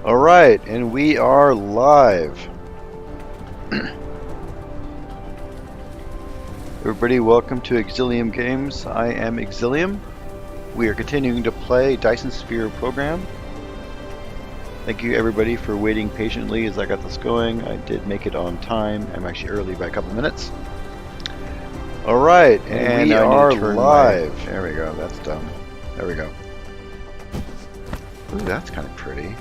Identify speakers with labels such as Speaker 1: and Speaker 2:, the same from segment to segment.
Speaker 1: Alright, and we are live. Everybody, welcome to Exilium Games. I am Exilium. We are continuing to play Dyson Sphere Program. Thank you everybody for waiting patiently as I got this going. I did make it on time. I'm actually early by a couple minutes. Alright, and we are live. There we go, that's done. There we go. Ooh, that's kind of pretty.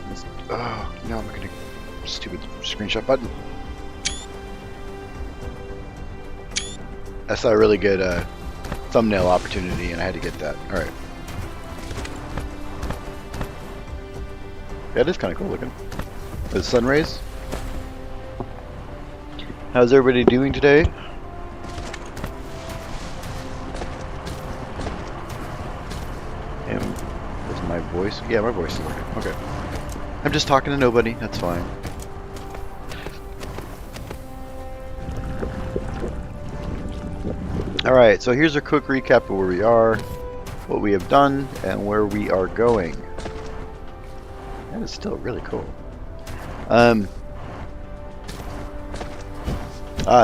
Speaker 1: Oh, no, I'm making a stupid screenshot button. I saw a really good thumbnail opportunity and I had to get that. Alright. Yeah, it is kind of cool looking. The sun rays. How's everybody doing today? And is my voice? Yeah, my voice is working. Okay. I'm just talking to nobody. That's fine. Alright, so here's a quick recap of where we are, what we have done, and where we are going. That is still really cool.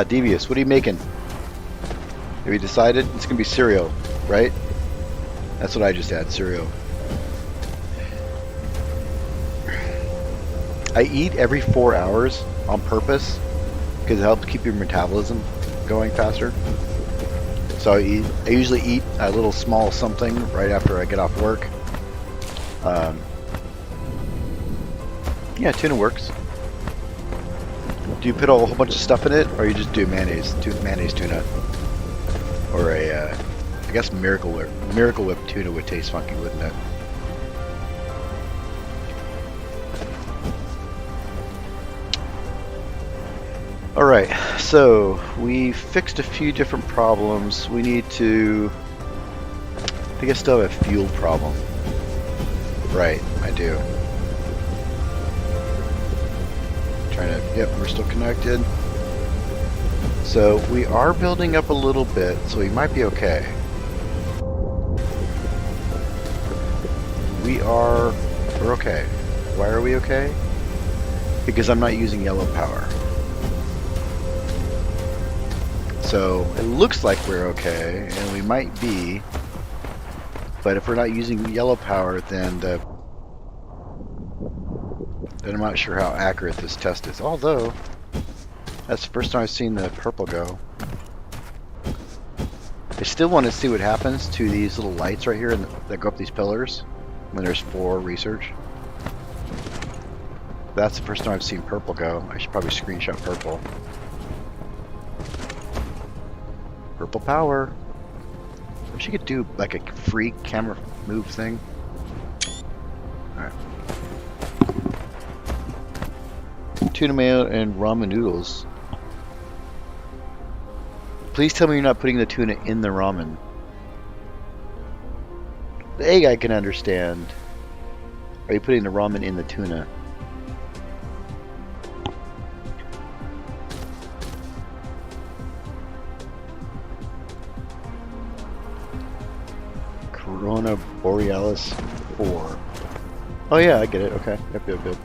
Speaker 1: Devious, what are you making? Have you decided? It's gonna be cereal, right? That's what I just had, cereal. I eat every 4 hours on purpose because it helps keep your metabolism going faster. So I usually eat a little small something right after I get off work. Yeah, tuna works. Do you put a whole bunch of stuff in it, or you just do mayonnaise tuna? Or a, I guess Miracle Whip tuna would taste funky, wouldn't it? Alright, so we fixed a few different problems. We need to... I think I still have a fuel problem. Right, I do. Trying to... Yep, we're still connected. So we are building up a little bit, so we might be okay. We're okay. Why are we okay? Because I'm not using yellow power. So it looks like we're okay, and we might be, but if we're not using yellow power, then I'm not sure how accurate this test is. Although, that's the first time I've seen the purple go. I still want to see what happens to these little lights right here that go up these pillars when there's 4 research. That's the first time I've seen purple go. I should probably screenshot purple. Purple power. I wish you could do like a free camera move thing. Alright. Tuna mayo and ramen noodles. Please tell me you're not putting the tuna in the ramen. The egg I can understand. Are you putting the ramen in the tuna? Corona Borealis 4. Oh yeah, I get it. Okay. Yep.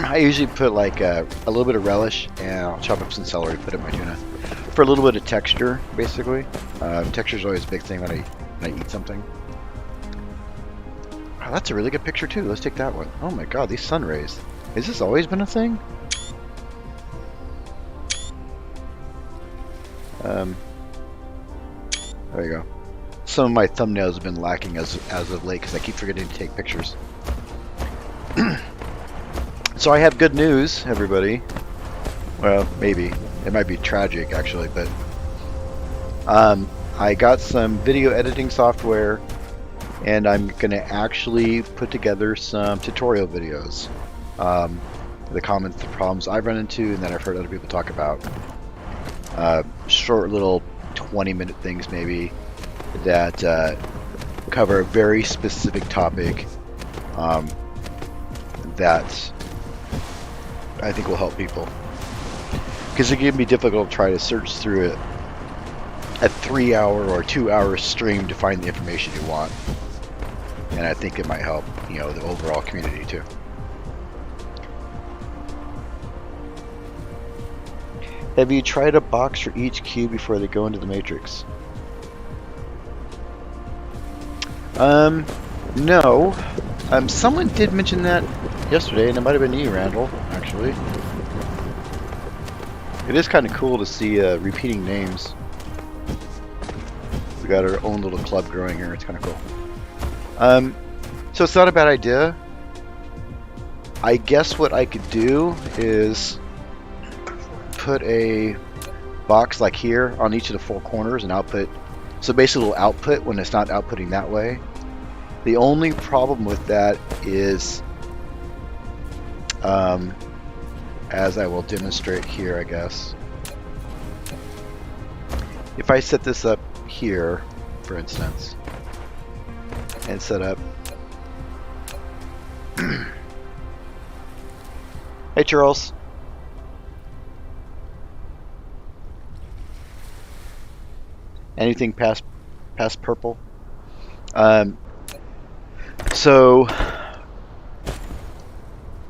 Speaker 1: I usually put like a little bit of relish and I'll chop up some celery, put it in my tuna. For a little bit of texture, basically. Texture is always a big thing when I eat something. Oh, that's a really good picture too. Let's take that one. Oh my god, these sun rays. Has this always been a thing? There you go. Some of my thumbnails have been lacking as of late because I keep forgetting to take pictures. So I have good news, everybody. Well, maybe. It might be tragic, actually, but... I got some video editing software, and I'm going to actually put together some tutorial videos. The comments, the problems I've run into, and that I've heard other people talk about. Short little 20-minute things, maybe, that cover a very specific topic that I think will help people. Because it can be difficult to try to search through a 3-hour or 2-hour stream to find the information you want. And I think it might help, you know, the overall community too. Have you tried a box for each cube before they go into the matrix? No. Someone did mention that yesterday, and it might have been you, Randall, actually. It is kind of cool to see repeating names. We got our own little club growing here. It's kind of cool. So it's not a bad idea. I guess what I could do is put a box like here on each of the four corners and output. So basically it'll output when it's not outputting that way. The only problem with that is, as I will demonstrate here, I guess. If I set this up here, for instance, and set up Hey Charles. Anything past purple? So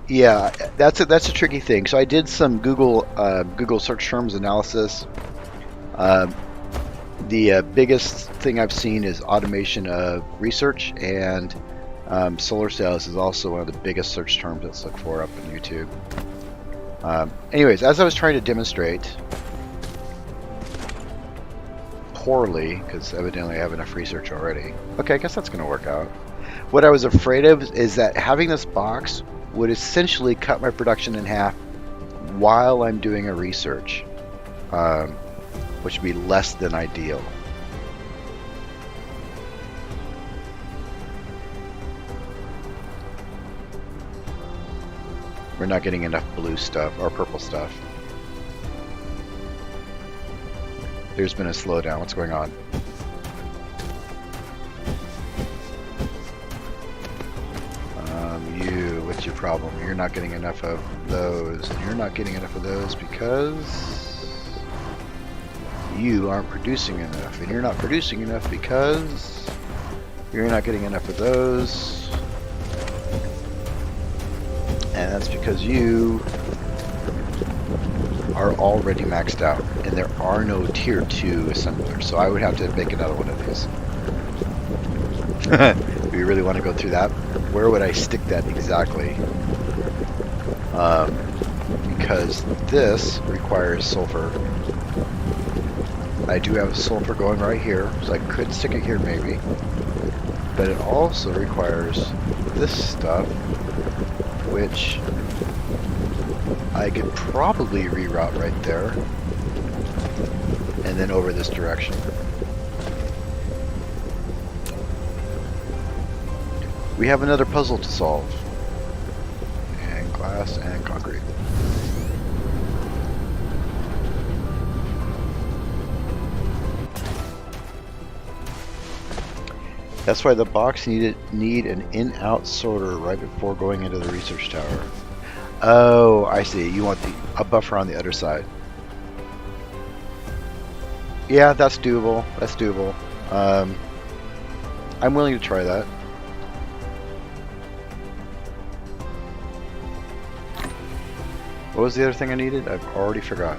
Speaker 1: yeah, that's a tricky thing. So I did some Google search terms analysis. The biggest thing I've seen is automation of research, and solar cells is also one of the biggest search terms let's look for up on YouTube. Anyways, as I was trying to demonstrate, poorly, because evidently I have enough research already. Okay, I guess that's going to work out. What I was afraid of is that having this box would essentially cut my production in half while I'm doing a research, which would be less than ideal. We're not getting enough blue stuff or purple stuff. There's been a slowdown. What's going on? What's your problem? You're not getting enough of those, and you're not getting enough of those because you aren't producing enough, and you're not producing enough because you're not getting enough of those, and that's because you are already maxed out, and there are no tier 2 assemblers, so I would have to make another one of these. Do you really want to go through that? Where would I stick that exactly? Because this requires sulfur. I do have sulfur going right here, so I could stick it here maybe. But it also requires this stuff, which I could probably reroute right there, and then over this direction. We have another puzzle to solve. And glass and concrete. That's why the box need an in-out sorter right before going into the research tower. Oh, I see. You want a buffer on the other side. Yeah, that's doable. That's doable. I'm willing to try that. What was the other thing I needed? I've already forgot.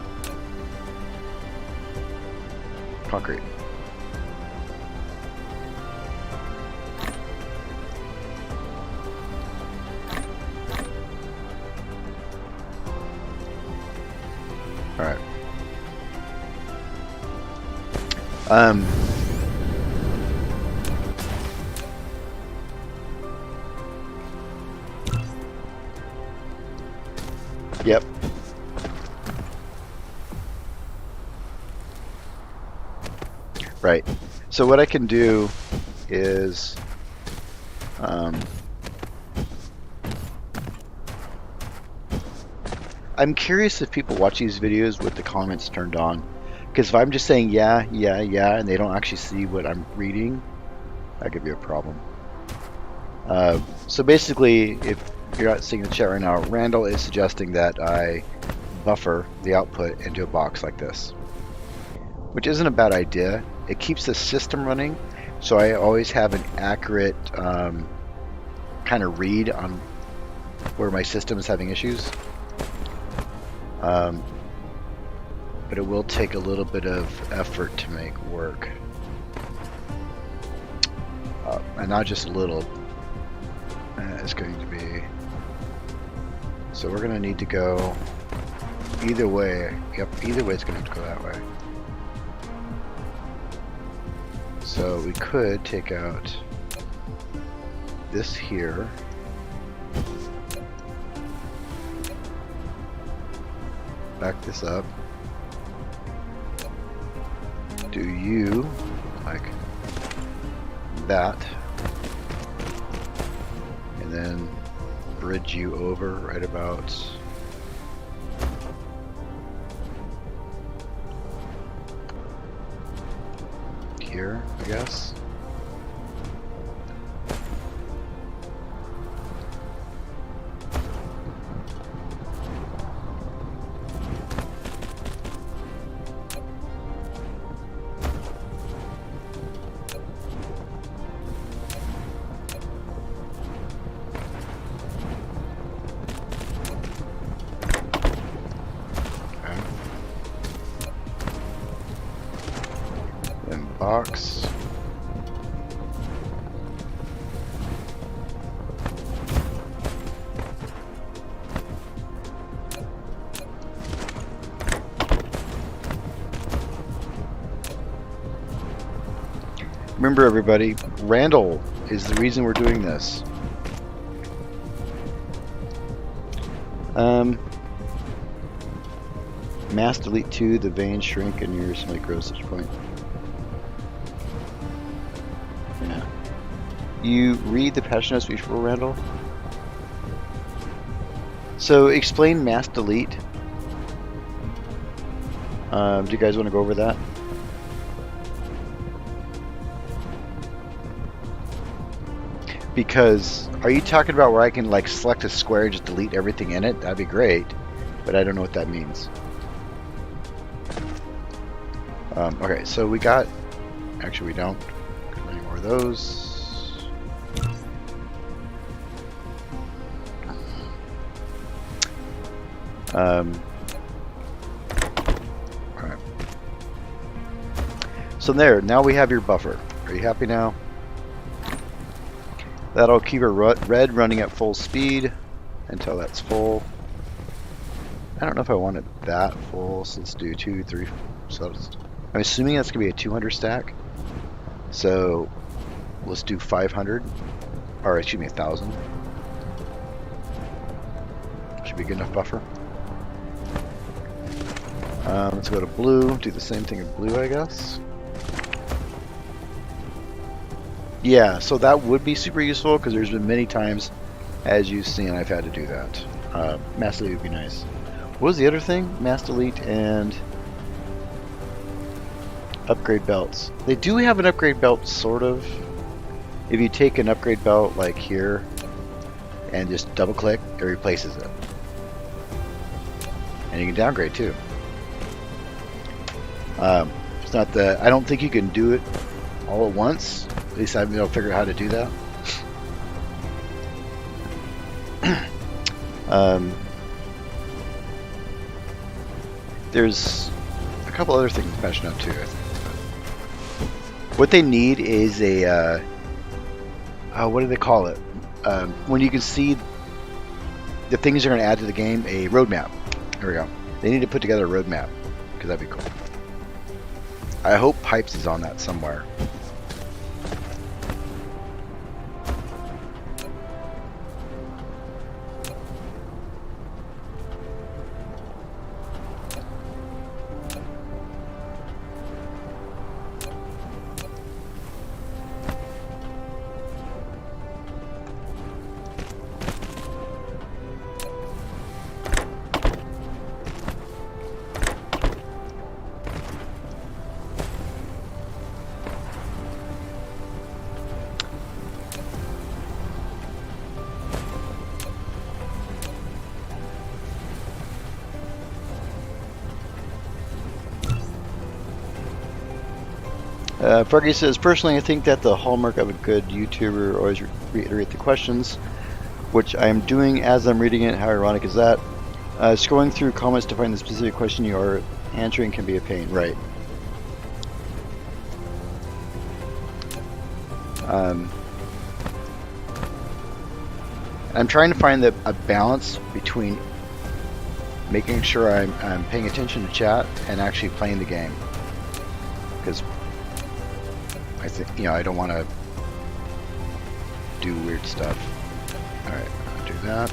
Speaker 1: Concrete. Alright. Yep. Right. So what I can do is I'm curious if people watch these videos with the comments turned on, because if I'm just saying yeah, and they don't actually see what I'm reading, that could be a problem. So basically, if you're not seeing the chat right now, Randall is suggesting that I buffer the output into a box like this, which isn't a bad idea. It keeps the system running, so I always have an accurate kind of read on where my system is having issues. but it will take a little bit of effort to make work. And not just a little. It's going to be... So we're going to need to go either way. Yep, either way it's going to have to go that way. So we could take out this here. Back this up. Do you like that? And then bridge you over right about here, I guess. Box. Remember everybody, Randall is the reason we're doing this. Mass delete 2, the veins shrink and yours might grow such point. Yeah. You read the patch notes before, Randall? So explain mass delete. Do you guys want to go over that? Because are you talking about where I can like select a square and just delete everything in it? That'd be great, but I don't know what that means. Okay, so we got, actually we don't, any more of those. Alright. So there, now we have your buffer. Are you happy now? That'll keep a red running at full speed until that's full. I don't know if I want it that full, so let's do 2, 3, so I'm assuming that's gonna be a 200 stack. So let's do 500, or excuse me, 1,000. Should be good enough buffer. Let's go to blue, do the same thing in blue, I guess. Yeah, so that would be super useful because there's been many times, as you've seen, I've had to do that. Mass delete would be nice. What was the other thing? Mass delete and upgrade belts. They do have an upgrade belt, sort of. If you take an upgrade belt like here and just double click, it replaces it. And you can downgrade too. It's not the, I don't think you can do it all at once. At least I've been able to figure out how to do that. There's a couple other things to mention up too. What they need is a what do they call it? When you can see the things they're going to add to the game, a roadmap. There we go. They need to put together a roadmap because that'd be cool. I hope Pipes is on that somewhere. Fergie says, personally, I think that the hallmark of a good YouTuber always reiterate the questions, which I am doing as I'm reading it. How ironic is that? Scrolling through comments to find the specific question you Answering can be a pain, right. I'm trying to find a balance between making sure I'm paying attention to chat and actually playing the game. Because I think, you know, I don't want to do weird stuff. Alright, I'll do that.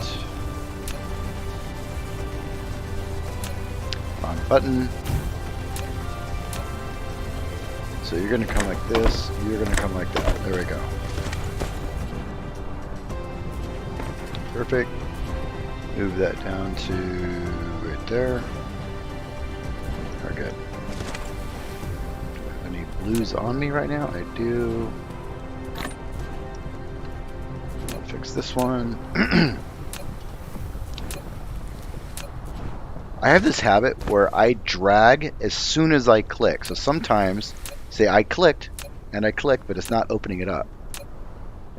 Speaker 1: Wrong button. So you're going to come like this, you're going to come like that. There we go. Perfect. Move that down to right there. We're good. Do I have any blues on me right now? I do. I'll fix this one. I have this habit where I drag as soon as I click. So sometimes, say I clicked, and I click, but it's not opening it up.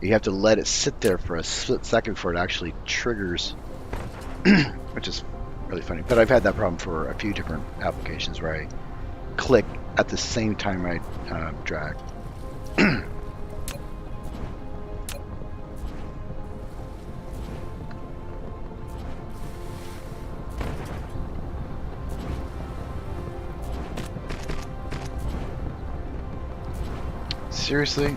Speaker 1: You have to let it sit there for a split second before it actually triggers, which is really funny. But I've had that problem for a few different applications where I click at the same time I drag. Seriously?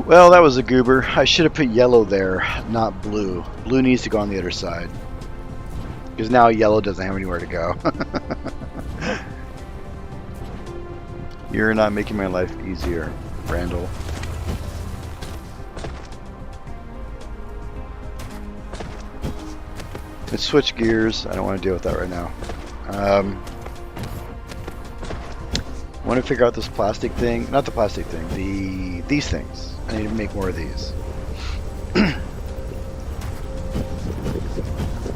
Speaker 1: Well, that was a goober. I should have put yellow there, not blue. Blue needs to go on the other side. Because now yellow doesn't have anywhere to go. You're not making my life easier, Randall. Let's switch gears. I don't want to deal with that right now. I want to figure out this plastic thing. Not the plastic thing. These things. I need to make more of these.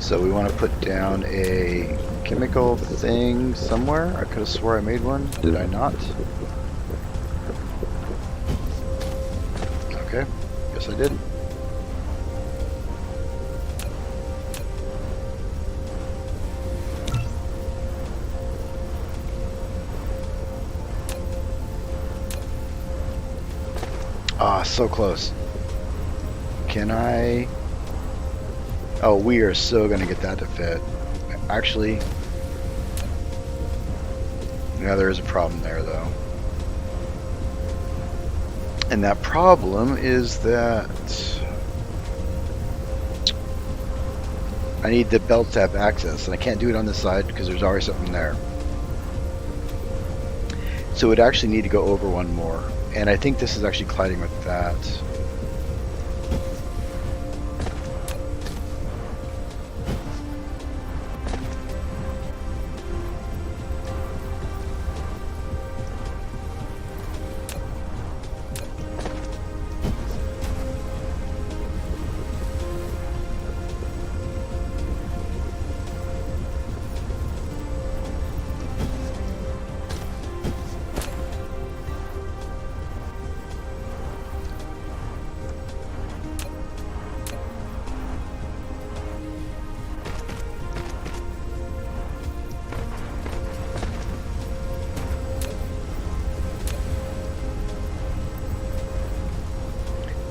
Speaker 1: So we want to put down a chemical thing somewhere. I could have swore I made one. Did I not? Okay. Guess I did. Ah, so close. Can I? Oh, we are so gonna get that to fit. Actually, yeah, there is a problem there though. And that problem is that I need the belt to have access, and I can't do it on this side because there's already something there. So it would actually need to go over one more. And I think this is actually colliding with that.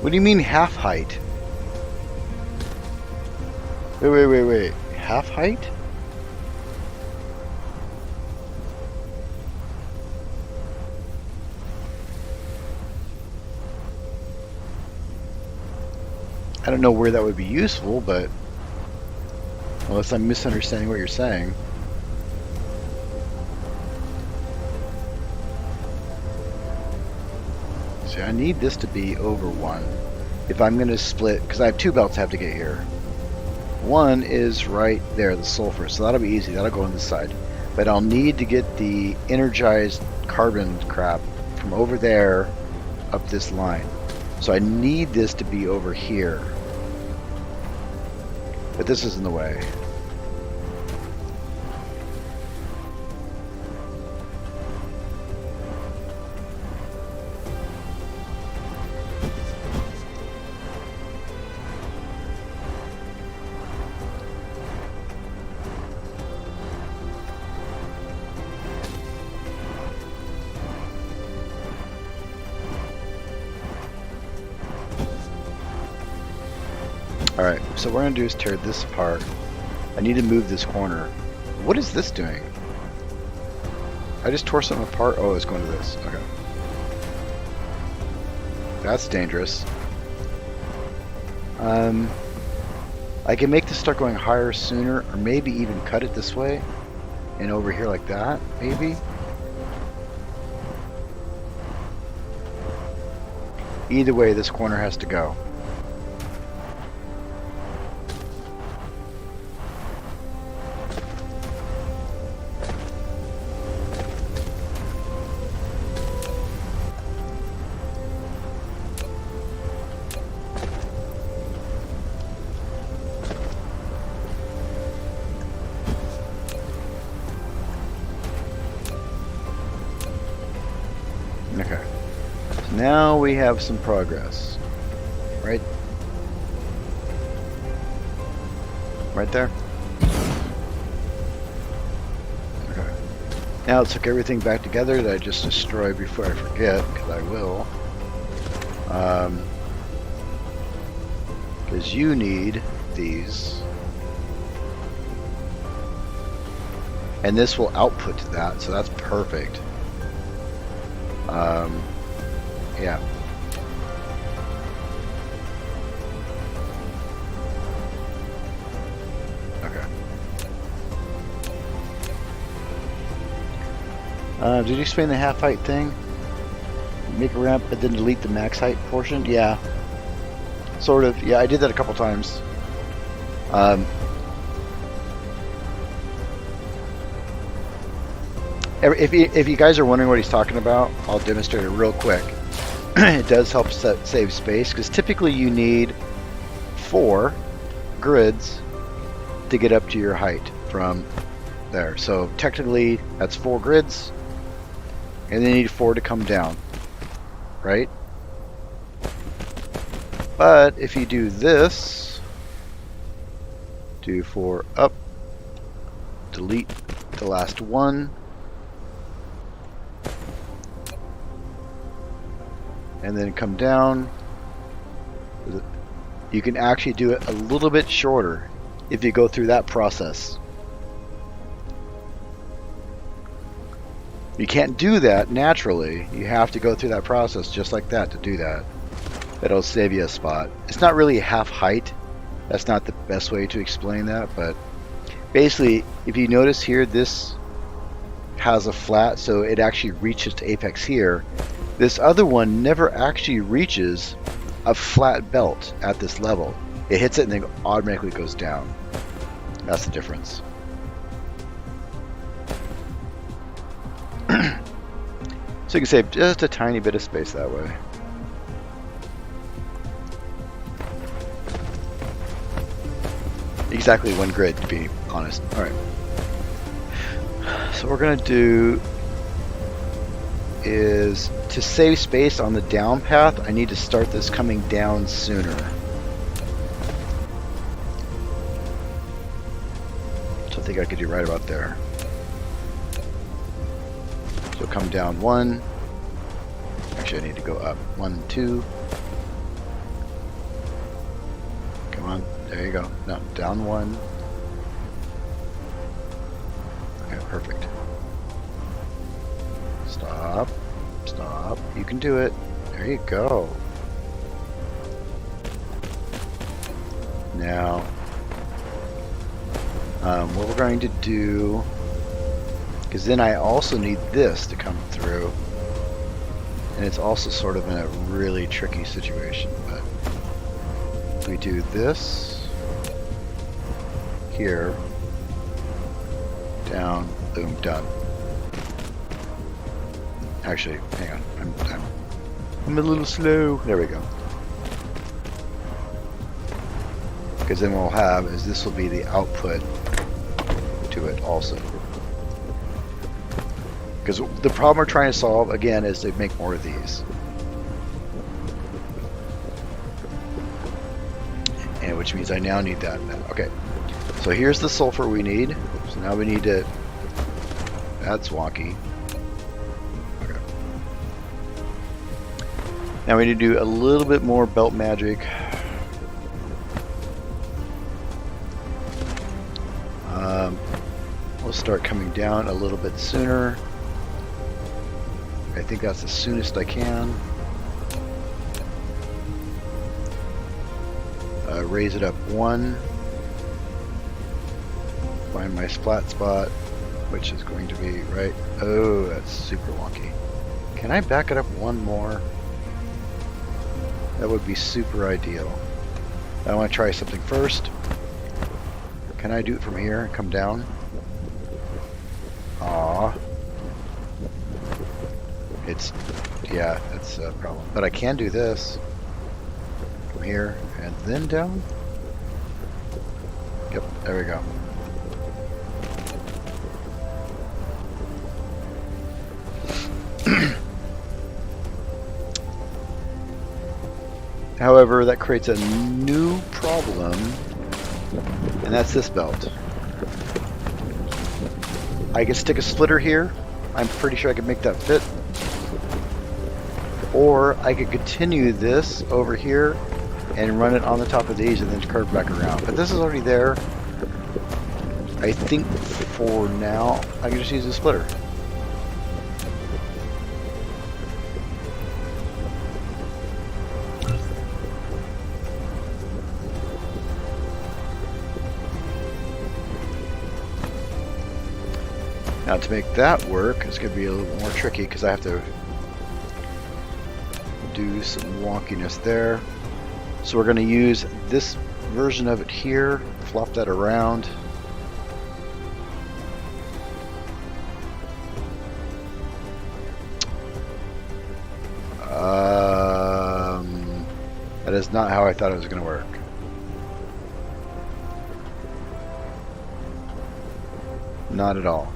Speaker 1: What do you mean half height? Wait. Half height? I don't know where that would be useful, but unless I'm misunderstanding what you're saying. See, I need this to be over one. If I'm going to split, because I have two belts I have to get here. One is right there, the sulfur, so that'll be easy. That'll go on this side. But I'll need to get the energized carbon crap from over there up this line. So I need this to be over here. But this is in the way. Alright, so what we're going to do is tear this apart. I need to move this corner. What is this doing? I just tore something apart. Oh, it's going to this. Okay. That's dangerous. I can make this start going higher sooner, or maybe even cut it this way and over here like that, maybe. Either way, this corner has to go. Okay. So now we have some progress. Right? Right there? Okay. Now let's hook everything back together that I just destroyed before I forget, because I will. Because you need these. And this will output to that, so that's perfect. Yeah. Okay. Did you explain the half height thing? Make a ramp and then delete the max height portion? Yeah. Sort of. Yeah, I did that a couple times. If you guys are wondering what he's talking about, I'll demonstrate it real quick. It does help save space, because typically you need 4 grids to get up to your height from there. So technically that's 4 grids, and then you need 4 to come down, right? But if you do this, do 4 up, delete the last one, and then come down, you can actually do it a little bit shorter if you go through that process. You can't do that naturally. You have to go through that process just like that to do that. That'll save you a spot. It's not really half height. That's not the best way to explain that, but basically, if you notice here, this has a flat, so it actually reaches to apex here. This other one never actually reaches a flat belt at this level. It hits it and then automatically goes down. That's the difference. So you can save just a tiny bit of space that way. Exactly 1 grid, to be honest. Alright. So what we're going to do is, to save space on the down path, I need to start this coming down sooner. So I think I could do right about there. So come down 1. Actually, I need to go up 1, 2. Come on, there you go. No, down 1. Okay, perfect. Stop. Stop. You can do it. There you go. Now, what we're going to do, because then I also need this to come through, and it's also sort of in a really tricky situation, but we do this here, down, boom, done. Actually, hang on. I'm a little slow. There we go. Because then what we'll have is this will be the output to it also. Because the problem we're trying to solve, again, is to make more of these. And which means I now need that. Okay. So here's the sulfur we need. So now we need to... That's wonky. Now we need to do a little bit more belt magic. will start coming down a little bit sooner. I think that's the soonest I can. Raise it up 1. Find my flat spot, which is going to be right. Oh, that's super wonky. Can I back it up 1 more? That would be super ideal. I want to try something first. Can I do it from here and come down? Aww. Yeah, that's a problem. But I can do this. From here and then down. Yep, there we go. However, that creates a new problem, and that's this belt. I can stick a splitter here. I'm pretty sure I can make that fit. Or I could continue this over here and run it on the top of these and then curve back around. But this is already there. I think for now, I can just use a splitter. Now to make that work, it's going to be a little more tricky because I have to do some wonkiness there. So we're going to use this version of it here, flop that around. That is not how I thought it was going to work. Not at all.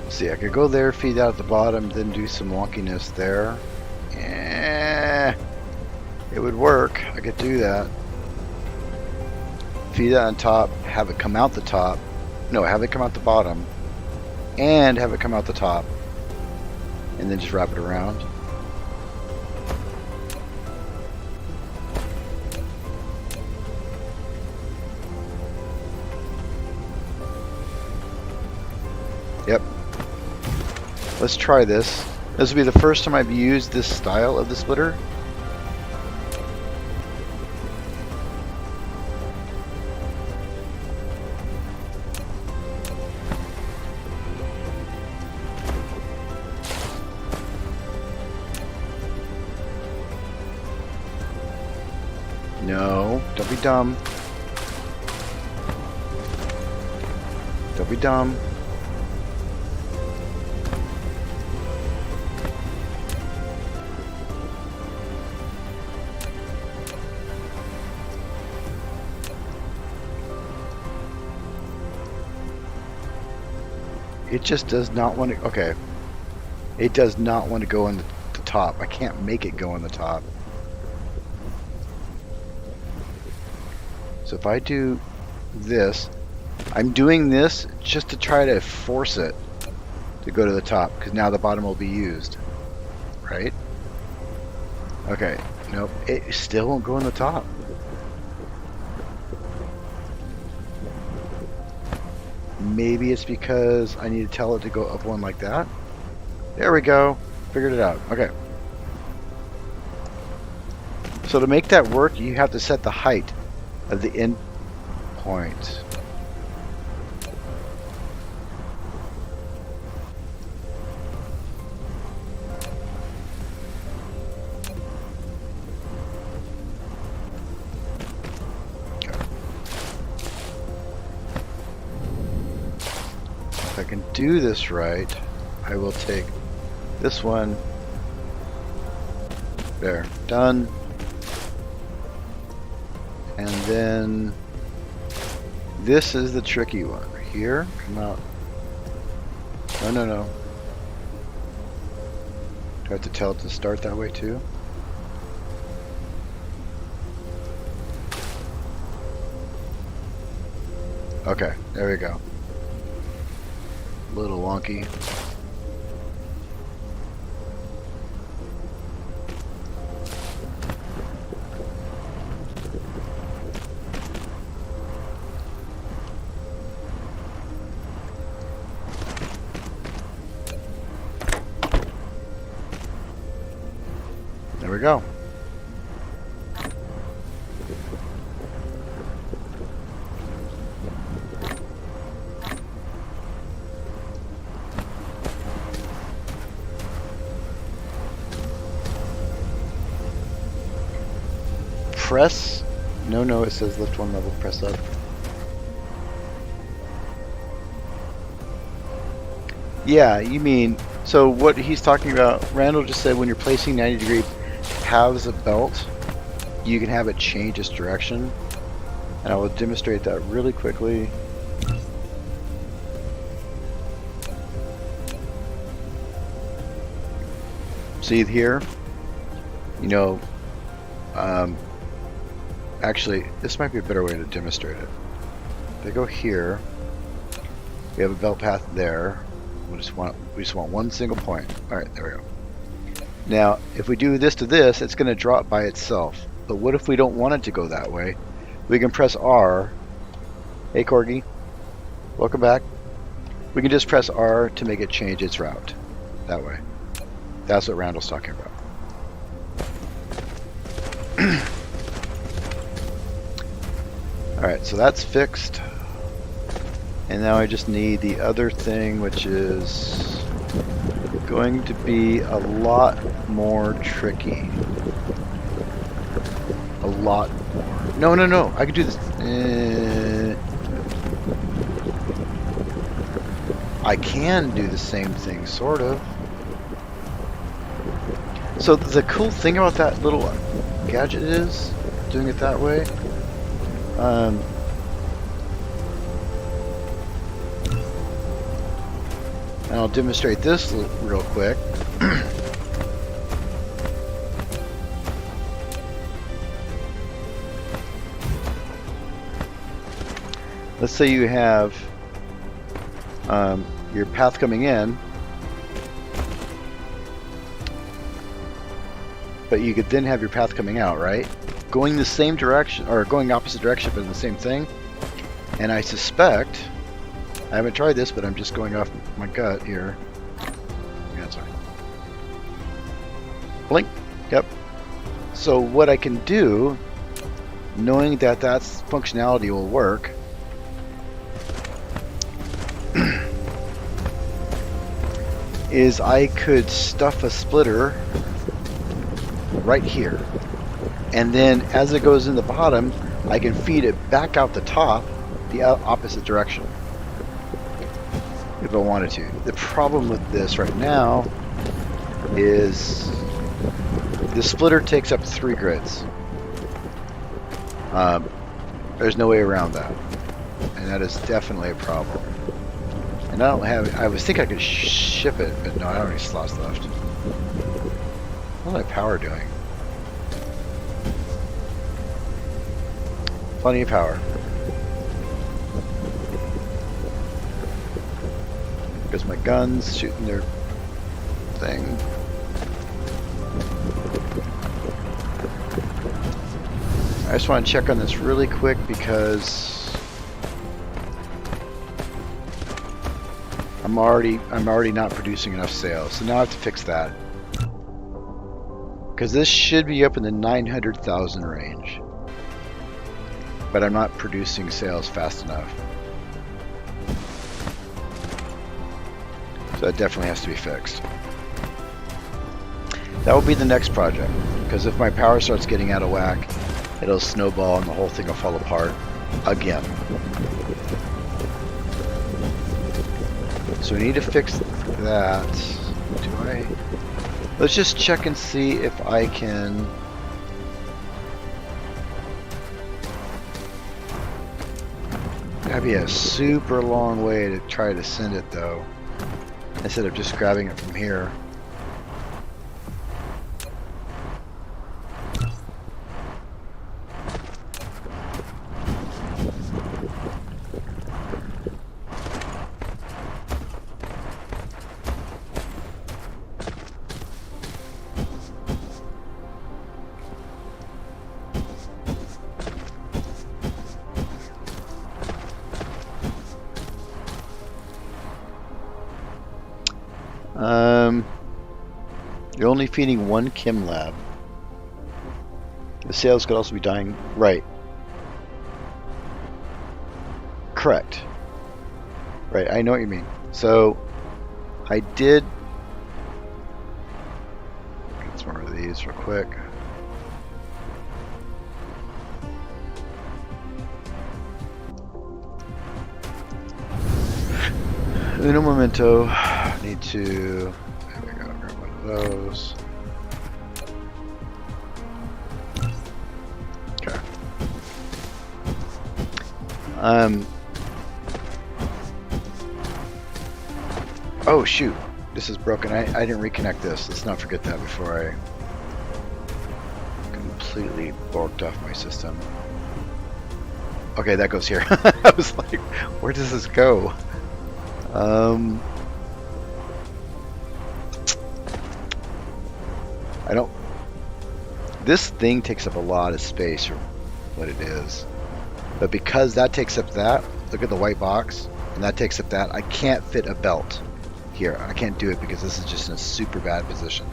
Speaker 1: See, I could go there, feed out at the bottom, then do some wonkiness there. It would work. I could do that. Feed it on top, have it come out the top. No, have it come out the bottom. And have it come out the top. And then just wrap it around. Yep. Let's try this. This will be the first time I've used this style of the splitter. No, don't be dumb. Don't be dumb. It just does not want to, okay. It does not want to go on the top. I can't make it go on the top. So if I do this, I'm doing this just to try to force it to go to the top, because now the bottom will be used, right? Okay, nope, it still won't go on the top. Maybe it's because I need to tell it to go up one like that. There we go, figured it out, okay. So to make that work, you have to set the height of the end point. If I can do this right, I will take this one. There, done. And then this is the tricky one. Here, come out. No, no, no. I have to tell it to start that way too? Okay, there we go. A little wonky. There we go. Press? No, it says lift one level, press up. Yeah, you mean, so what he's talking about, Randall just said when you're placing 90-degree paths of belt, you can have it change its direction. And I will demonstrate that really quickly. See here? You know, actually, this might be a better way to demonstrate it. If I go here, we have a belt path there. We just want one single point. All right, there we go. Now, if we do this to this, it's going to drop by itself. But what if we don't want it to go that way? We can press R. Hey, Corgi. Welcome back. We can just press R to make it change its route. That way. That's what Randall's talking about. Alright, so that's fixed. And now I just need the other thing, which is going to be a lot more tricky. A lot more. No. I can do this. I can do the same thing, sort of. So the cool thing about that little gadget is doing it that way. And I'll demonstrate this real quick. Let's say you have your path coming in, but you could then have your path coming out, right? Going the same direction, or going opposite direction, but in the same thing. And I suspect, I haven't tried this, but I'm just going off my gut here. Yeah, that's right. Blink. Yep. So what I can do, knowing that that's functionality will work, is I could stuff a splitter right here, and then as it goes in the bottom, I can feed it back out the top, the opposite direction, if I wanted to. The problem with this right now is the splitter takes up 3 grids. There's no way around that, and that is definitely a problem. And I don't have, I was thinking I could ship it, but no, I don't have any slots left. What's my power doing? Plenty of power. Because my gun's shooting their thing. I just want to check on this really quick because I'm already not producing enough sales, so now I have to fix that. Because this should be up in the 900,000 range, but I'm not producing sales fast enough. So that definitely has to be fixed. That will be the next project, because if my power starts getting out of whack, it'll snowball and the whole thing will fall apart again. So we need to fix that. Let's just check and see if I can. That'd be a super long way to try to send it though, instead of just grabbing it from here. They're only feeding one chem lab. The sales could also be dying. Right. Correct. Right, I know what you mean. So, I did... Get some more of these real quick. Uno momento. Need to... There we go, grab one of those. Okay. Oh shoot, this is broken. I didn't reconnect this. Let's not forget that before I completely borked off my system. Okay, that goes here. I was like, where does this go? I don't... This thing takes up a lot of space for what it is. But because that takes up that, look at the white box, and that takes up that, I can't fit a belt here. I can't do it because this is just in a super bad position.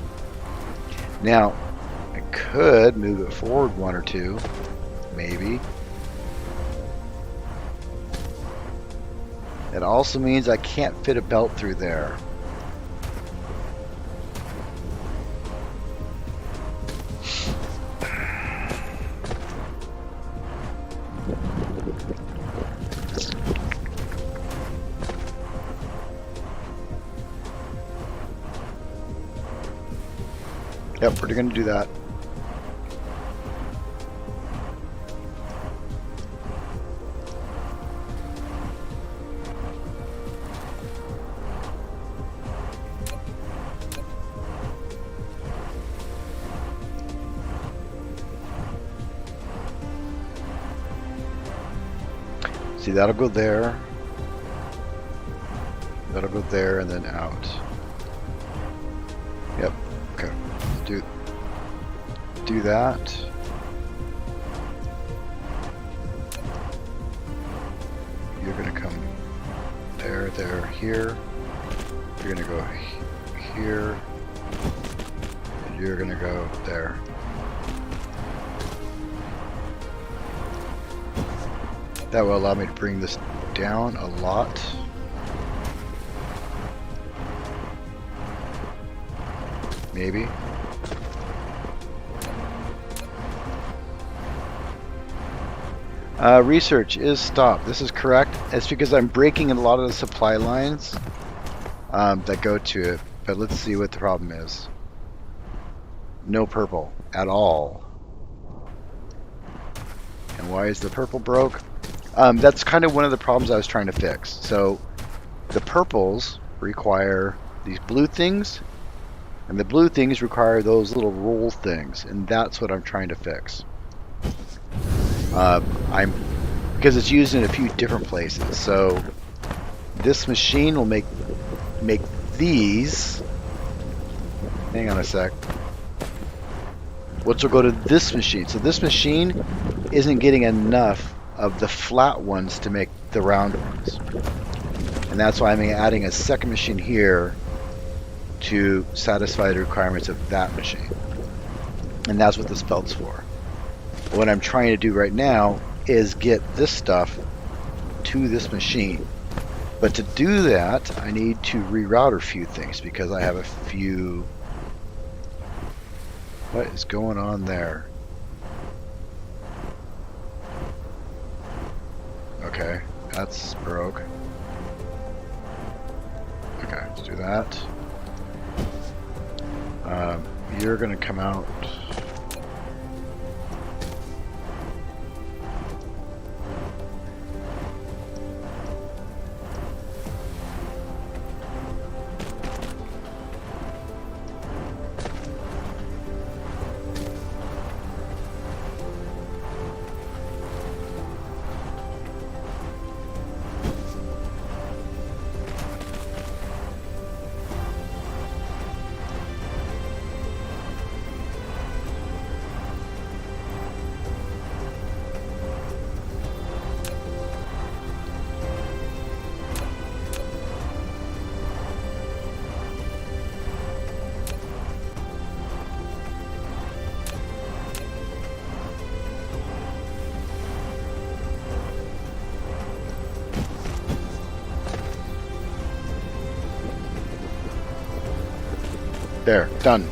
Speaker 1: Now, I could move it forward one or two, maybe. It also means I can't fit a belt through there. Yep, we're going to do that. See, that'll go there. That'll go there and then out. Yep. Okay. Do that. You're gonna come there, there, here. You're gonna go here. And you're gonna go there. That will allow me to bring this down a lot. Maybe. Research is stopped. This is correct. It's because I'm breaking a lot of the supply lines that go to it. But let's see what the problem is. No purple at all. And why is the purple broke? That's kind of one of the problems I was trying to fix. So the purples require these blue things, and the blue things require those little roll things, and that's what I'm trying to fix. Because it's used in a few different places. So this machine will make these. Hang on a sec. Which will go to this machine. So this machine isn't getting enough of the flat ones to make the round ones. And that's why I'm adding a second machine here to satisfy the requirements of that machine. And that's what this belt's for. What I'm trying to do right now is get this stuff to this machine. But to do that, I need to reroute a few things because I have a few... What is going on there? Okay, that's broke. Okay, let's do that. You're gonna come out. There, done.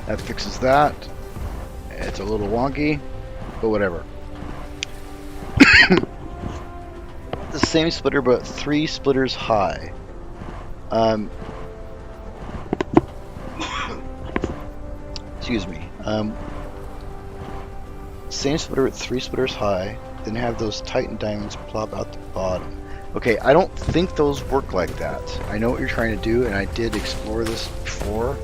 Speaker 1: That fixes that. It's a little wonky, but whatever. The same splitter, but 3 splitters high. Excuse me. Same splitter with 3 splitters high. Then have those Titan diamonds plop out the bottom. Okay, I don't think those work like that. I know what you're trying to do, and I did explore this before.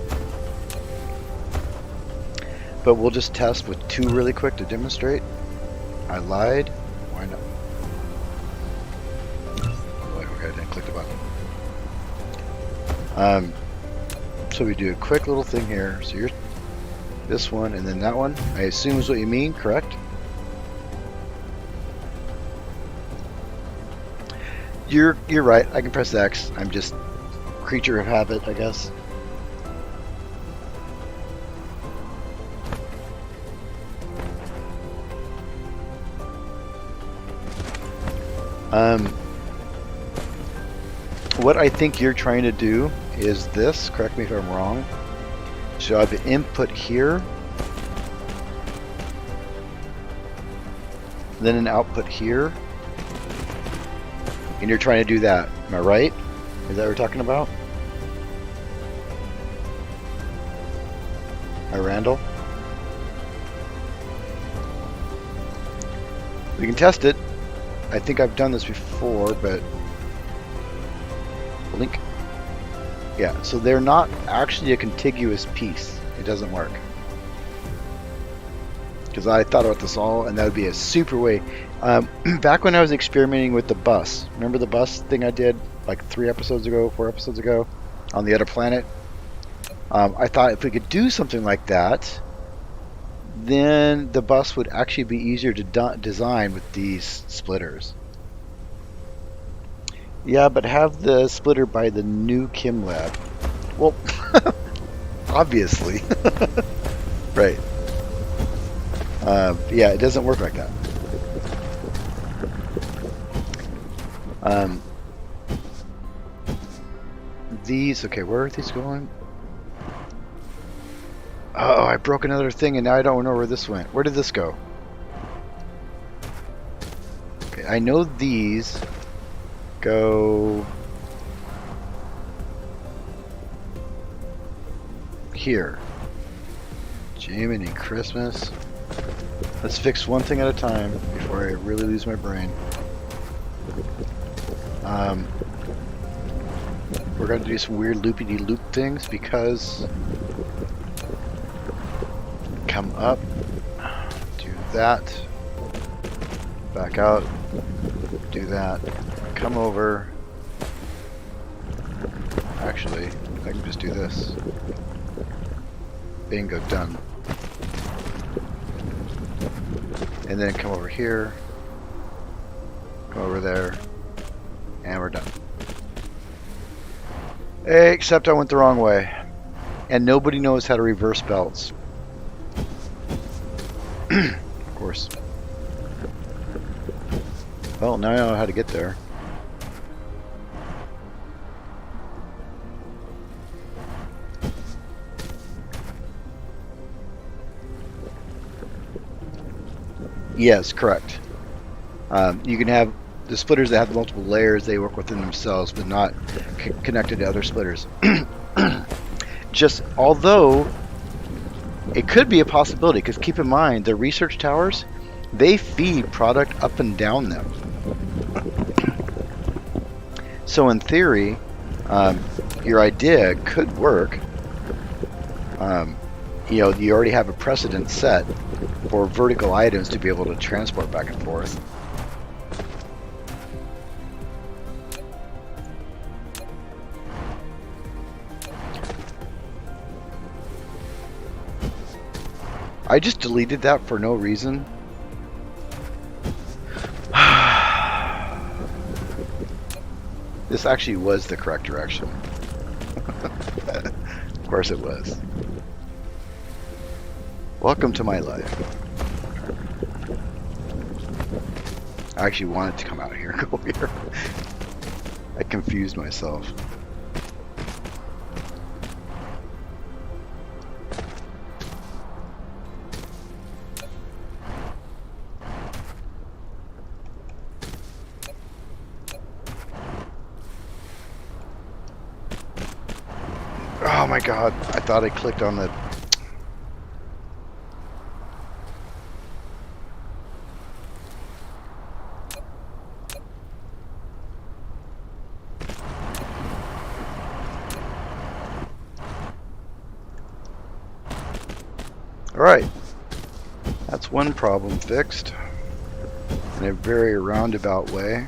Speaker 1: But we'll just test with 2 really quick to demonstrate. I lied. Why not? Oh, okay, I didn't click the button. So we do a quick little thing here. So you're this one and then that one. I assume is what you mean, correct? You're right. I can press X. I'm just creature of habit, I guess. What I think you're trying to do is this. Correct me if I'm wrong. So I have an input here, then an output here. And you're trying to do that, am I right? Is that what we're talking about? Hi, Randall. We can test it. I think I've done this before, but link. Yeah, so they're not actually a contiguous piece. It doesn't work. Because I thought about this all, and that would be a super way. Back when I was experimenting with the bus, remember the bus thing I did like 4 episodes ago on the other planet? I thought if we could do something like that, then the bus would actually be easier to design with these splitters. Yeah, but have the splitter by the new Chem lab. Well, obviously. Right. Yeah, it doesn't work like that. These, okay, where are these going? Oh, I broke another thing and now I don't know where this went. Where did this go? Okay, I know these go here. Jiminy Christmas. Let's fix one thing at a time before I really lose my brain. We're going to do some weird loopy-de-loop things because come up, do that, back out, do that, come over. Actually, I can just do this. Bingo, done. And then come over here, go over there, and we're done. Except I went the wrong way. And nobody knows how to reverse belts. Of course. Well, now I know how to get there. Yes, correct. You can have the splitters that have multiple layers, they work within themselves, but not connected to other splitters. Just, although it could be a possibility, because keep in mind, the research towers, they feed product up and down them. So in theory, your idea could work. You know, you already have a precedent set for vertical items to be able to transport back and forth. I just deleted that for no reason. This actually was the correct direction. Of course it was. Welcome to my life. I actually wanted to come out here and go here. I confused myself. my god, I thought I clicked on the... Alright, that's one problem fixed in a very roundabout way.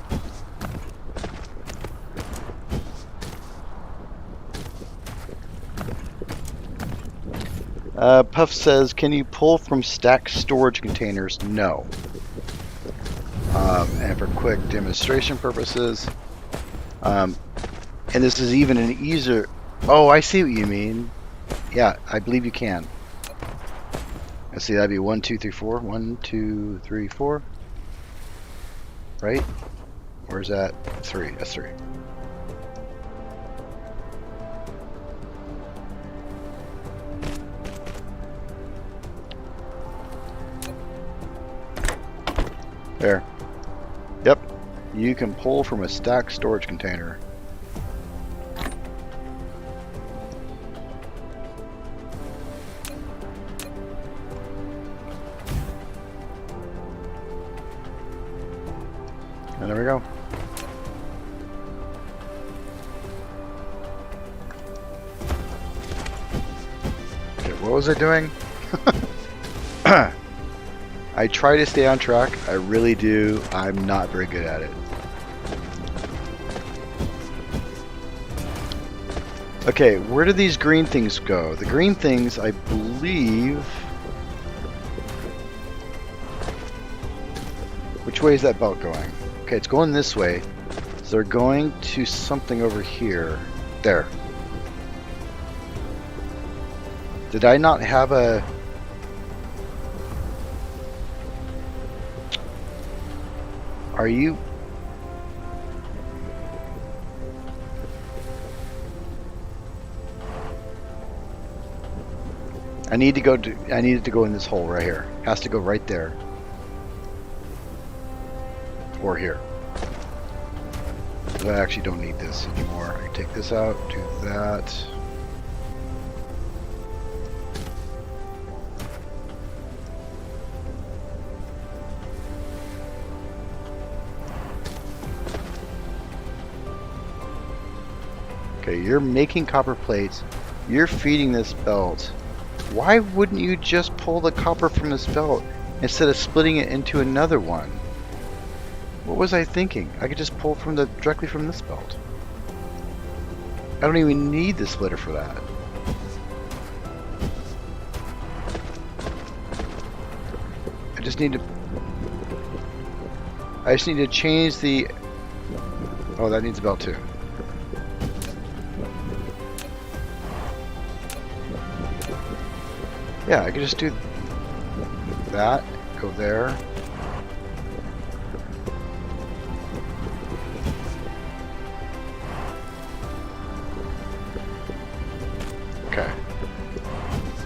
Speaker 1: Puff says, can you pull from stacked storage containers? No. And for quick demonstration purposes, and this is even an easier... Oh, I see what you mean. Yeah, I believe you can. Let's see, that'd be 1, 2, 3, 4. 1, 2, 3, 4. Right? Or is that 3? That's 3. There. Yep. You can pull from a stacked storage container. And there we go. Okay, what was I doing? I try to stay on track. I really do. I'm not very good at it. Okay, where do these green things go? The green things, I believe... Which way is that belt going? Okay, it's going this way. So they're going to something over here. There. Did I not have a... Are you... I need to go to... I needed to go in this hole right here. Has to go right there. Or here. But I actually don't need this anymore. I can take this out, do that. Okay, you're making copper plates. You're feeding this belt. Why wouldn't you just pull the copper from this belt instead of splitting it into another one? What was I thinking? I could just pull from directly from this belt. I don't even need the splitter for that. I just need to change the... Oh, that needs a belt too. Yeah, I could just do that, go there. Okay.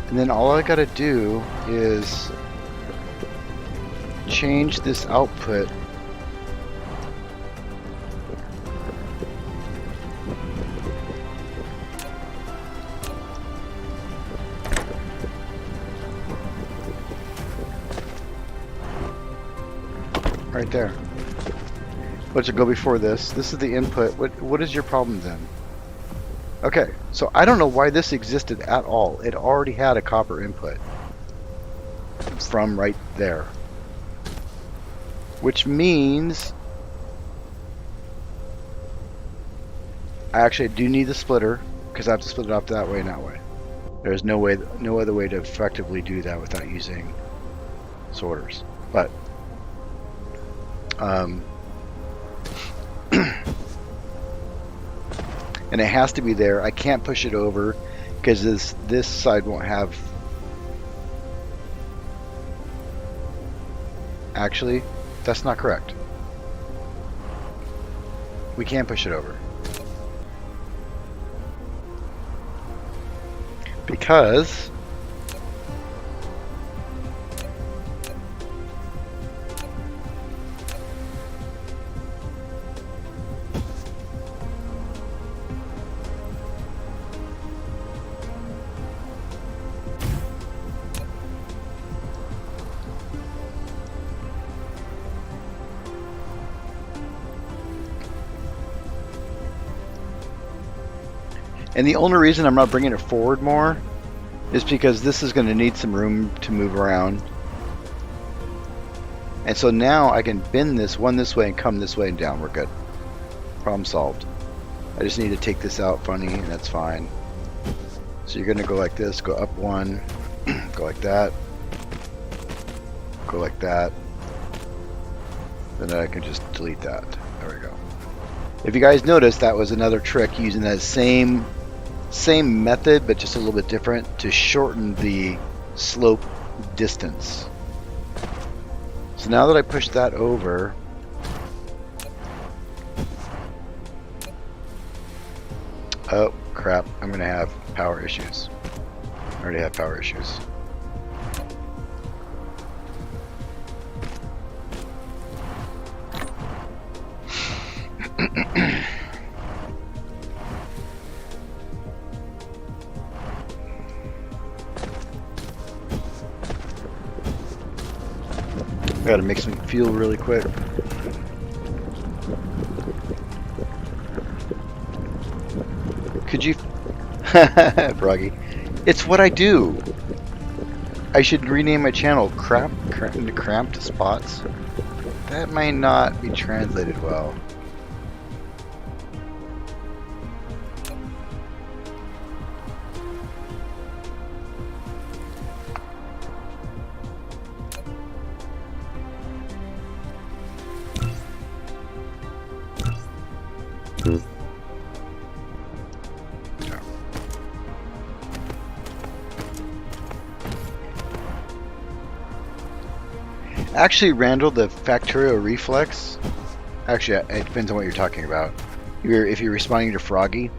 Speaker 1: And then all I gotta do is change this output . Right there. What should go before this? This is the input. What is your problem then? Okay, so I don't know why this existed at all. It already had a copper input from right there. Which means I actually do need the splitter because I have to split it off that way and that way. There's no other way to effectively do that without using sorters. But and it has to be there. I can't push it over because this side won't have... Actually, that's not correct. We can't push it over because And the only reason I'm not bringing it forward more is because this is going to need some room to move around. And so now I can bend this one this way and come this way and down. We're good. Problem solved. I just need to take this out funny, and that's fine. So you're going to go like this, go up one, go like that, go like that. And then I can just delete that. There we go. If you guys noticed, that was another trick using that same method, but just a little bit different to shorten the slope distance. So now that I push that over, oh crap, I'm gonna have power issues. I already have power issues. I gotta make some fuel really quick. Could you... Froggy. It's what I do. I should rename my channel Cramped Spots. That might not be translated well. Actually, Randall, the factorial reflex, actually, it depends on what you're talking about. If you're responding to Froggy,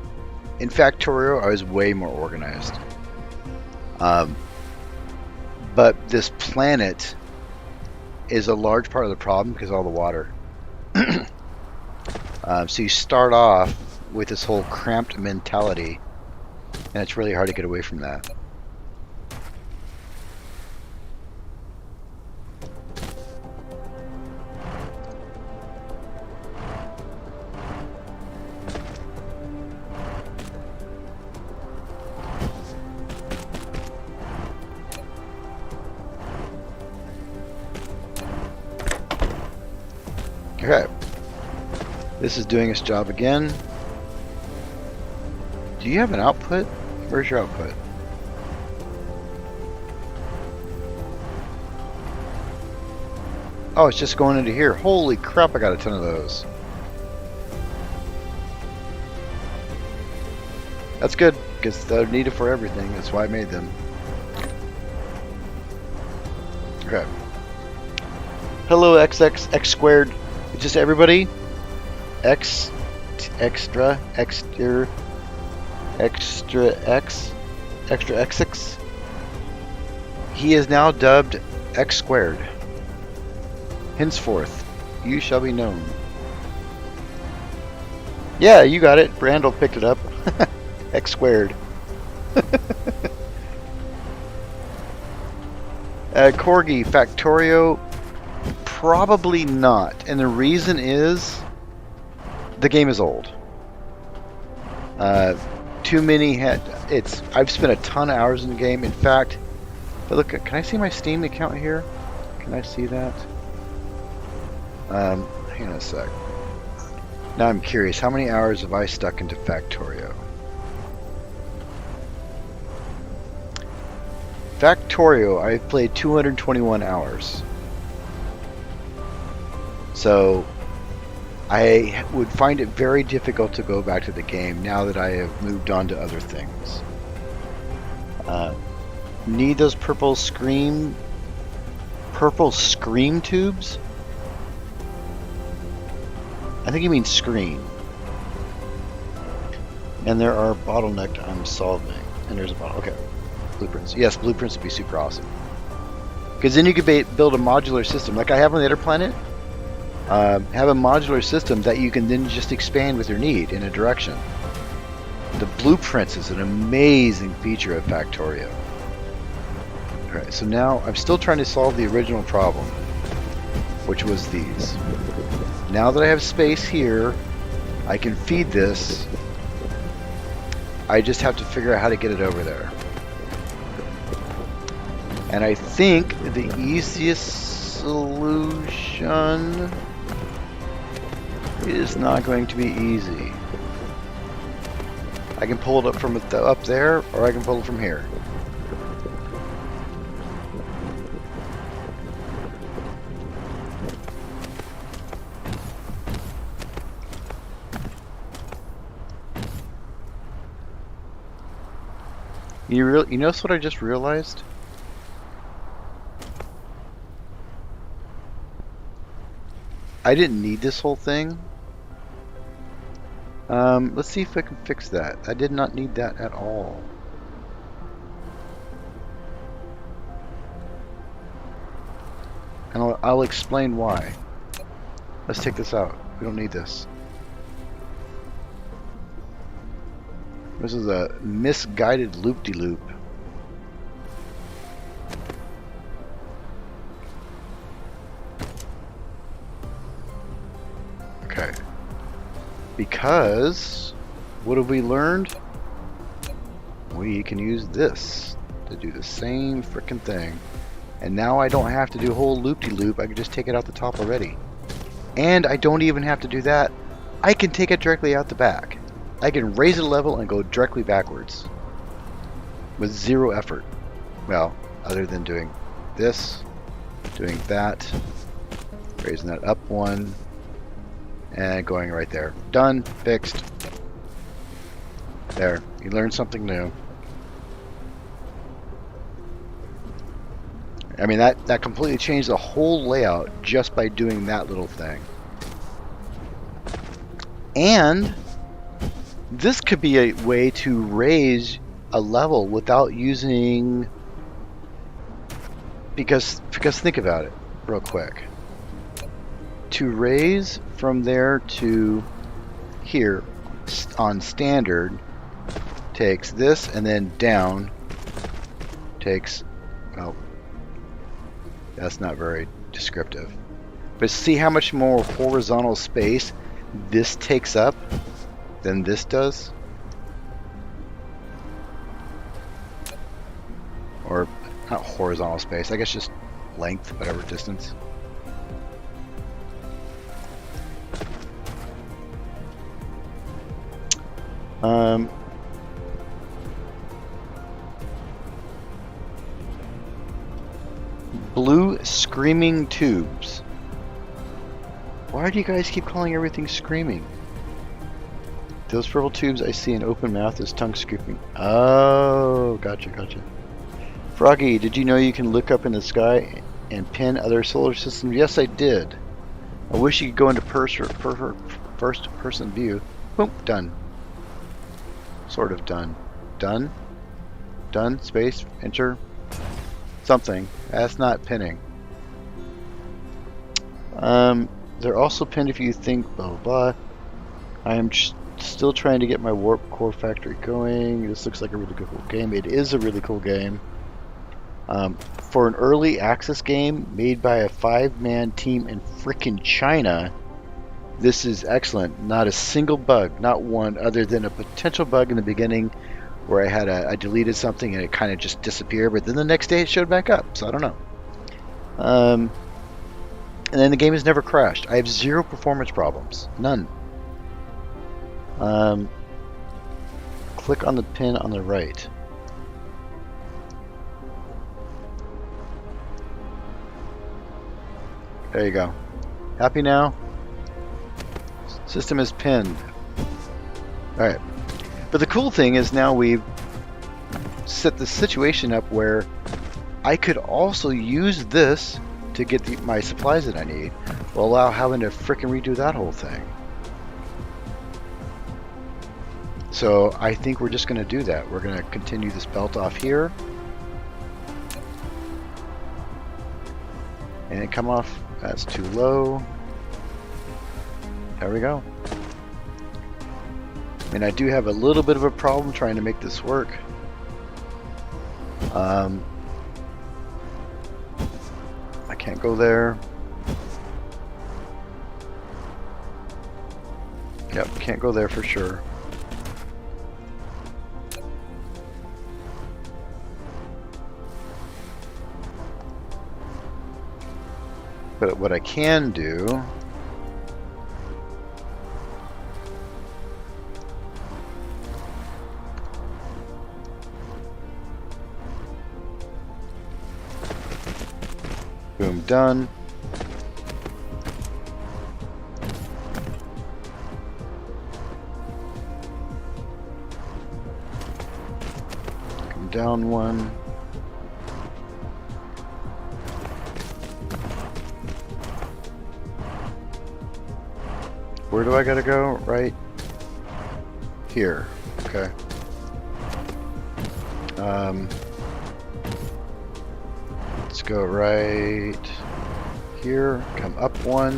Speaker 1: in Factorio, I was way more organized. But this planet is a large part of the problem because of all the water. So you start off with this whole cramped mentality, and it's really hard to get away from that. Okay, this is doing its job again. Do you have an output? Where's your output? Oh, it's just going into here. Holy crap, I got a ton of those. That's good, because they're needed for everything. That's why I made them. Okay. Hello, X squared. Just everybody. Extra X6. He is now dubbed X squared. Henceforth, you shall be known. Yeah, you got it. Randall picked it up. X squared. Corgi, Factorio. Probably not, and the reason is the game is old. Too many I've spent a ton of hours in the game. In fact, but look, can I see my Steam account here? Can I see that? Hang on a sec. Now I'm curious, how many hours have I stuck into Factorio? Factorio, I've played 221 hours. So I would find it very difficult to go back to the game now that I have moved on to other things. Need those purple scream tubes? I think you mean screen. And there are bottlenecks I'm solving. And there's a bottle. Okay. Blueprints. Yes, blueprints would be super awesome. Because then you could build a modular system like I have on the other planet. Have a modular system that you can then just expand with your need in a direction. The blueprints is an amazing feature of Factorio. Alright, so now I'm still trying to solve the original problem, which was these. Now that I have space here, I can feed this I just have to figure out how to get it over there. And I think the easiest solution is not going to be easy. I can pull it up from up there, or I can pull it from here. You notice what I just realized? I didn't need this whole thing. Let's see if I can fix that. I did not need that at all. And I'll explain why. Let's take this out. We don't need this. This is a misguided loop-de-loop. Okay. Because, what have we learned? We can use this to do the same frickin' thing. And now I don't have to do a whole loop-de-loop. I can just take it out the top already. And I don't even have to do that. I can take it directly out the back. I can raise it a level and go directly backwards with zero effort. Well, other than doing this, doing that, raising that up one, and going right there. Done, fixed. There, you learned something new. I mean, that completely changed the whole layout just by doing that little thing. And this could be a way to raise a level without using, because think about it real quick. To raise from there to here on standard takes this, and then down takes, oh, that's not very descriptive. But see how much more horizontal space this takes up than this does? Or not horizontal space, I guess just length, whatever distance. Blue screaming tubes. Why do you guys keep calling everything screaming? Those purple tubes I see in open mouth is tongue screaming. Oh, gotcha. Froggy, did you know you can look up in the sky and pin other solar systems? Yes, I did. I wish you could go into first person view. Boom, done. Sort of done. Done? Done, space, enter. Something. That's not pinning. They're also pinned if you think blah blah blah. I am still trying to get my warp core factory going. This looks like a really cool game. It is a really cool game. For an early access game made by a 5-man team in frickin' China, this is excellent. Not a single bug, not one, other than a potential bug in the beginning where I deleted something and it kind of just disappeared, but then the next day it showed back up, so I don't know. And then the game has never crashed. I have 0 performance problems. None. Click on the pin on the right. There you go. Happy now? System is pinned. Alright. But the cool thing is now we've set the situation up where I could also use this to get my supplies that I need, without having to frickin' redo that whole thing. So I think we're just going to do that. We're going to continue this belt off here. And come off. That's too low. There we go. I mean, I do have a little bit of a problem trying to make this work. I can't go there. Yep, can't go there for sure. But what I can do boom, done. Come down one. Where do I gotta go? Right here. Okay. Let's go right here. Come up one.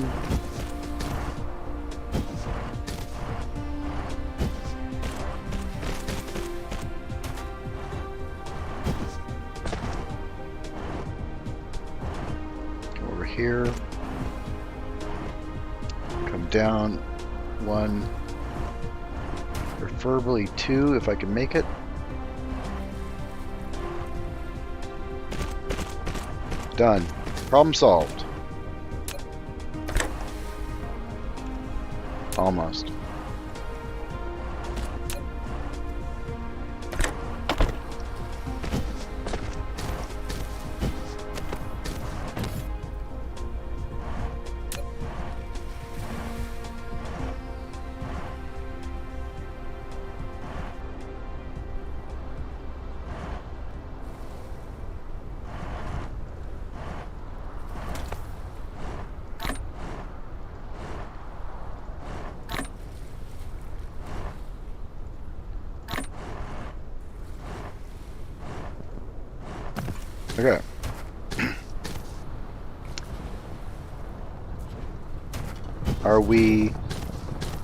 Speaker 1: Over here. Come down one, preferably two if I can make it. Done. Problem solved. Almost. Okay.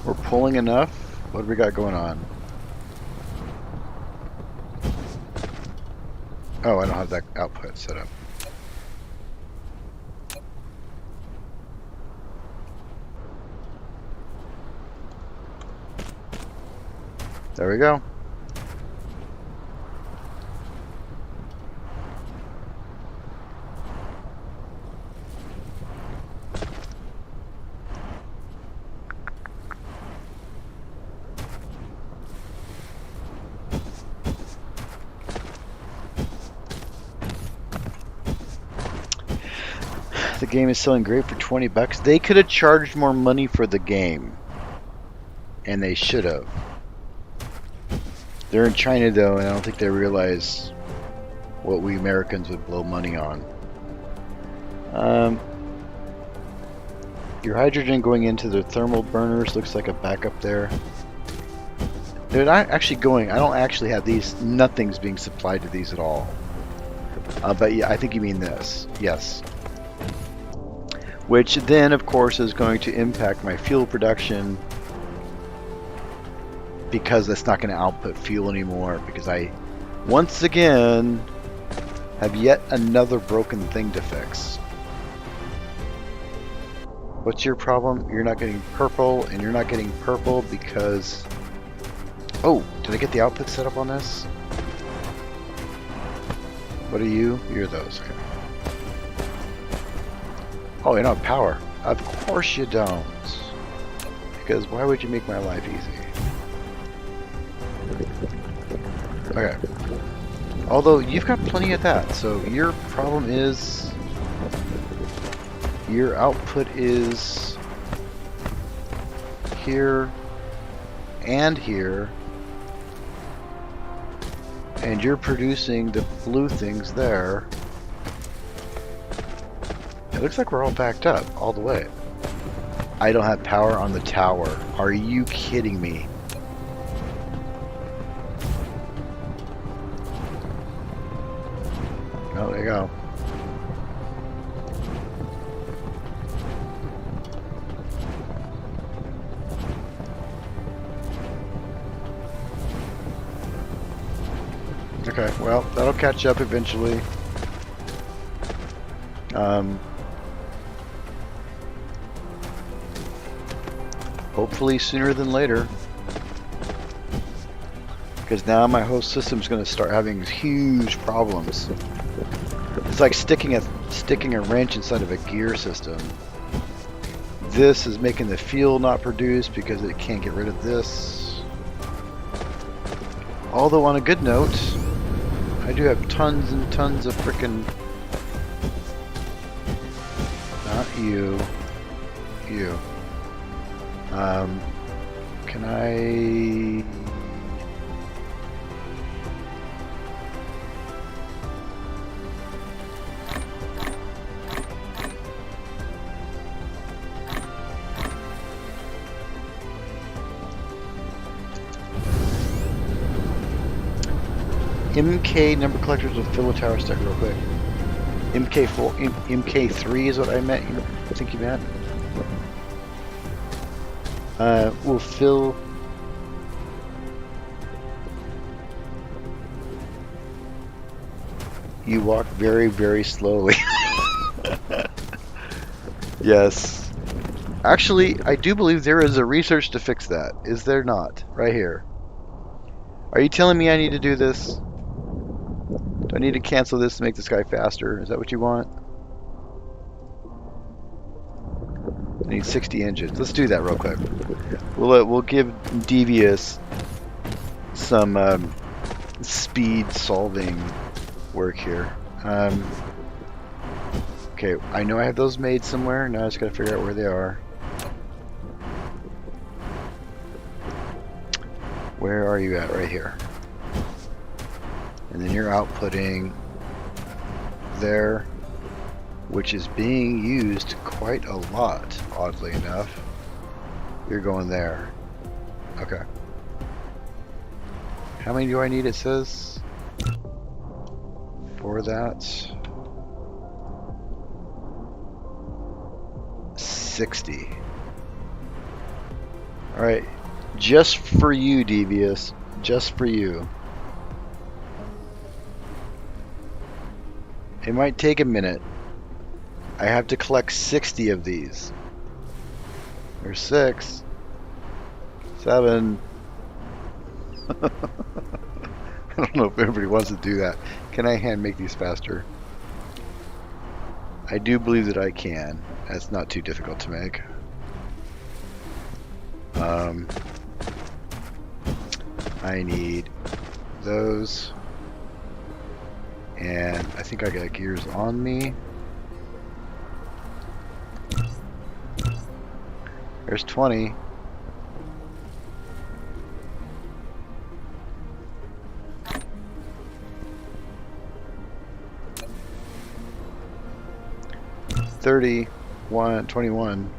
Speaker 1: We're pulling enough? What do we got going on? Oh, I don't have that output set up. There we go. The game is selling great for 20 bucks. They could have charged more money for the game. And they should have. They're in China though, and I don't think they realize what we Americans would blow money on. Your hydrogen going into the thermal burners looks like a backup there. They're not actually going, I don't actually have these, nothing's being supplied to these at all. But yeah, I think you mean this, yes. Which then, of course, is going to impact my fuel production because that's not going to output fuel anymore because I, once again, have yet another broken thing to fix. What's your problem? You're not getting purple, and you're not getting purple because... Oh, did I get the output set up on this? What are you? You're those. Okay. Oh, you don't have power. Of course you don't. Because why would you make my life easy? Okay. Although you've got plenty of that, so your problem is your output is here and here, and you're producing the blue things there. It looks like we're all backed up all the way. I don't have power on the tower. Are you kidding me? Oh, there you go. Okay, well, that'll catch up eventually. Hopefully sooner than later. Because now my whole system's going to start having huge problems. It's like sticking a wrench inside of a gear system. This is making the fuel not produce because it can't get rid of this. Although on a good note, I do have tons and tons of frickin'... Not you. You. Can I... MK number collectors will fill a tower stack real quick. MK3 is what I meant. I think you meant. We'll fill. You walk very, very slowly. Yes. Actually, I do believe there is a research to fix that. Is there not? Right here. Are you telling me I need to do this? Do I need to cancel this to make this guy faster? Is that what you want? I need 60 engines. Let's do that real quick. We'll give Devious some speed solving work here. Okay, I know I have those made somewhere. Now I just gotta figure out where they are. Where are you at? Right here. And then you're outputting there, which is being used quite a lot, oddly enough. You're going there. Okay. How many do I need, it says? For that. 60. Alright. Just for you, Devious. Just for you. It might take a minute. I have to collect 60 of these. There's 6. 7. I don't know if everybody wants to do that. Can I hand make these faster? I do believe that I can. That's not too difficult to make. I need those. And I think I got gears on me. There's 20. $31, 21.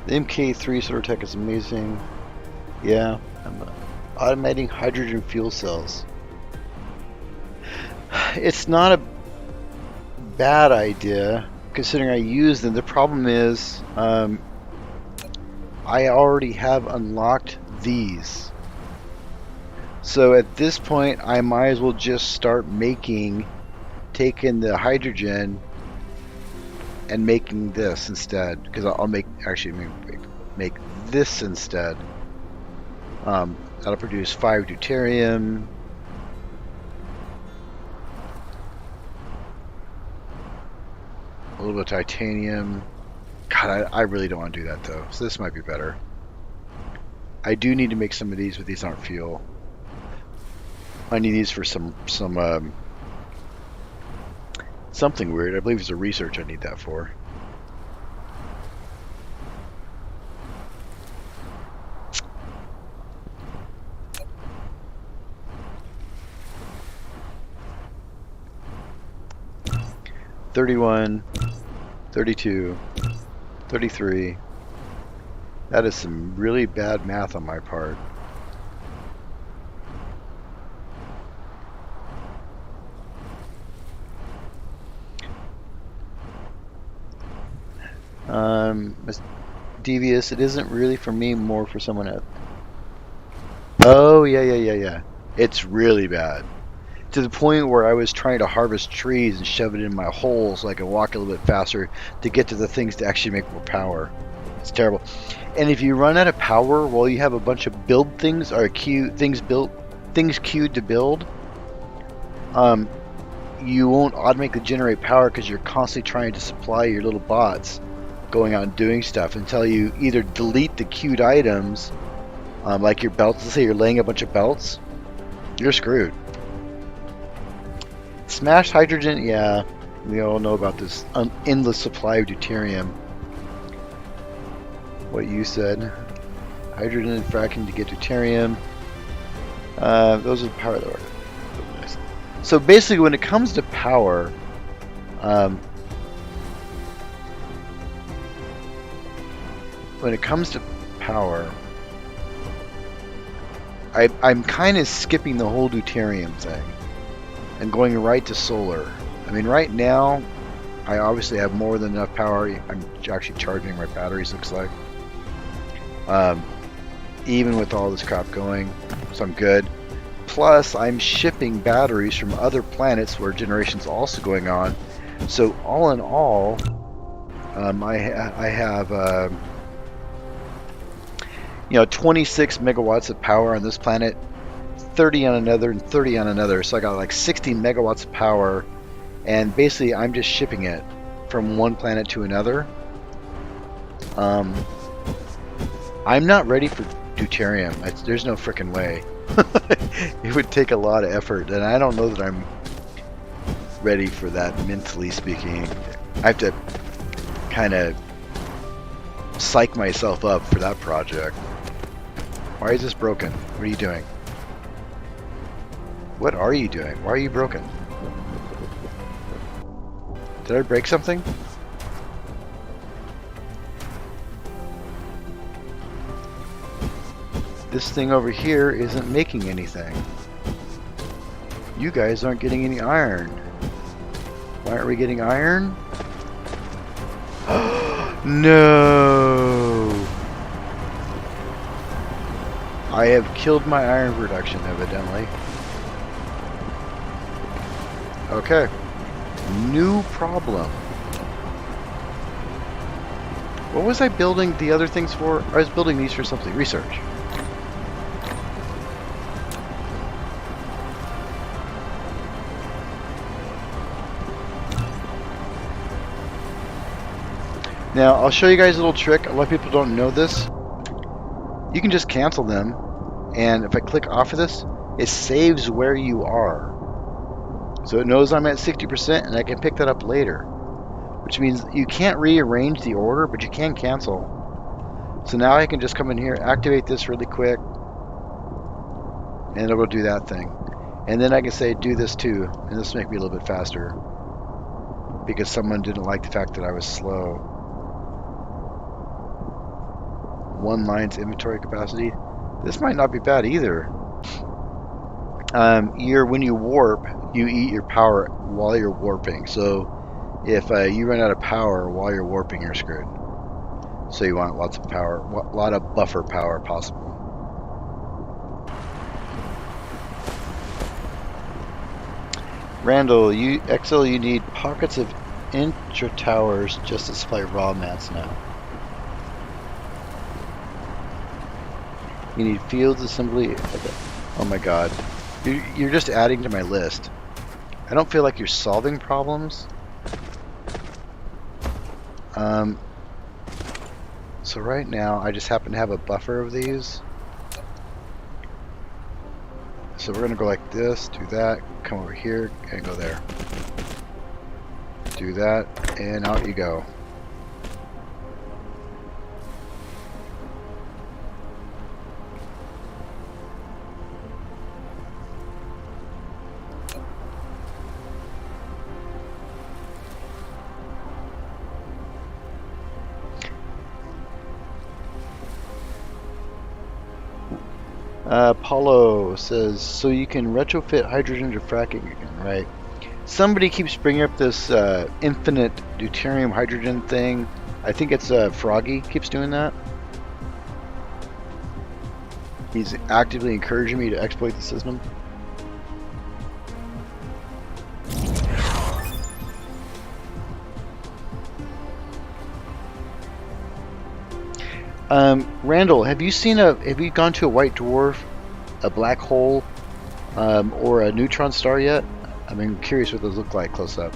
Speaker 1: The MK3 Solar Tech is amazing. Yeah, I'm automating hydrogen fuel cells. It's not a bad idea considering I use them. The problem is I already have unlocked these. So at this point I might as well just start taking the hydrogen and making this instead, because I'll make this instead. That'll produce 5 deuterium, a little bit of titanium. God, I really don't want to do that though, so this might be better. I do need to make some of these, but these aren't fuel. I need these for something weird. I believe it's a research I need that for. $31, $32, $33. That is some really bad math on my part. devious. It isn't really for me, more for someone else. Oh, yeah. It's really bad. To the point where I was trying to harvest trees and shove it in my hole so I could walk a little bit faster to get to the things to actually make more power. It's terrible. And if you run out of power while you have a bunch of build things or things queued to build, you won't automatically generate power because you're constantly trying to supply your little bots going out and doing stuff until you either delete the queued items, like your belts. Let's say you're laying a bunch of belts, you're screwed. Smashed hydrogen, yeah, we all know about this endless supply of deuterium. What you said, hydrogen and fracking to get deuterium. Those are the power that are. So basically, when it comes to power, I'm kind of skipping the whole deuterium thing and going right to solar. I mean, right now, I obviously have more than enough power. I'm actually charging my batteries, looks like. Even with all this crap going, so I'm good. Plus, I'm shipping batteries from other planets where generation's also going on. So all in all, I have 26 megawatts of power on this planet, 30 on another, and 30 on another. So I got like 60 megawatts of power, and basically I'm just shipping it from one planet to another. I'm not ready for deuterium. There's no frickin' way. It would take a lot of effort, and I don't know that I'm ready for that, mentally speaking. I have to kind of psych myself up for that project. Why is this broken? What are you doing? What are you doing? Why are you broken? Did I break something? This thing over here isn't making anything. You guys aren't getting any iron. Why aren't we getting iron? No! I have killed my iron production, evidently. Okay. New problem. What was I building the other things for? I was building these for something. Research. Now, I'll show you guys a little trick. A lot of people don't know this. You can just cancel them, and if I click off of this, it saves where you are. So it knows I'm at 60%, and I can pick that up later. Which means you can't rearrange the order, but you can cancel. So now I can just come in here, activate this really quick, and it'll go do that thing. And then I can say, do this too, and this will make me a little bit faster. Because someone didn't like the fact that I was slow. One line's inventory capacity. This might not be bad either. When you warp, you eat your power while you're warping. So if you run out of power while you're warping, you're screwed. So you want lots of power, a lot of buffer power possible. Randall, XL, you need pockets of intra-towers just to supply raw mats now. You need fields assembly. Okay. Oh my god. You're just adding to my list. I don't feel like you're solving problems. So right now, I just happen to have a buffer of these. So we're going to go like this, do that, come over here, and go there. Do that, and out you go. Paulo says, so you can retrofit hydrogen to fracking again, right? Somebody keeps bringing up this infinite deuterium hydrogen thing. I think it's Froggy keeps doing that. He's actively encouraging me to exploit the system. Randall, have you gone to a white dwarf, a black hole, or a neutron star yet? I'm curious what those look like close up.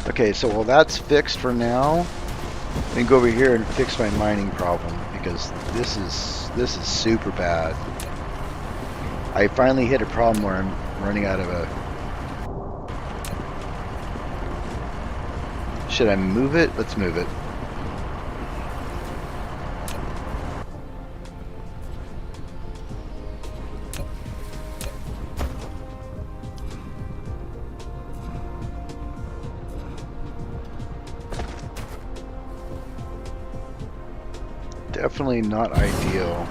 Speaker 1: Okay, so while that's fixed for now, I'm gonna go over here and fix my mining problem because this is super bad. I finally hit a problem where I'm running out of a. Should I move it? Let's move it. Definitely not ideal.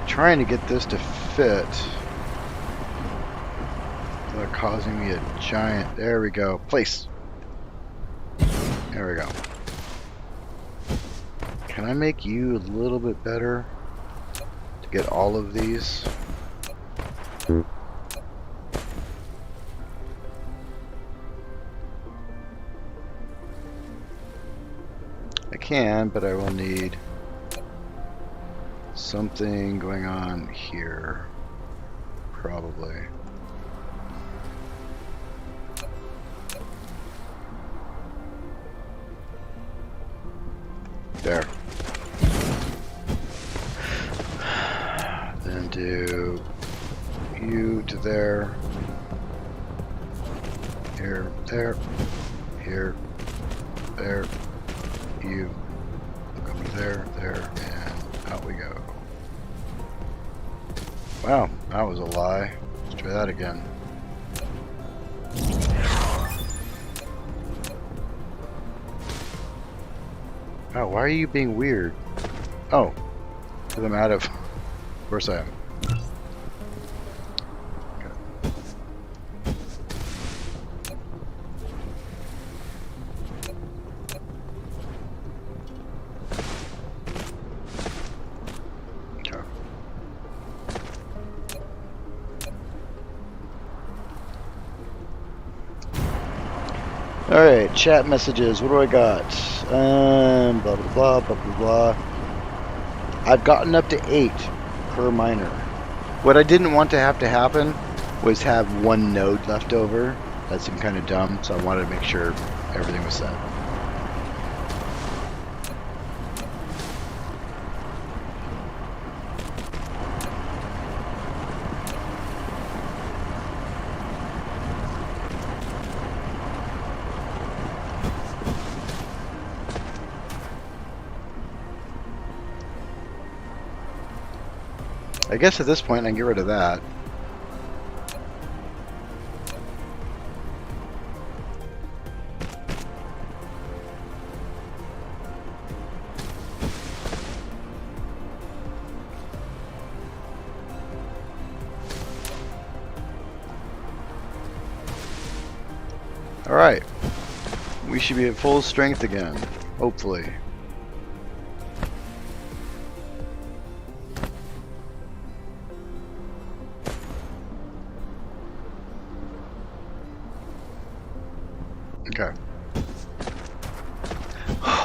Speaker 1: Trying to get this to fit without causing me a giant. There we go. Place. There we go. Can I make you a little bit better to get all of these? I can, but I will need something going on here, probably. There. Then do you to there. Here, there. Here, there. You. Go there, there, and out we go. Wow, that was a lie. Let's try that again. Oh, why are you being weird? Oh, because I'm out of... Of course I am. Alright, chat messages. What do I got? Blah, blah, blah, blah, blah, blah. I've gotten up to 8 per miner. What I didn't want to happen was have one node left over. That seemed kind of dumb, so I wanted to make sure everything was set. I guess at this point I can get rid of that. Alright. We should be at full strength again. Hopefully. Okay.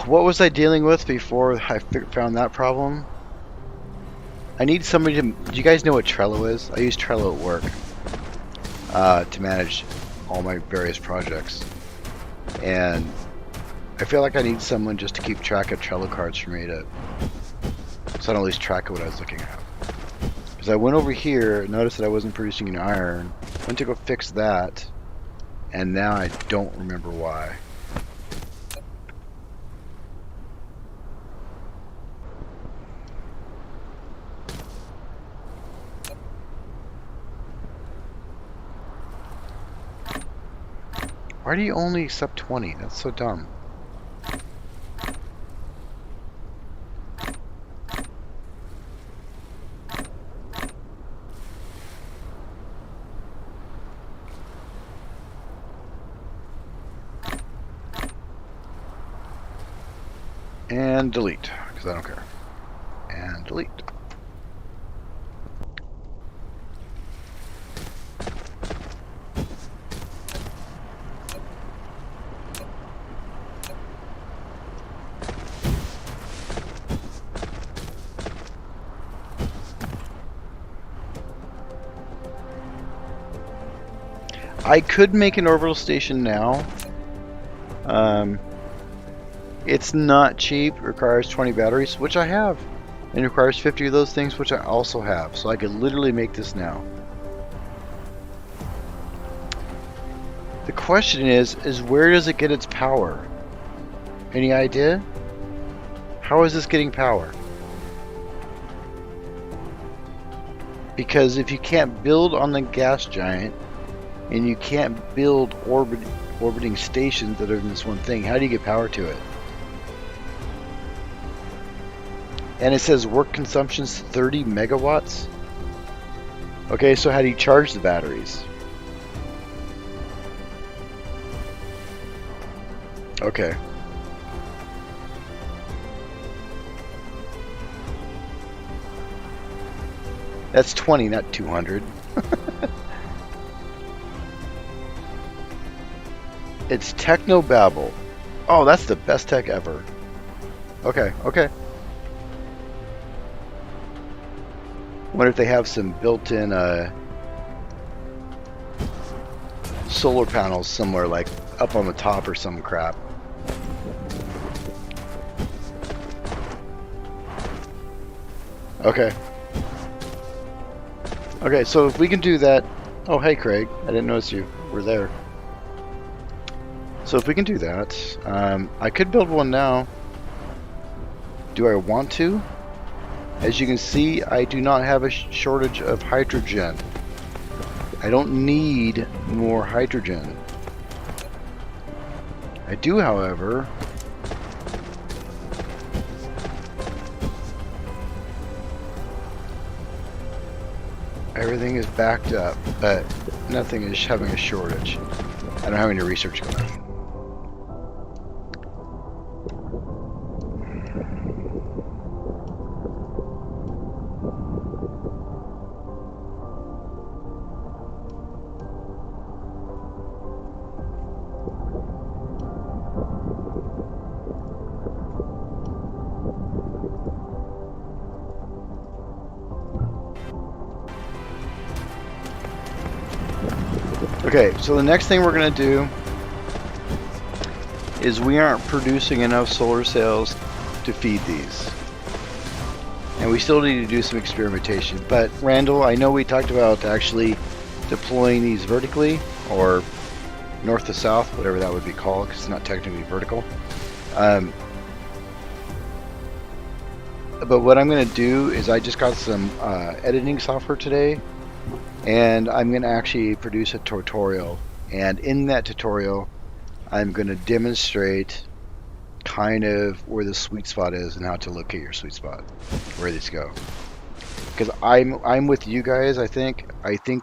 Speaker 1: What was I dealing with before I found that problem? I need somebody to... Do you guys know what Trello is? I use Trello at work to manage all my various projects. And I feel like I need someone just to keep track of Trello cards for me to... so I don't lose track of what I was looking at. Because I went over here, noticed that I wasn't producing an iron, went to go fix that, and now I don't remember why. Why do you only accept 20? That's so dumb. And delete, because I don't care. And delete. I could make an orbital station now. It's not cheap, it requires 20 batteries, which I have. And it requires 50 of those things, which I also have. So I could literally make this now. The question is where does it get its power? Any idea? How is this getting power? Because if you can't build on the gas giant, and you can't build orbiting stations that are in this one thing, how do you get power to it? And it says work consumption's 30 megawatts. Okay, so how do you charge the batteries? Okay. That's 20, not 200. It's Technobabble. Oh, that's the best tech ever. Okay, okay. Wonder if they have some built-in solar panels somewhere, like up on the top or some crap. Okay. Okay, so if we can do that... Oh, hey, Craig. I didn't notice you were there. So if we can do that, I could build one now. Do I want to? As you can see, I do not have a shortage of hydrogen. I don't need more hydrogen. I do, however, everything is backed up, but nothing is having a shortage. I don't have any research going on. Okay, so the next thing we're going to do is we aren't producing enough solar cells to feed these. And we still need to do some experimentation. But Randall, I know we talked about actually deploying these vertically, or north to south, whatever that would be called, because it's not technically vertical. But what I'm going to do is I just got some editing software today, and I'm going to actually produce a tutorial. And in that tutorial, I'm going to demonstrate kind of where the sweet spot is and how to locate your sweet spot, where these go. Because I'm with you guys. I think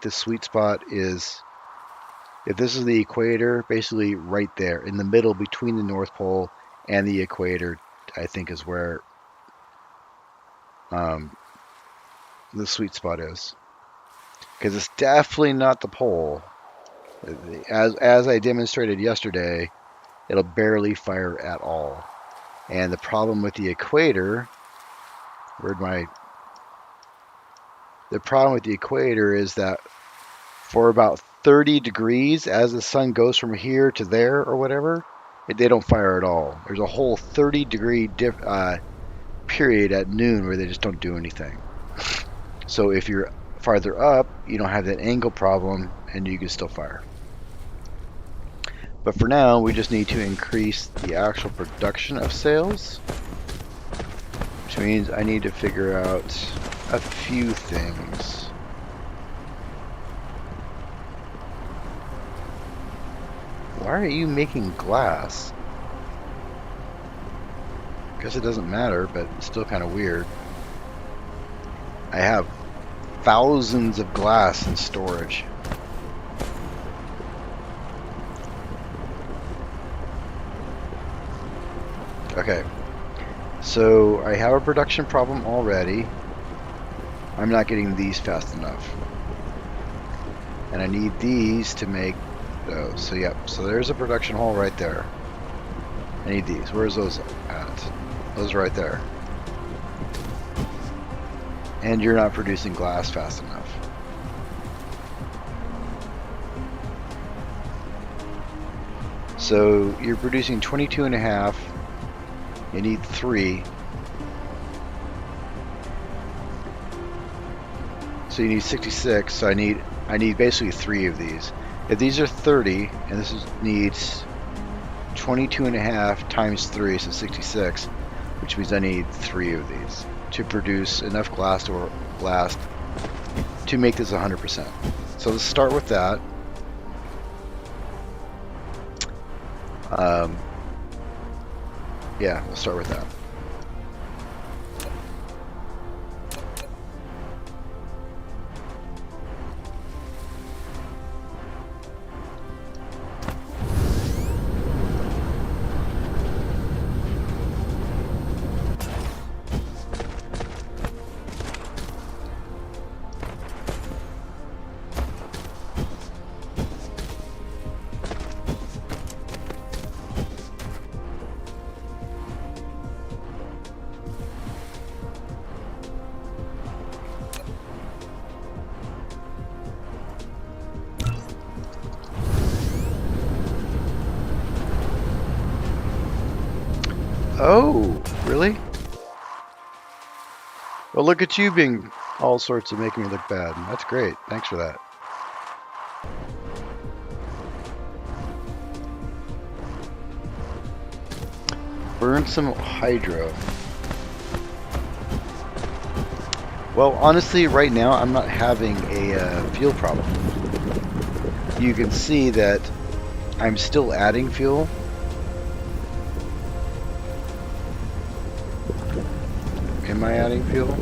Speaker 1: the sweet spot is if this is the equator, basically right there in the middle between the North Pole and the equator, I think is where the sweet spot is. Because it's definitely not the pole. As I demonstrated yesterday, it'll barely fire at all. And the problem with the equator, the problem with the equator is that for about 30 degrees, as the sun goes from here to there or whatever, they don't fire at all. There's a whole 30-degree period at noon where they just don't do anything. So if you're farther up, you don't have that angle problem and you can still fire. But for now, we just need to increase the actual production of sails, which means I need to figure out a few things. Why are you making glass? Guess it doesn't matter, but it's still kind of weird. I have thousands of glass in storage. Okay, so I have a production problem already. I'm not getting these fast enough. And I need these to make those. So yep, so there's a production hole right there. I need these. Where's those at? Those are right there. And you're not producing glass fast enough. So you're producing 22 and a half. You need 3. So you need 66. So I need basically 3 of these. If these are 30, and this needs 22 and a half times 3, so 66, which means I need 3 of these to produce enough glass to last to make this 100%. So let's start with that. Yeah, we'll start with that. Oh, really? Well, look at you being all sorts of making me look bad. That's great. Thanks for that. Burn some hydro. Well, honestly, right now I'm not having a fuel problem. You can see that I'm still adding fuel. Am I adding fuel?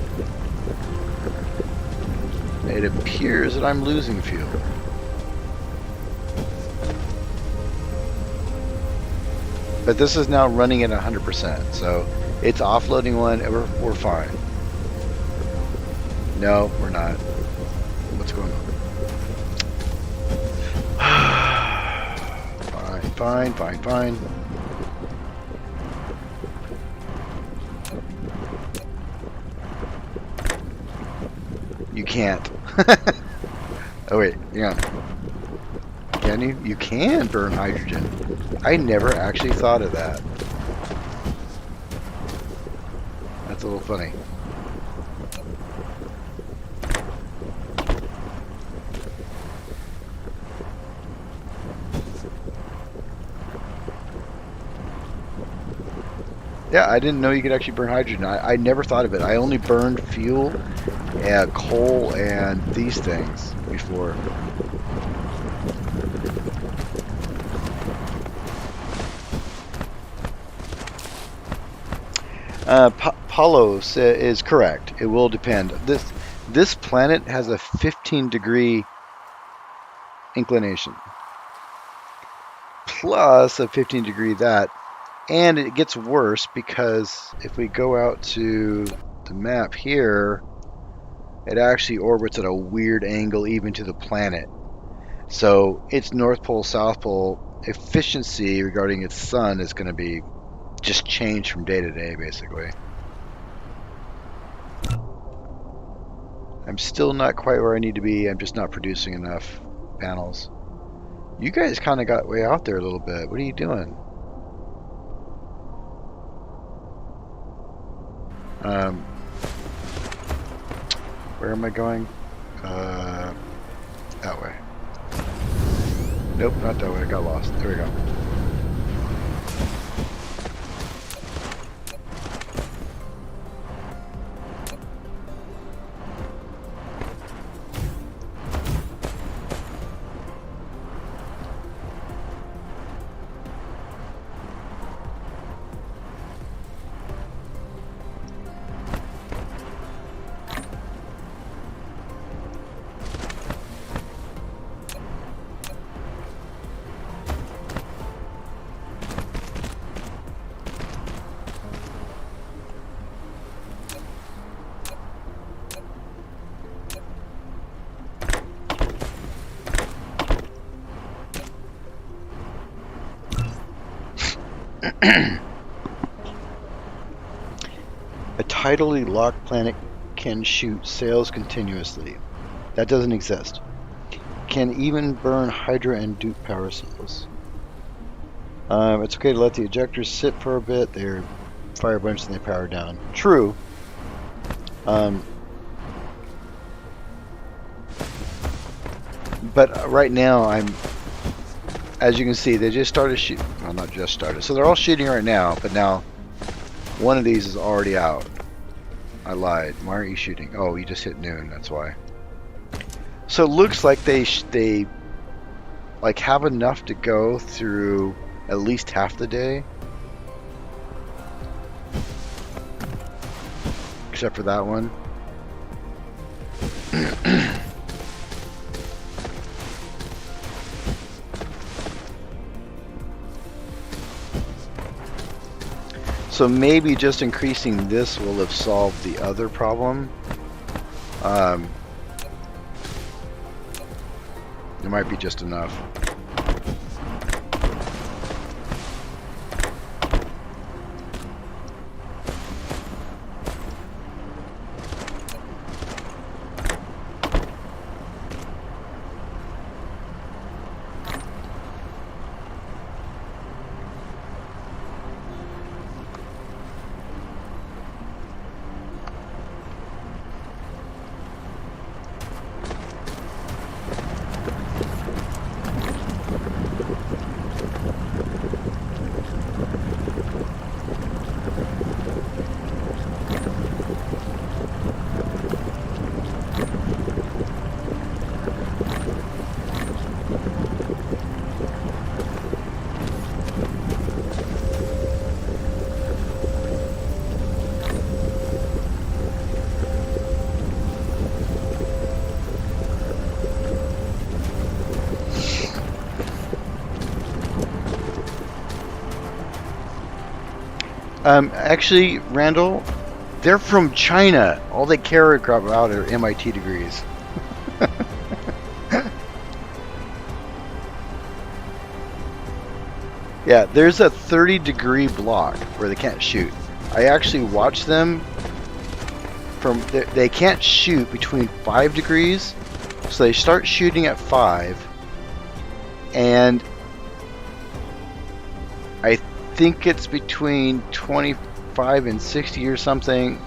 Speaker 1: It appears that I'm losing fuel. But this is now running at 100%, so it's offloading one, and we're fine. No, we're not. What's going on? Fine. You can't. Oh wait, yeah. Can you? You can burn hydrogen. I never actually thought of that. That's a little funny. Yeah, I didn't know you could actually burn hydrogen. I never thought of it. I only burned fuel and coal and these things before. Paulo is correct. It will depend. This planet has a 15-degree inclination. plus a 15-degree that. And it gets worse because if we go out to the map here, it actually orbits at a weird angle even to the planet. So its North Pole, South Pole efficiency regarding its sun is going to be just changed from day to day, basically. I'm still not quite where I need to be. I'm just not producing enough panels. You guys kind of got way out there a little bit. What are you doing? Where am I going? That way. Nope, not that way. I got lost. There we go. A tidally locked planet can shoot sails continuously. That doesn't exist. Can even burn Hydra and Duke power cells. It's okay to let the ejectors sit for a bit. They fire a bunch and they power down. True. But right now, as you can see, they just started shooting. Well, not just started. So they're all shooting right now, but now one of these is already out. I lied. Why aren't you shooting? Oh, you just hit noon. That's why. So it looks like they like have enough to go through at least half the day, except for that one. So maybe just increasing this will have solved the other problem. It might be just enough. Actually, Randall, they're from China. All they care about are MIT degrees. Yeah, there's a 30-degree block where they can't shoot. I actually watched them from. They can't shoot between 5 degrees, so they start shooting at 5, and I think it's between 25 and 60 or something.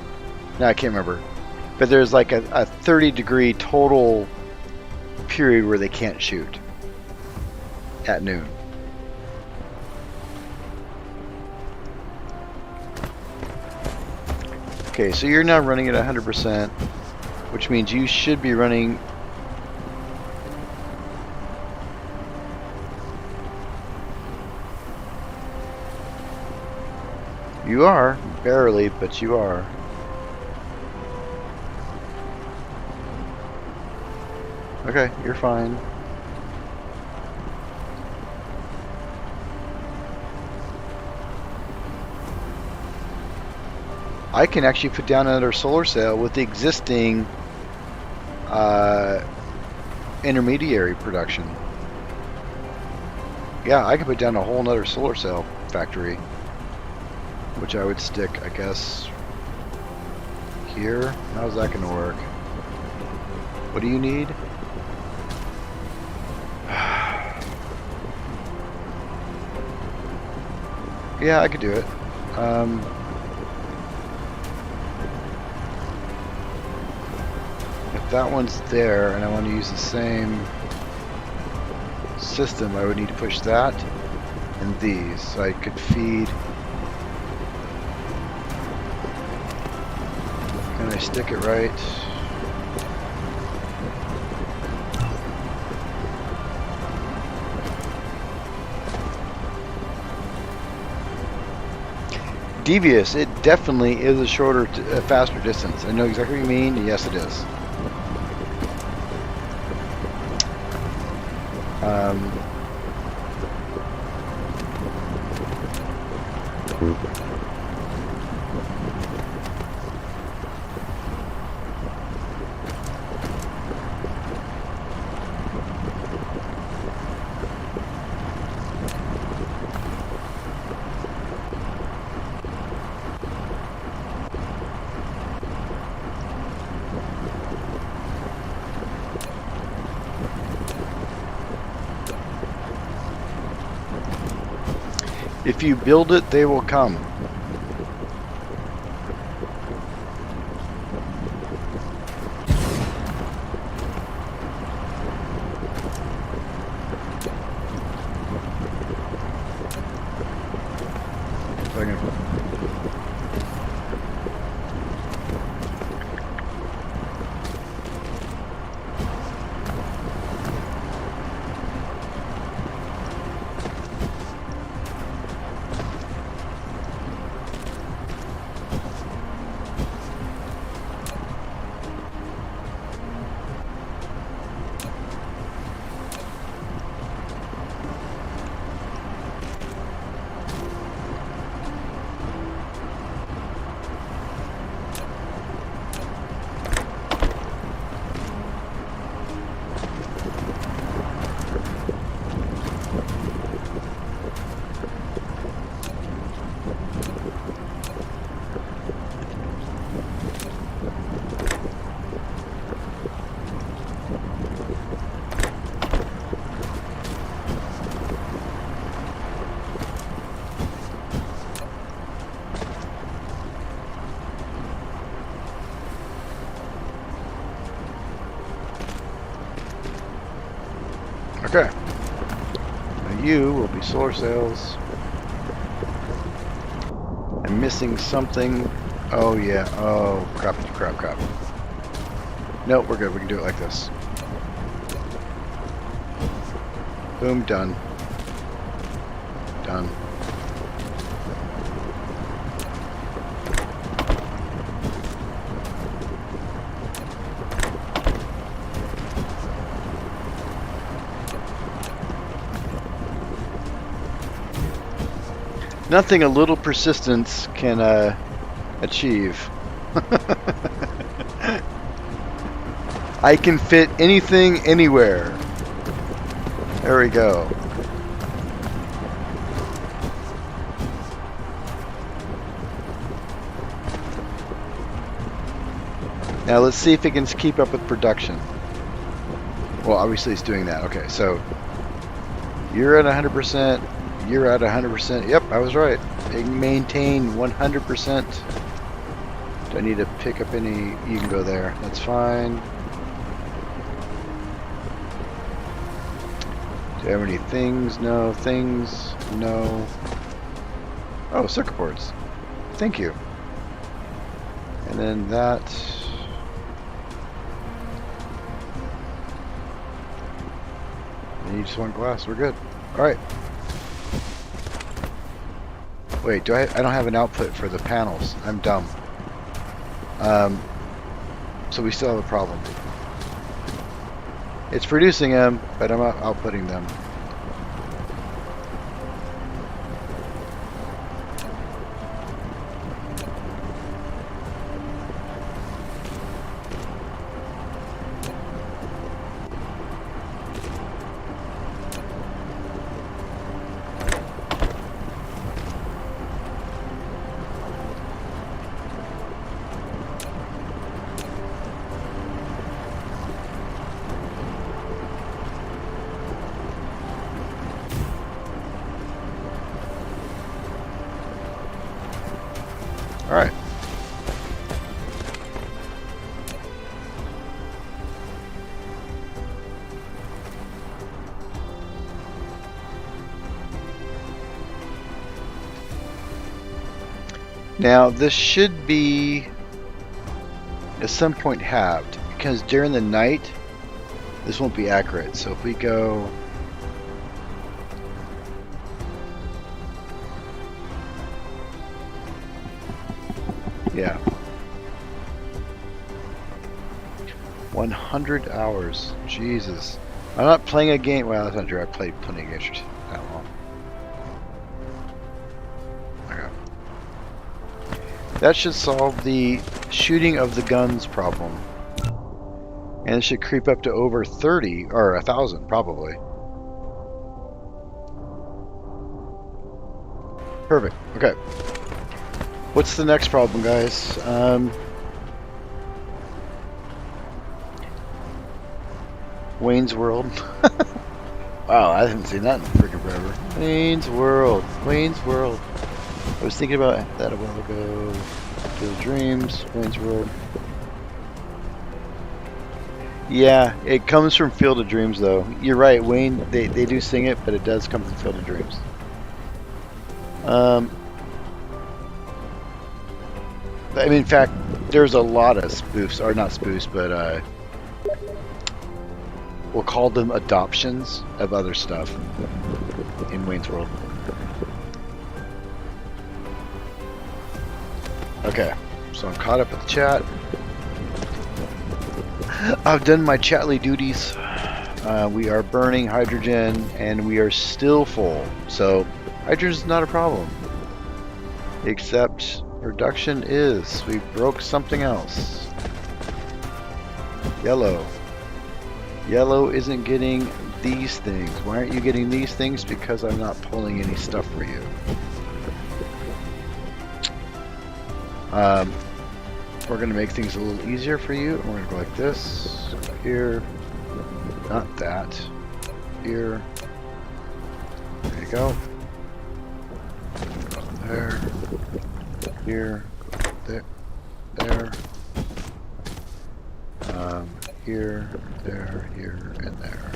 Speaker 1: No, I can't remember. But there's like a 30-degree total period where they can't shoot at noon. Okay, so you're now running at 100%, which means you should be running. You are, barely, but you are. Okay, you're fine. I can actually put down another solar cell with the existing intermediary production. Yeah, I could put down a whole nother solar cell factory, which I would stick, I guess, here. How's that going to work? What do you need? Yeah, I could do it. If that one's there and I want to use the same system, I would need to push that and these, so I could feed. Can I stick it right? Devious, it definitely is a shorter, a faster distance. I know exactly what you mean. Yes, it is. If you build it, they will come. Okay. Now you will be solar cells. I'm missing something. Oh yeah. Oh crap, crap, crap. Nope, we're good. We can do it like this. Boom, done. Done. Nothing a little persistence can achieve. I can fit anything anywhere. There we go. Now let's see if it can keep up with production. Well, obviously it's doing that. Okay, so you're at 100%. You're at 100%. Yep, I was right. It can maintain 100%. Do I need to pick up any? You can go there. That's fine. Do I have any things? No. Things? No. Oh, circuit boards. Thank you. And then that. And you just want glass. We're good. All right. Wait, I don't have an output for the panels. I'm dumb. So we still have a problem. It's producing them, but I'm not outputting them. Now this should be at some point halved, because during the night this won't be accurate. So if we go yeah, 100 hours. Jesus. I'm not playing a game. Well, that's not true. I played plenty of games for that long. Okay. That should solve the shooting of the guns problem. And it should creep up to over 30 or 1,000 probably. Perfect. Okay. What's the next problem, guys? Wayne's World. Wow, I haven't seen that in freaking forever. Wayne's World. Wayne's World. I was thinking about that a while ago. Field of Dreams. Wayne's World. Yeah, it comes from Field of Dreams, though. You're right, Wayne. They do sing it, but it does come from Field of Dreams. I mean, in fact, there's a lot of spoofs, or not spoofs, but we'll call them adoptions of other stuff in Wayne's World. Okay, so I'm caught up with the chat. I've done my chatly duties. We are burning hydrogen, and we are still full. So hydrogen's not a problem. Except reduction is. We broke something else. Yellow. Yellow isn't getting these things. Why aren't you getting these things? Because I'm not pulling any stuff for you. We're going to make things a little easier for you. We're going to go like this. Here. Not that. Here. There you go. There. Here. There. There. Here. There. Here. And there.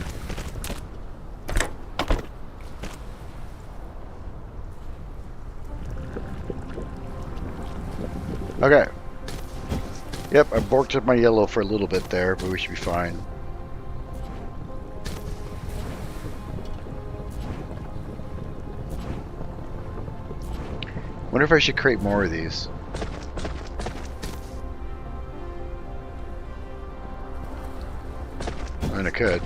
Speaker 1: Okay. Yep, I borked up my yellow for a little bit there, but we should be fine. Wonder if I should create more of these. I mean, I could.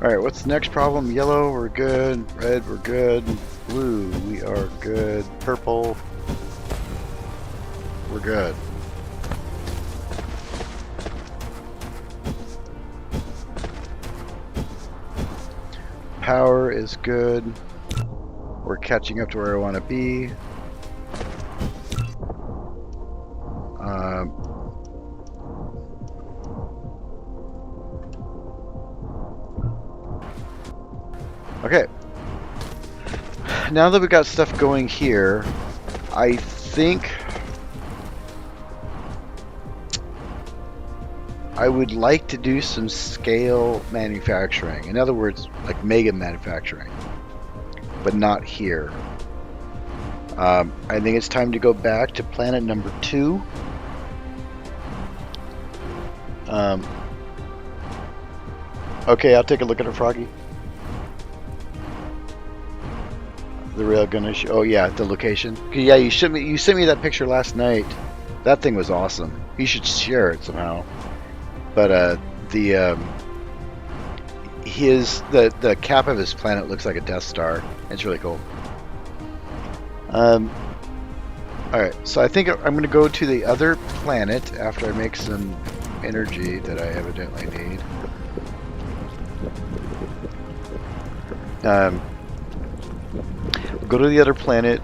Speaker 1: Alright, what's the next problem? Yellow, we're good. Red, we're good. Blue, we are good. Purple, we're good. Power is good. We're catching up to where I want to be. Okay. Now that we got stuff going here, I think I would like to do some scale manufacturing. In other words, like mega manufacturing, but not here. I think it's time to go back to planet number 2. Okay, I'll take a look at it, Froggy. The railgun issue. Oh yeah, the location. Yeah, you sent me that picture last night. That thing was awesome. You should share it somehow. But the cap of his planet looks like a Death Star. It's really cool. All right, so I think I'm going to go to the other planet after I make some energy that I evidently need. Go to the other planet,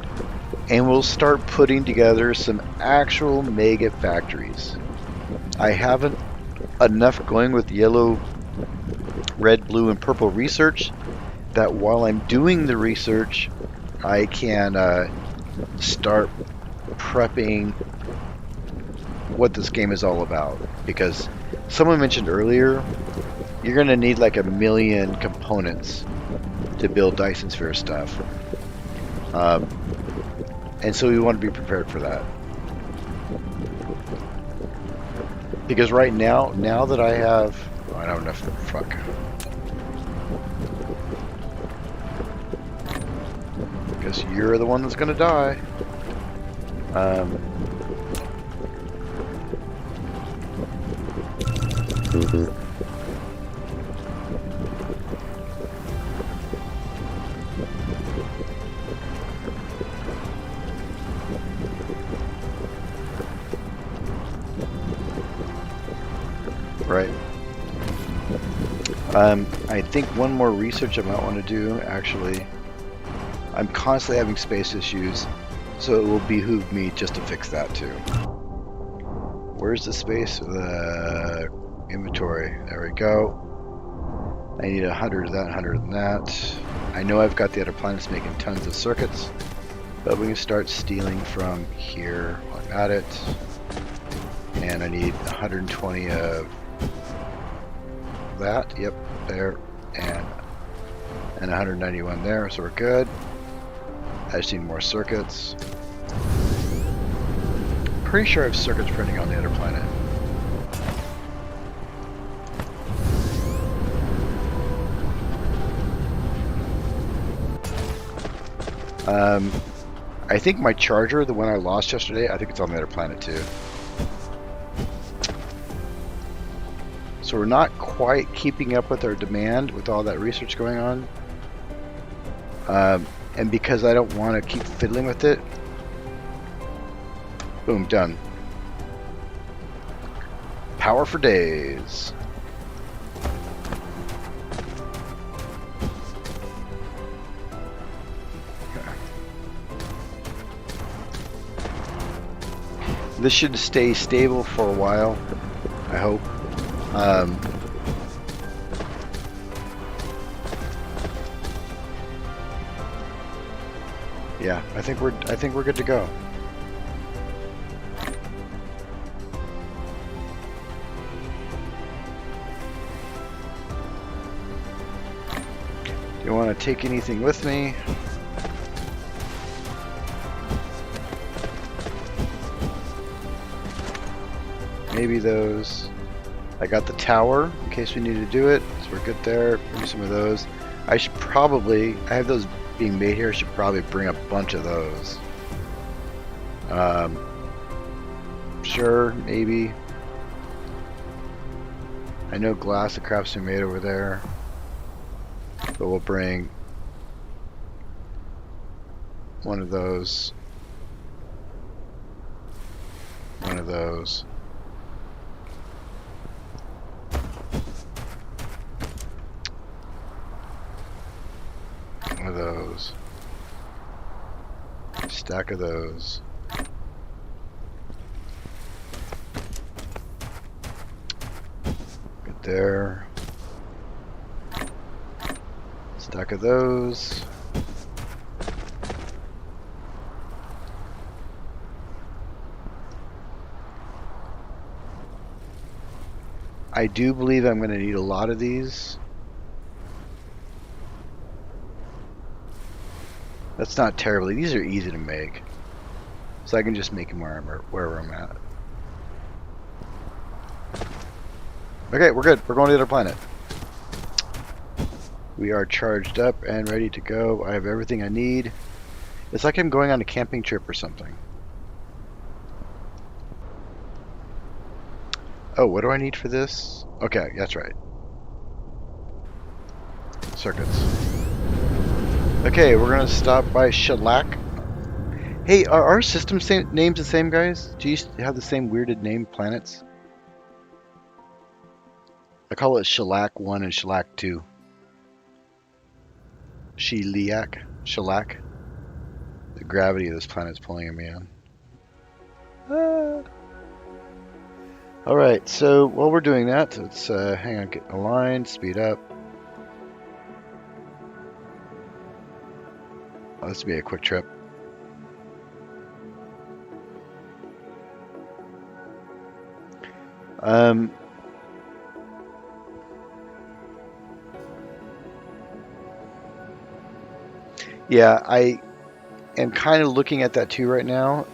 Speaker 1: and we'll start putting together some actual mega factories. I haven't enough going with yellow, red, blue, and purple research that while I'm doing the research, I can start prepping what this game is all about. Because someone mentioned earlier, you're going to need like 1 million components to build Dyson Sphere stuff. And so we want to be prepared for that. Because right now that I have... Oh, I don't know if... Fuck. I guess you're the one that's going to die. Right. I think one more research I might want to do, actually. I'm constantly having space issues, so it will behoove me just to fix that too. Where's the space? The inventory. There we go. I need 100 of that, 100 of that. I know I've got the other planets making tons of circuits, but we can start stealing from here while I'm at it. And I need 120 of that. Yep, there. And 191 there, so we're good. I just need more circuits. Pretty sure I have circuits printing on the other planet. I think my charger, the one I lost yesterday, I think it's on the other planet too. So we're not quite keeping up with our demand with all that research going on. And because I don't want to keep fiddling with it, boom, done. Power for days. Okay. This should stay stable for a while, I hope. Yeah, I think we're good to go. Do you want to take anything with me? Maybe those. I got the tower in case we need to do it, so we're good there. Maybe some of those. I should probably, I have those being made here, I should probably bring a bunch of those. Sure, maybe. I know glass and crap's been made over there, but we'll bring one of those, one of those. One of those. Stack of those. Good there. Stack of those. I do believe I'm going to need a lot of these. That's not terribly. These are easy to make, so I can just make them wherever I'm at. Okay, we're good. We're going to the other planet. We are charged up and ready to go. I have everything I need. It's like I'm going on a camping trip or something. Oh, what do I need for this? Okay, that's right. Circuits. Okay, we're gonna stop by Shellac. Hey, are our system names the same, guys? Do you have the same weirded name planets? I call it Shellac 1 and Shellac 2. Shellac. The gravity of this planet is pulling me in. Alright, so while we're doing that, let's hang on, get aligned, speed up. Oh, this will be a quick trip. Yeah, I am kind of looking at that too right now.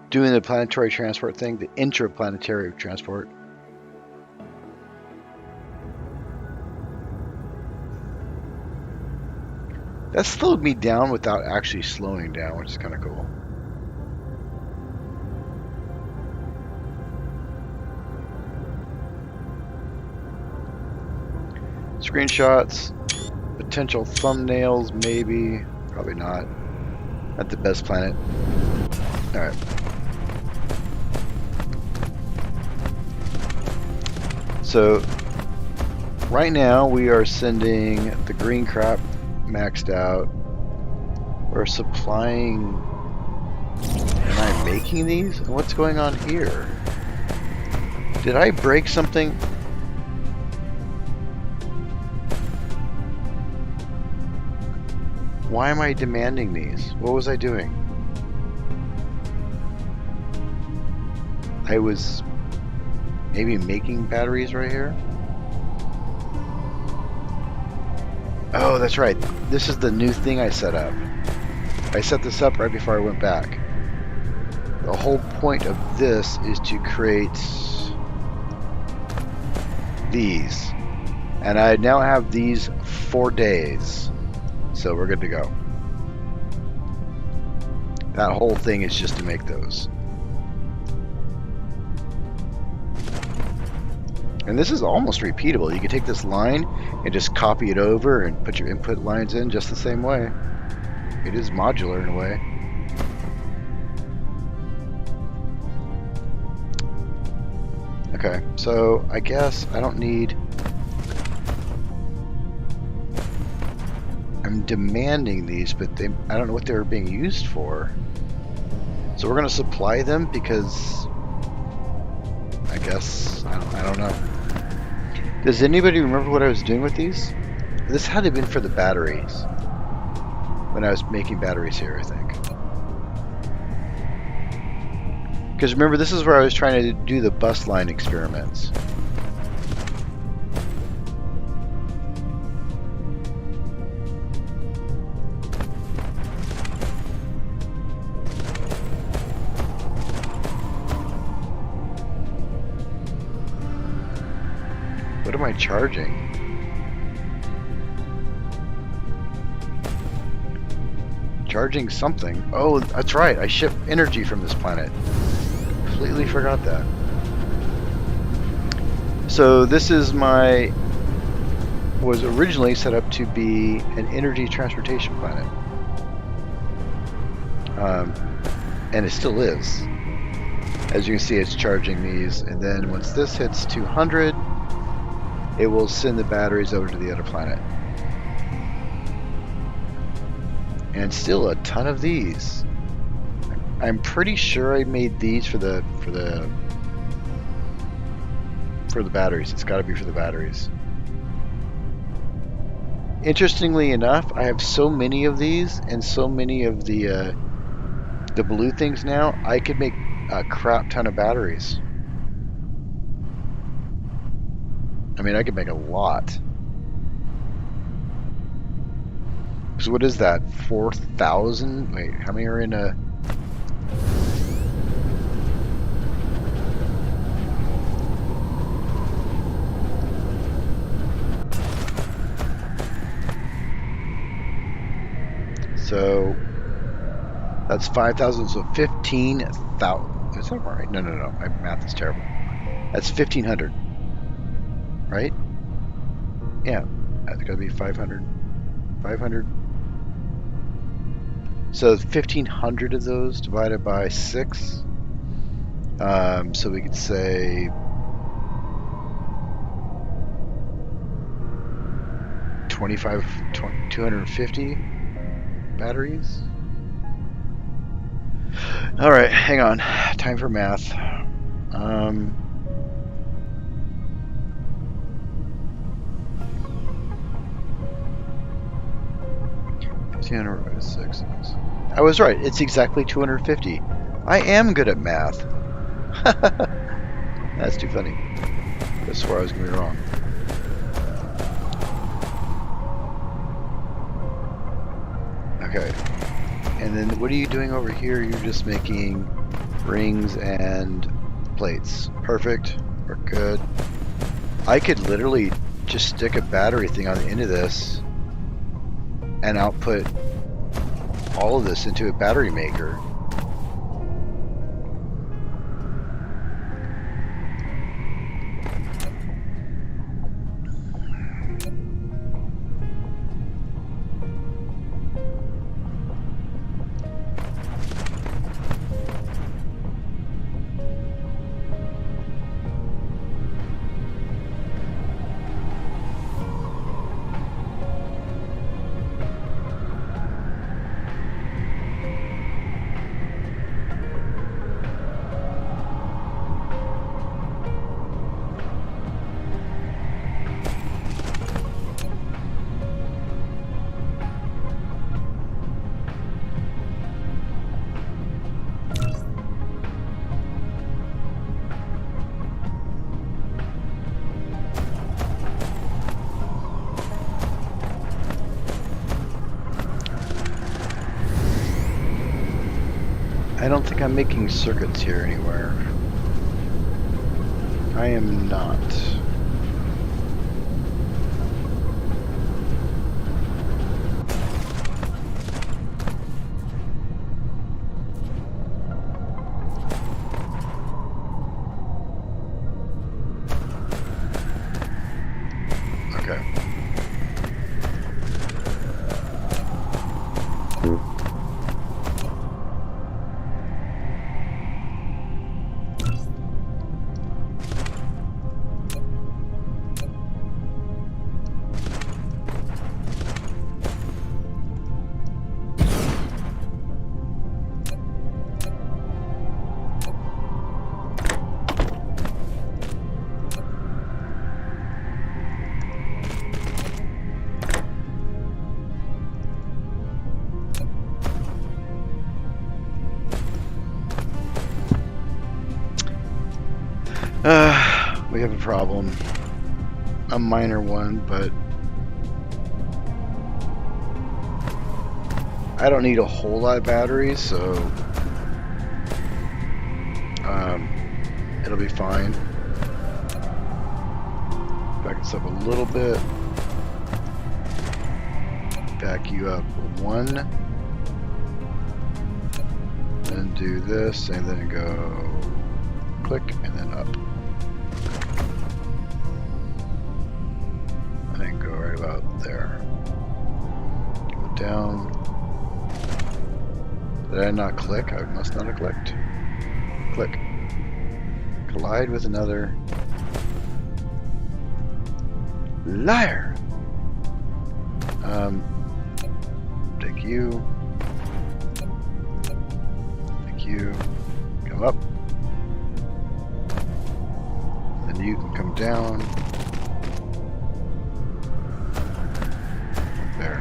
Speaker 1: Doing the planetary transport thing, the interplanetary transport. That slowed me down without actually slowing down, which is kind of cool. Screenshots, potential thumbnails, maybe, probably not. Not the best planet. All right. So right now we are sending the green crap maxed out. We're supplying. Am I making these? What's going on here? Did I break something? Why am I demanding these? What was I doing? I was maybe making batteries right here. Oh, that's right. This is the new thing I set up. I set this up right before I went back. The whole point of this is to create these. And I now have these 4 days. So we're good to go. That whole thing is just to make those. And this is almost repeatable. You can take this line and just copy it over and put your input lines in just the same way. It is modular in a way. Okay, so I guess I don't need... I'm demanding these, but I don't know what they were being used for. So we're going to supply them because... I guess, I don't know. Does anybody remember what I was doing with these? This had to have been for the batteries. When I was making batteries here, I think. Because remember, this is where I was trying to do the bus line experiments. What am I charging? Charging something. Oh, that's right. I ship energy from this planet. Completely forgot that. So this is was originally set up to be an energy transportation planet. And it still is. As you can see, it's charging these. And then once this hits 200, it will send the batteries over to the other planet. And still a ton of these. I'm pretty sure I made these for the batteries. It's got to be for the batteries. Interestingly enough, I have so many of these and so many of the blue things now. I could make a crap ton of batteries. I mean, I could make a lot. So what is that? 4,000? Wait, how many are in a... So that's 5,000. So 15,000. Is that right? No. My math is terrible. That's 1,500. Right? Yeah. That's got to be 500. 500. So 1,500 of those divided by 6. So we could say 250 batteries. All right, hang on. Time for math. 1,506. I was right. It's exactly 250. I am good at math. That's too funny. I swore I was going to be wrong. Okay. And then what are you doing over here? You're just making rings and plates. Perfect. We're good. I could literally just stick a battery thing on the end of this and output all of this into a battery maker. I don't think I'm making circuits here anywhere. I am not. Okay. We have a problem. A minor one, but I don't need a whole lot of batteries, so it'll be fine. Back this up a little bit. Back you up 1. Then do this, and then go click, and then up. And then go right about there. Go down. Did I not click? I must not have clicked. Click. Collide with another. Liar! Take you. Take you. Come up. Then you can come down. There.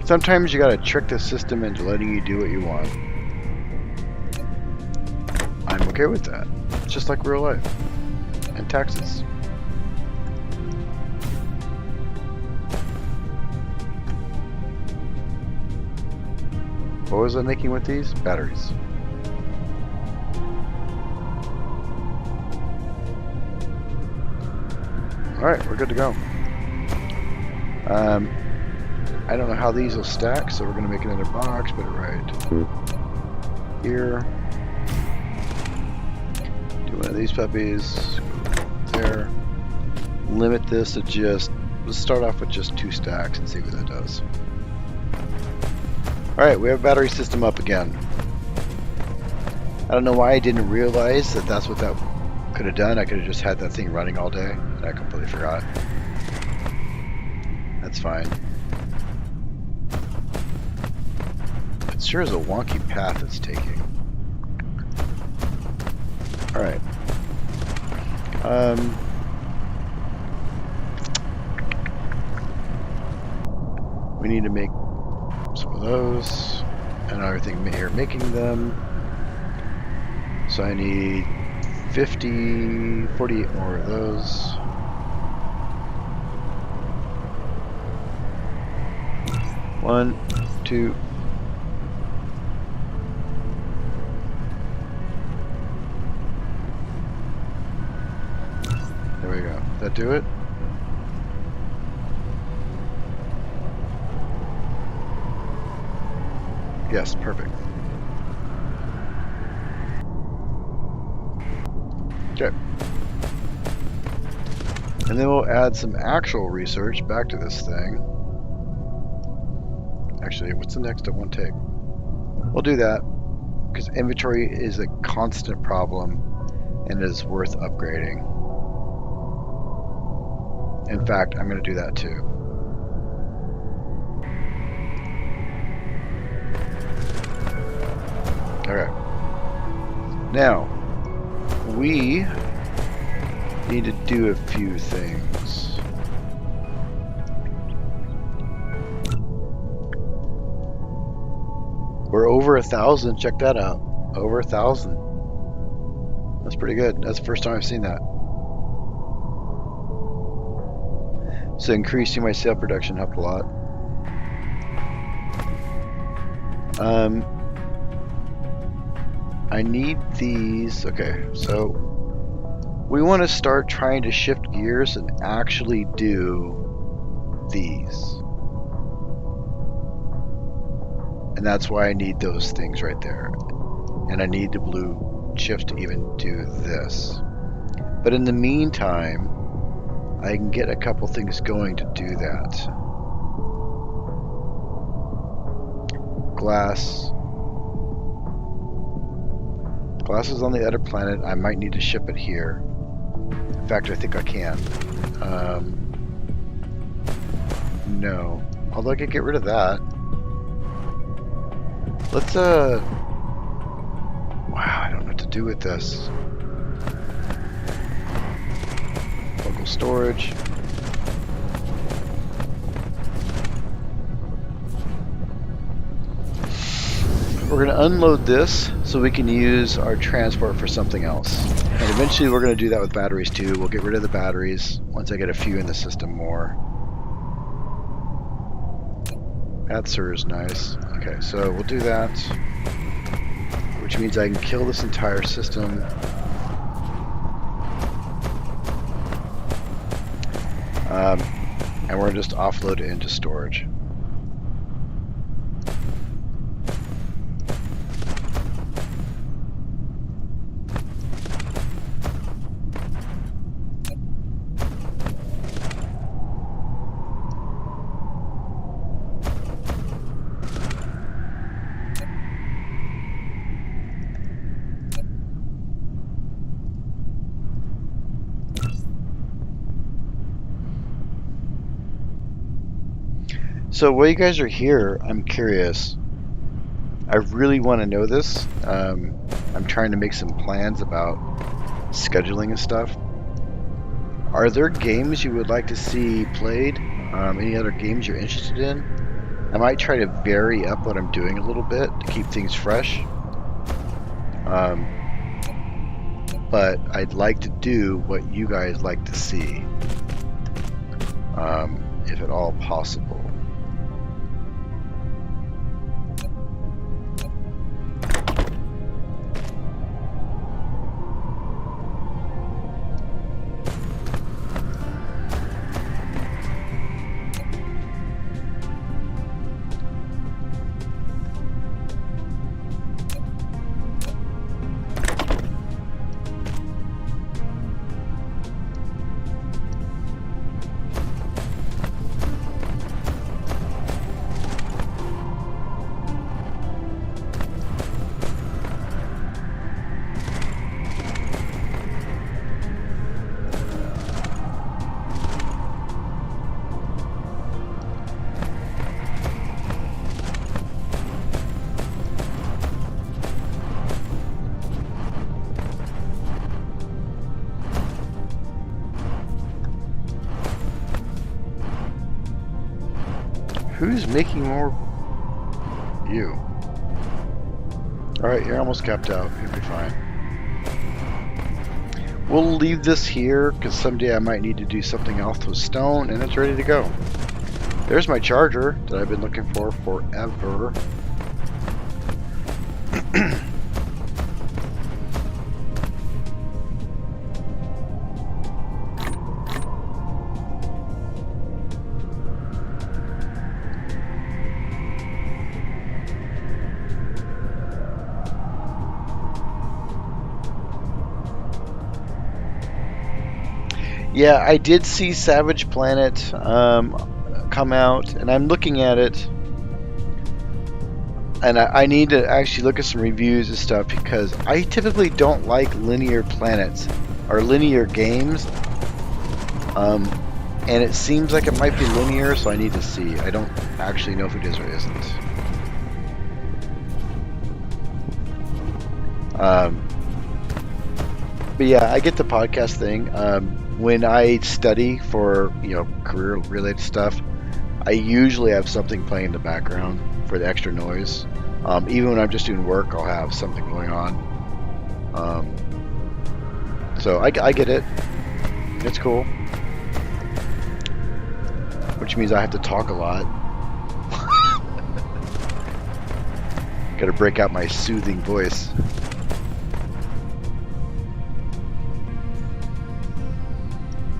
Speaker 1: Sometimes you gotta trick the system into letting you do what you want. okay with that. It's just like real life. And taxes. What was I making with these? Batteries. Alright, we're good to go. I don't know how these will stack, so we're going to make another box, put it right here. Do one of these puppies. There. Limit this to just, let's start off with just 2 stacks and see what that does. Alright, we have a battery system up again. I don't know why I didn't realize that that's what that could have done. I could have just had that thing running all day, and I completely forgot. That's fine. It sure is a wonky path it's taking. Alright. We need to make some of those, and everything here making them. So I need 48 more of those. One, two. There we go. Did that do it? Yes, perfect. Okay. And then we'll add some actual research back to this thing. Actually, what's the next I want to take? We'll do that, because inventory is a constant problem and is worth upgrading. In fact, I'm going to do that too. Okay. Now, we need to do a few things. We're over 1,000. Check that out. Over 1,000. That's pretty good. That's the first time I've seen that. So increasing my cell production helped a lot. I need these. Okay, so we want to start trying to shift gears and actually do these. And that's why I need those things right there. And I need the blue shift to even do this. But in the meantime, I can get a couple things going to do that. Glass. Glass is on the other planet. I might need to ship it here. In fact, I think I can. No. Although I could get rid of that. Let's, wow, I don't know what to do with this. Local storage. We're going to unload this so we can use our transport for something else. And eventually we're going to do that with batteries too. We'll get rid of the batteries once I get a few in the system more. That sir is nice. Okay, so we'll do that. Which means I can kill this entire system. And we're just offload it into storage. So while you guys are here, I'm curious. I really want to know this. I'm trying to make some plans about scheduling and stuff. Are there games you would like to see played? Any other games you're interested in? I might try to vary up what I'm doing a little bit to keep things fresh. but I'd like to do what you guys like to see, if at all possible. Who's making more? You. Alright, you're almost capped out. You'll be fine. We'll leave this here, because someday I might need to do something else with stone, and it's ready to go. There's my charger that I've been looking for forever. Yeah, I did see Savage Planet come out, and I'm looking at it, and I need to actually look at some reviews and stuff, because I typically don't like linear planets or linear games, and it seems like it might be linear, so I need to see. I don't actually know if it is or isn't. But yeah, I get the podcast thing. When I study for, career-related stuff, I usually have something playing in the background for the extra noise. Even when I'm just doing work, I'll have something going on. So I get it. It's cool. Which means I have to talk a lot. Gotta break out my soothing voice.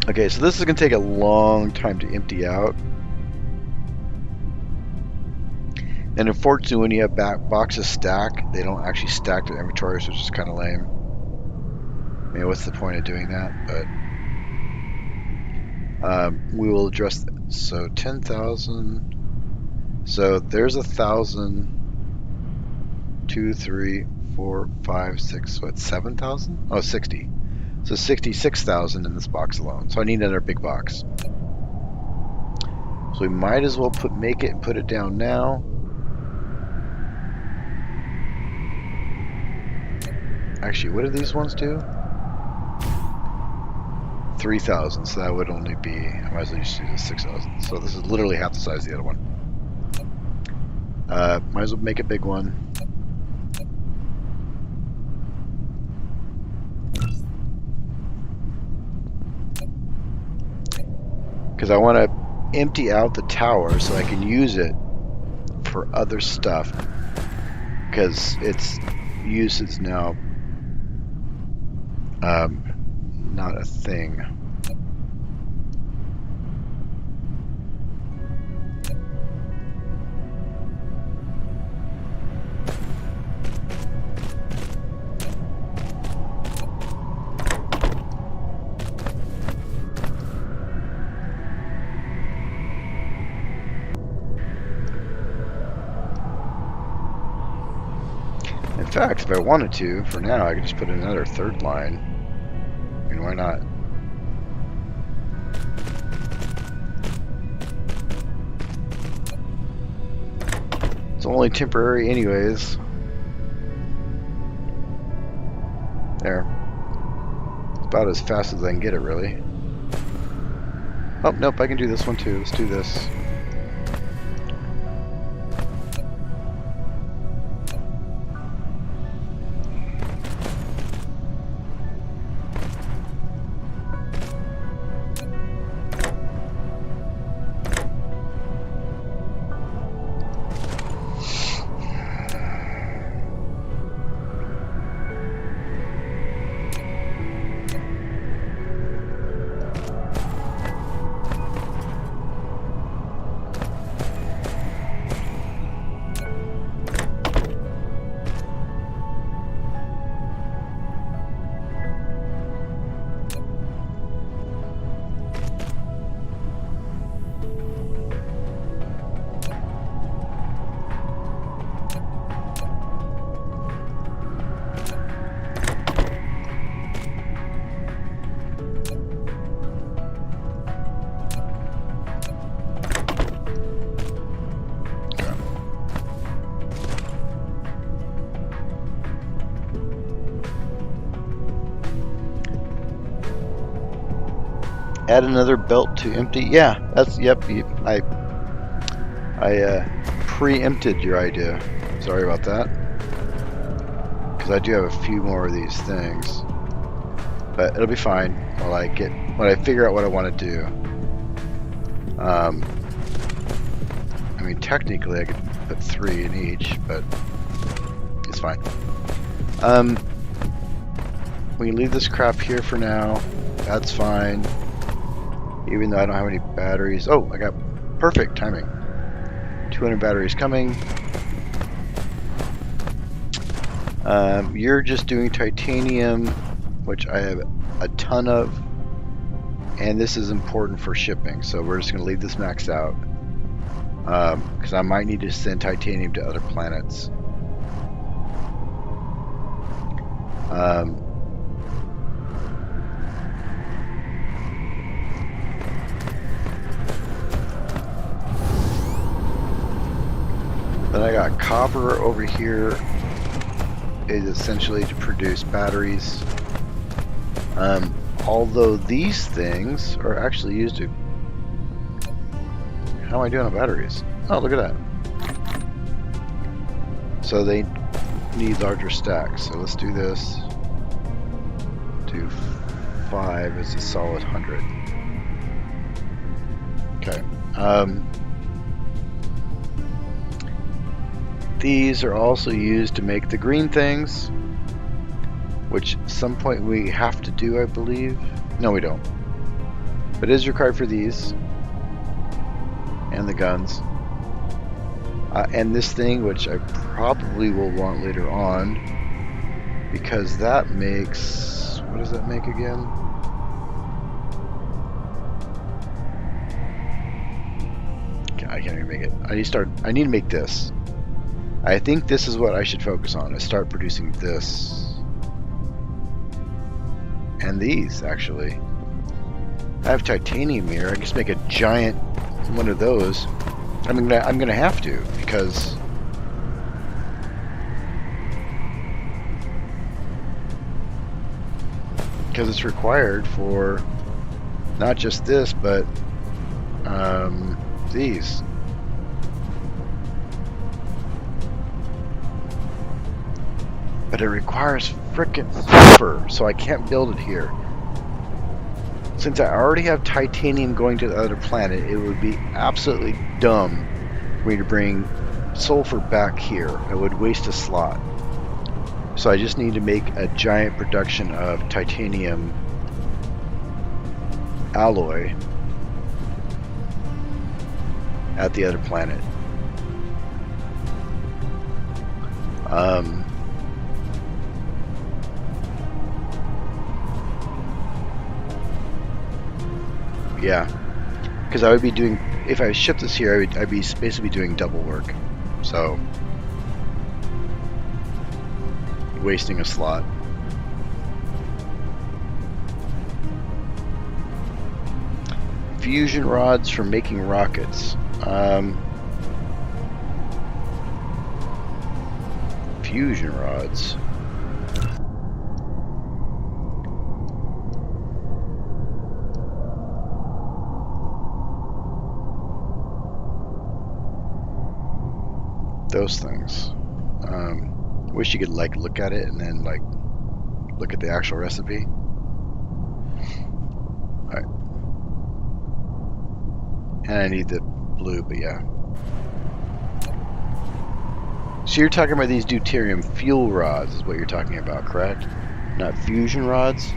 Speaker 1: Okay, so this is going to take a long time to empty out. And unfortunately, when you have boxes stack, they don't actually stack their inventory, so it's just kind of lame. I mean, what's the point of doing that? But we will address that. So 10,000. So there's 1,000. 2, 3, 4, 5, 6. What? 7,000? Oh, 60. So 66,000 in this box alone. So I need another big box. So we might as well make it and put it down now. Actually, what do these ones do? 3,000. So that would only be, I might as well just do the 6,000. So this is literally half the size of the other one. Might as well make a big one. Because I want to empty out the tower so I can use it for other stuff. Because its use is now not a thing. In fact, if I wanted to, for now, I could just put in another third line. I mean, why not? It's only temporary anyways. There. It's about as fast as I can get it, really. Oh, nope, I can do this one too. Let's do this. Add another belt to empty. Yeah, that's, yep. I preempted your idea. Sorry about that. Because I do have a few more of these things. But it'll be fine when I figure out what I want to do. I mean, technically I could put 3 in each, but it's fine. We can leave this crap here for now. That's fine. Even though I don't have any batteries. Oh, I got perfect timing. 200 batteries coming. You're just doing titanium, which I have a ton of. And this is important for shipping, so we're just going to leave this maxed out. Because I might need to send titanium to other planets. Then I got copper over here, is essentially to produce batteries. Although these things are actually used to... How am I doing on batteries? Oh, look at that. So they need larger stacks. So let's do this. Do 5 as a solid 100. Okay. These are also used to make the green things, which at some point we have to do, I believe. No, we don't. But it is required for these. And the guns. And this thing, which I probably will want later on. Because that makes... What does that make again? I can't even make it. I need to make this. I think this is what I should focus on, is start producing this. And these, actually. I have titanium here. I can just make a giant one of those. I'm gonna have to, because it's required for not just this, but these. But it requires frickin' sulfur, so I can't build it here. Since I already have titanium going to the other planet, it would be absolutely dumb for me to bring sulfur back here. I would waste a slot. So I just need to make a giant production of titanium alloy at the other planet. Yeah, because I would be doing, if I ship this here, I'd be basically doing double work, so wasting a slot. Fusion rods for making rockets. Fusion rods. Those things. Wish you could like look at it and then like look at the actual recipe. Alright. And I need the blue, but yeah. So you're talking about these deuterium fuel rods is what you're talking about, correct? Not fusion rods?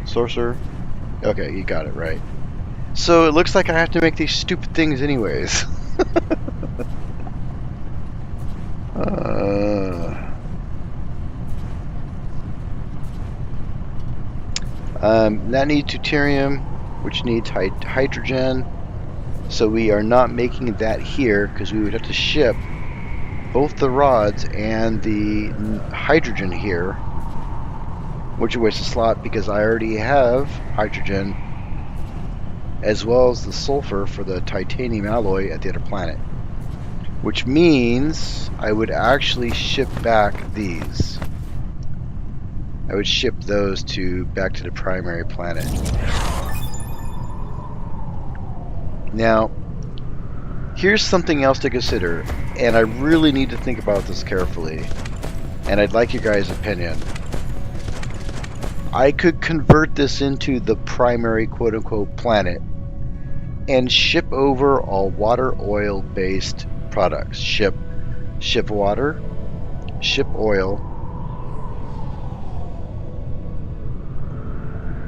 Speaker 1: Sorcerer? Okay, you got it right. So it looks like I have to make these stupid things anyways. That needs deuterium, which needs hydrogen. So we are not making that here because we would have to ship both the rods and the hydrogen here, which would waste a slot because I already have hydrogen as well as the sulfur for the titanium alloy at the other planet. Which means I would actually ship back these. I would ship those back to the primary planet. Now, here's something else to consider, and I really need to think about this carefully, and I'd like your guys' opinion. I could convert this into the primary quote-unquote planet and ship over all water oil based products. Ship water, ship oil,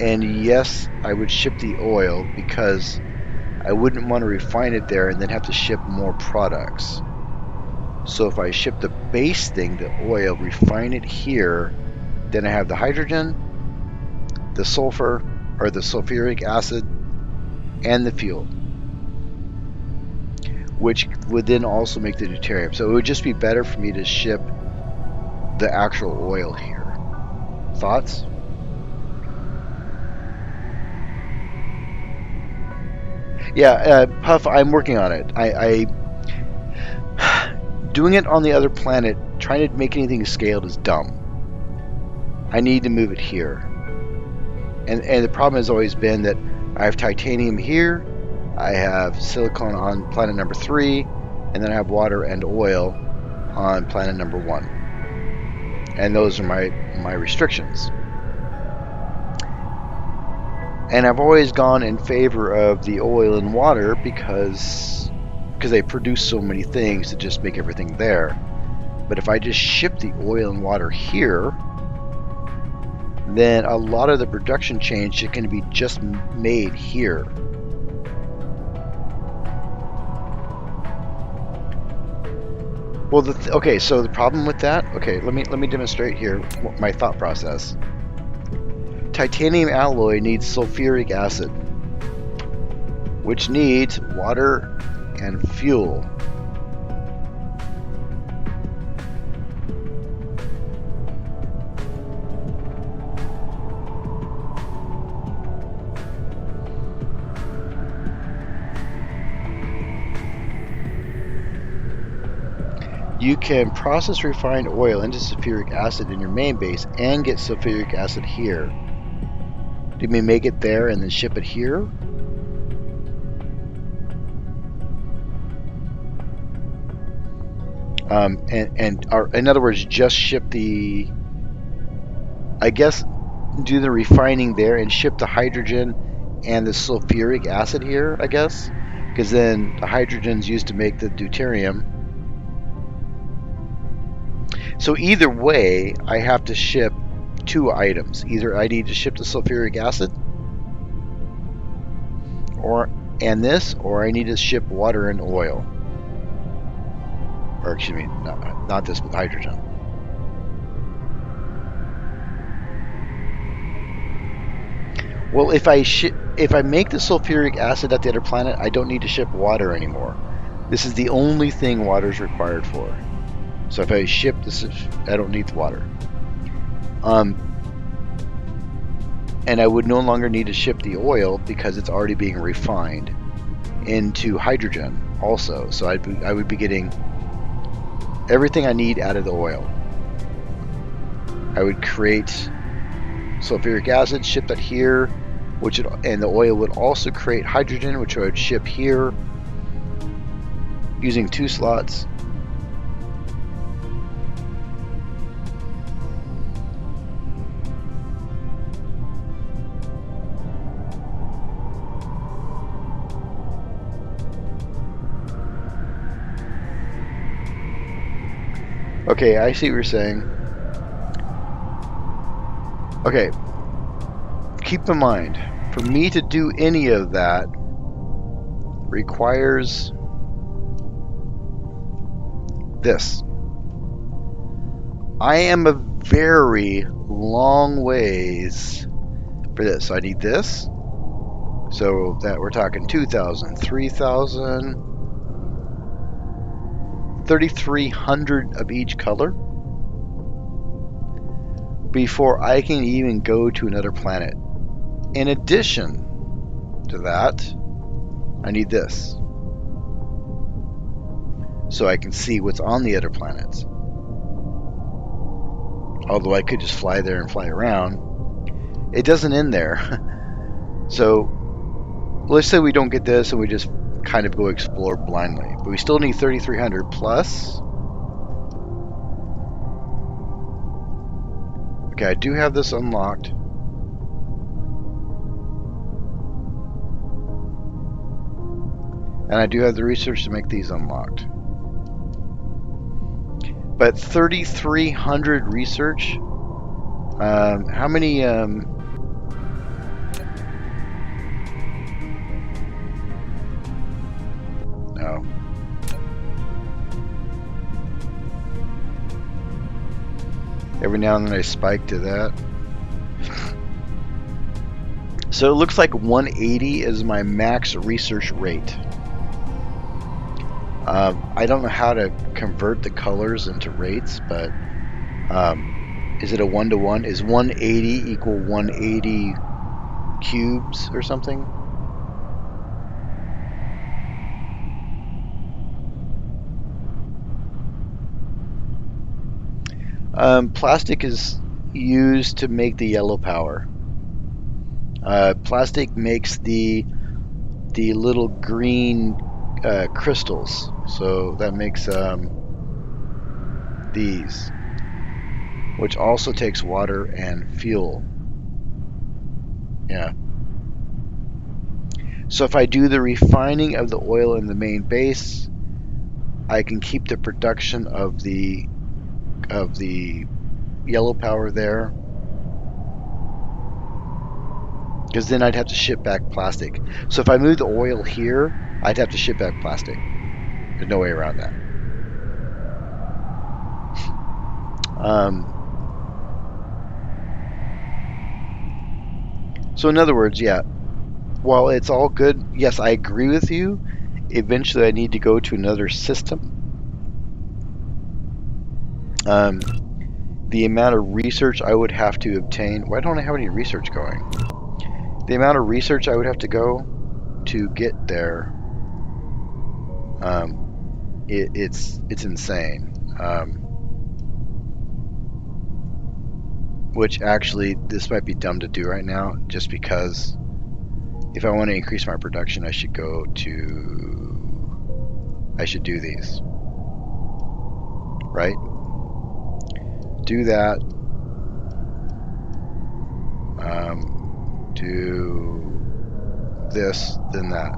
Speaker 1: and yes, I would ship the oil because I wouldn't want to refine it there and then have to ship more products. So if I ship the base thing, the oil, refine it here, then I have the hydrogen, the sulfur, or the sulfuric acid, and the fuel, which would then also make the deuterium. So it would just be better for me to ship the actual oil here. Thoughts? Yeah, Puff, I'm working on it. I doing it on the other planet, trying to make anything scaled is dumb. I need to move it here. And the problem has always been that I have titanium here, I have silicon on planet number 3, and then I have water and oil on planet number 1. And those are my restrictions. And I've always gone in favor of the oil and water because they produce so many things to just make everything there. But if I just ship the oil and water here, then a lot of the production change is going to be just made here. Well, okay, so the problem with that, okay, let me demonstrate here my thought process. Titanium alloy needs sulfuric acid, which needs water and fuel. You can process refined oil into sulfuric acid in your main base and get sulfuric acid here. Do we make it there and then ship it here? In other words, just ship the, I guess, do the refining there and ship the hydrogen and the sulfuric acid here, I guess, because then the hydrogen's used to make the deuterium. So either way, I have to ship 2 items. Either I need to ship the sulfuric acid, or I need to ship water and oil. Or excuse me, not this, but hydrogen. Well, if I make the sulfuric acid at the other planet, I don't need to ship water anymore. This is the only thing water is required for. So if I ship this, I don't need the water. And I would no longer need to ship the oil because it's already being refined into hydrogen also. So I would be getting everything I need out of the oil. I would create sulfuric acid, ship that here, and the oil would also create hydrogen, which I would ship here using 2 slots. Okay, I see what you're saying. Okay, keep in mind, for me to do any of that requires this. I am a very long ways for this. So I need this. So that we're talking 2,000, 3,000. 3,300 of each color before I can even go to another planet. In addition to that, I need this so I can see what's on the other planets. Although I could just fly there and fly around, it doesn't end there. So let's say we don't get this and we just kind of go explore blindly. But we still need 3,300 plus. Okay, I do have this unlocked. And I do have the research to make these unlocked. But 3,300 research? How many... No. Every now and then I spike to that. So it looks like 180 is my max research rate. I don't know how to convert the colors into rates, but is it a 1-to-1? Is 180 equal 180 cubes or something? Plastic is used to make the yellow power. Plastic makes the little green crystals, so that makes these, which also takes water and fuel. Yeah. So if I do the refining of the oil in the main base, I can keep the production of the yellow power there, because then I'd have to ship back plastic. So if I move the oil here, I'd have to ship back plastic. There's no way around that. So in other words, yeah, while it's all good, yes, I agree with you. Eventually I need to go to another system. The amount of research I would have to obtain... Why don't I have any research going? The amount of research I would have to go to get there, it's insane. Which actually, this might be dumb to do right now, just because if I want to increase my production, I should do these. Right? Do that. Do this, then that.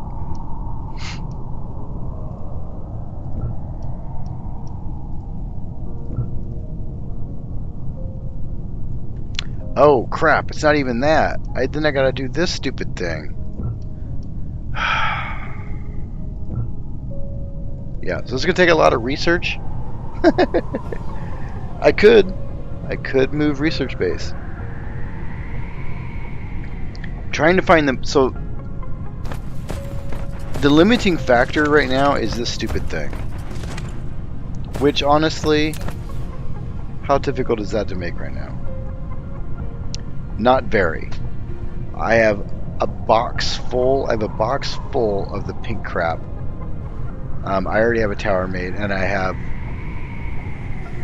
Speaker 1: Oh crap, it's not even that. Then I gotta do this stupid thing. Yeah, so it's gonna take a lot of research. I could move research base. Trying to find them. So the limiting factor right now is this stupid thing, which honestly, how difficult is that to make right now? Not very. I have a box full of the pink crap. I already have a tower made, and I have,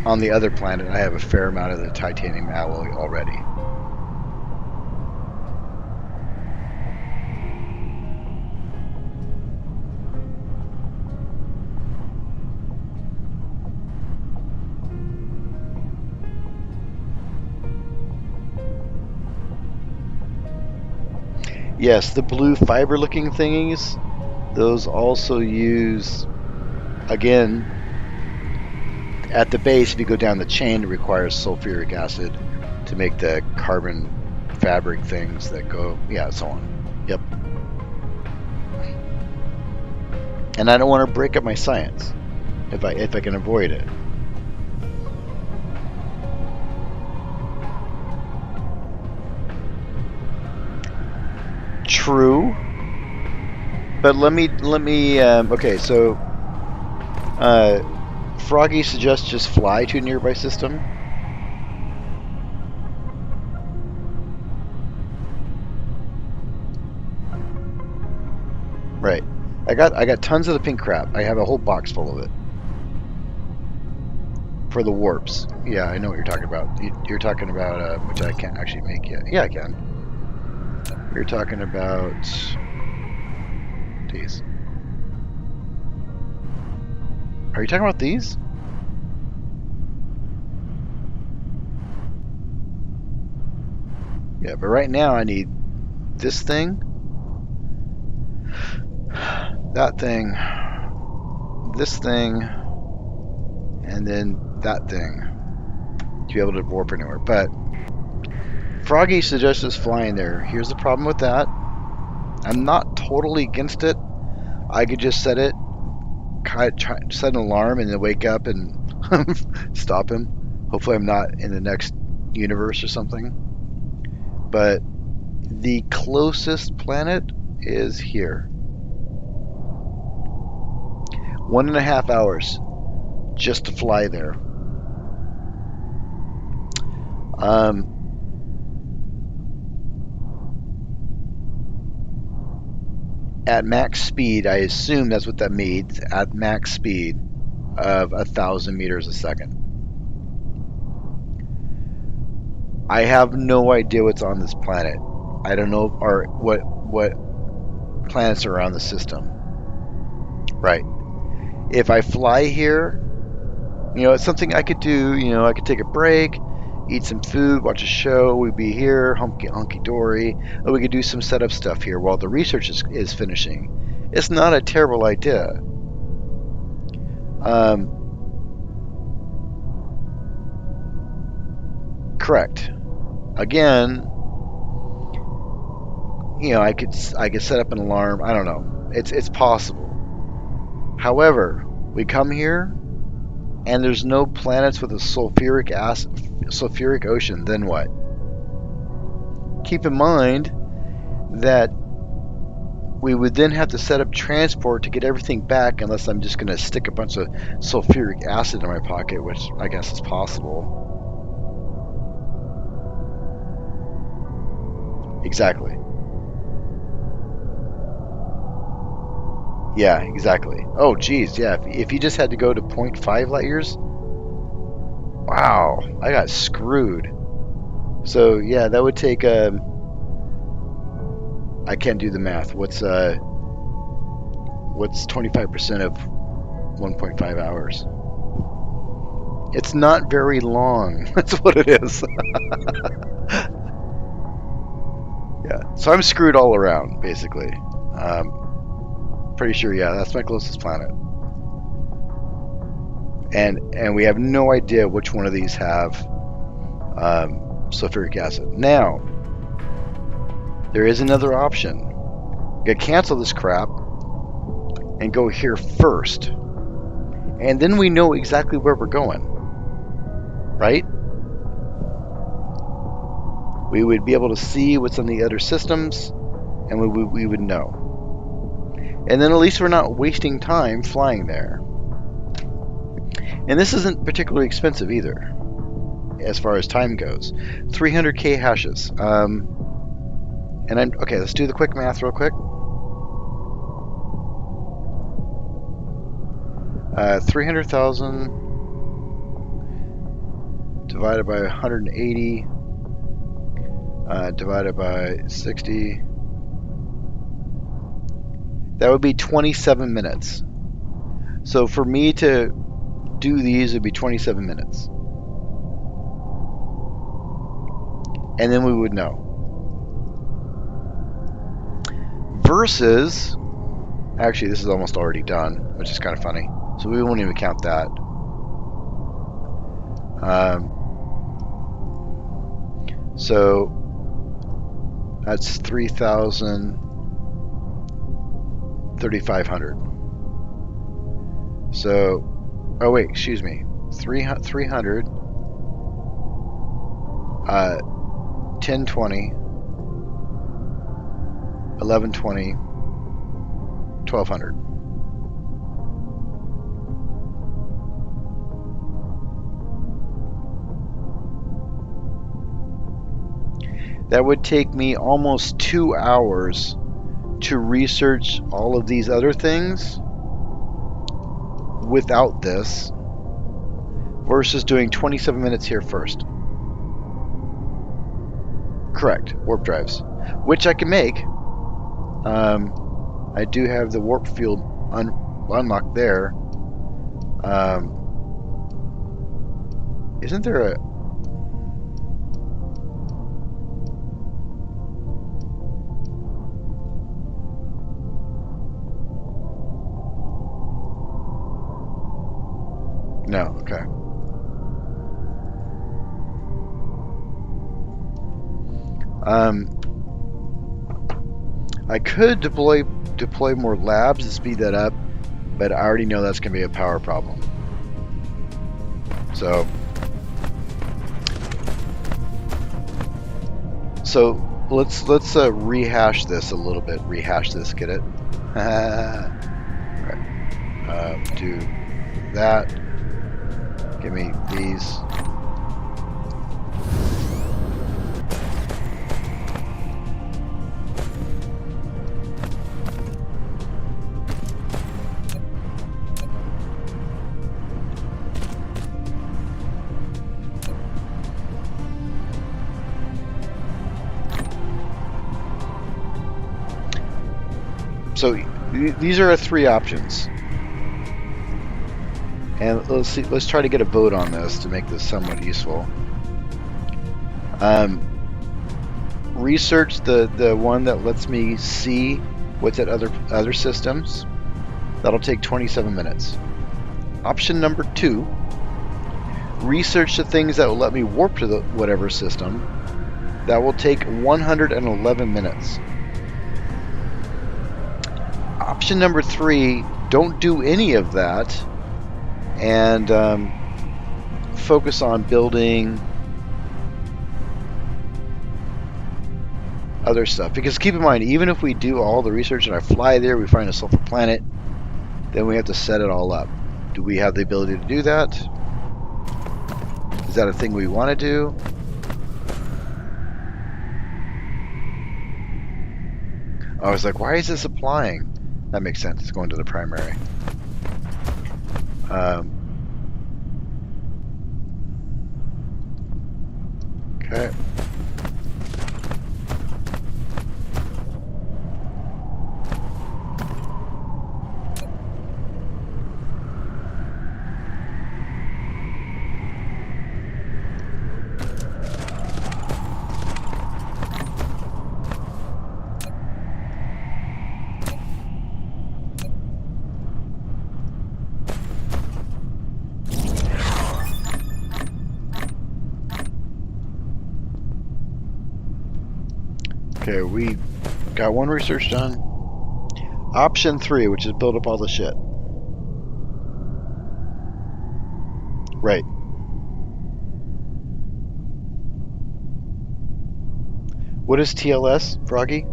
Speaker 1: on the other planet, I have a fair amount of the titanium alloy already. Yes, the blue fiber looking thingies, those also use, again, at the base, if you go down the chain, it requires sulfuric acid to make the carbon fabric things that go, yeah, so on. Yep. And I don't want to break up my science if I can avoid it. True, but let me okay, so Froggy suggests just fly to a nearby system. Right, I got tons of the pink crap. I have a whole box full of it for the warps. Yeah, I know what you're talking about. You're talking about which I can't actually make yet. Yeah, I can. You're talking about these. Are you talking about these? Yeah, but right now I need this thing, that thing, this thing, and then that thing to be able to warp anywhere. But Froggy suggests us flying there. Here's the problem with that. I'm not totally against it. I could just set it, set an alarm, and then wake up and stop him. Hopefully I'm not in the next universe or something. But the closest planet is here. 1.5 hours just to fly there. At max speed, I assume that's what that means, at max speed of 1,000 meters a second. I have no idea what's on this planet. I don't know what planets are around the system. Right. If I fly here, it's something I could do. I could take a break, eat some food, watch a show. We'd be here, hunky-dory. Or we could do some setup stuff here while the research is finishing. It's not a terrible idea. Correct. Again, I could set up an alarm. I don't know. It's possible. However, we come here and there's no planets with a sulfuric ocean. Then what? Keep in mind that we would then have to set up transport to get everything back, unless I'm just going to stick a bunch of sulfuric acid in my pocket, which I guess is possible. Exactly. Yeah, exactly. Oh, geez, yeah. If you just had to go to 0.5 light years, wow, I got screwed. So yeah, that would take. I can't do the math. What's 25% of 1.5 hours? It's not very long. That's what it is. Yeah, so I'm screwed all around, basically. Pretty sure, yeah, that's my closest planet. And we have no idea which one of these have sulfuric acid. Now, there is another option. You gotta cancel this crap and go here first. And then we know exactly where we're going. Right? We would be able to see what's on the other systems, and we would know. And then at least we're not wasting time flying there. And this isn't particularly expensive either, as far as time goes. 300k hashes. And I'm okay. Let's do the quick math real quick. 300,000 divided by 180 divided by 60. That would be 27 minutes. So for me to do these, it would be 27 minutes. And then we would know. Versus, actually this is almost already done, which is kind of funny. So we won't even count that. So that's 3,500. So, oh wait, excuse me, 300, 1020, 1120, 1200. That would take me almost 2 hours to research all of these other things without this, versus doing 27 minutes here first. Correct, warp drives, which I can make. I do have the warp field unlocked there. Isn't there a... No, okay. I could deploy more labs to speed that up, but I already know that's going to be a power problem. So let's rehash this a little bit. Rehash this, get it? Right. Do that. Give me these. So these are our three options, and let's see. Let's try to get a vote on this to make this somewhat useful. Research the one that lets me see what's at other systems. That'll take 27 minutes. Option number 2. Research the things that will let me warp to the whatever system. That will take 111 minutes. Option number 3, don't do any of that and focus on building other stuff. Because keep in mind, even if we do all the research and I fly there, we find a sulfur planet, then we have to set it all up. Do we have the ability to do that? Is that a thing we want to do? I was like, why is this applying? That makes sense. It's going to the primary. Okay. Okay, we got one research done. Option 3, which is build up all the shit. Right. What is TLS, Froggy?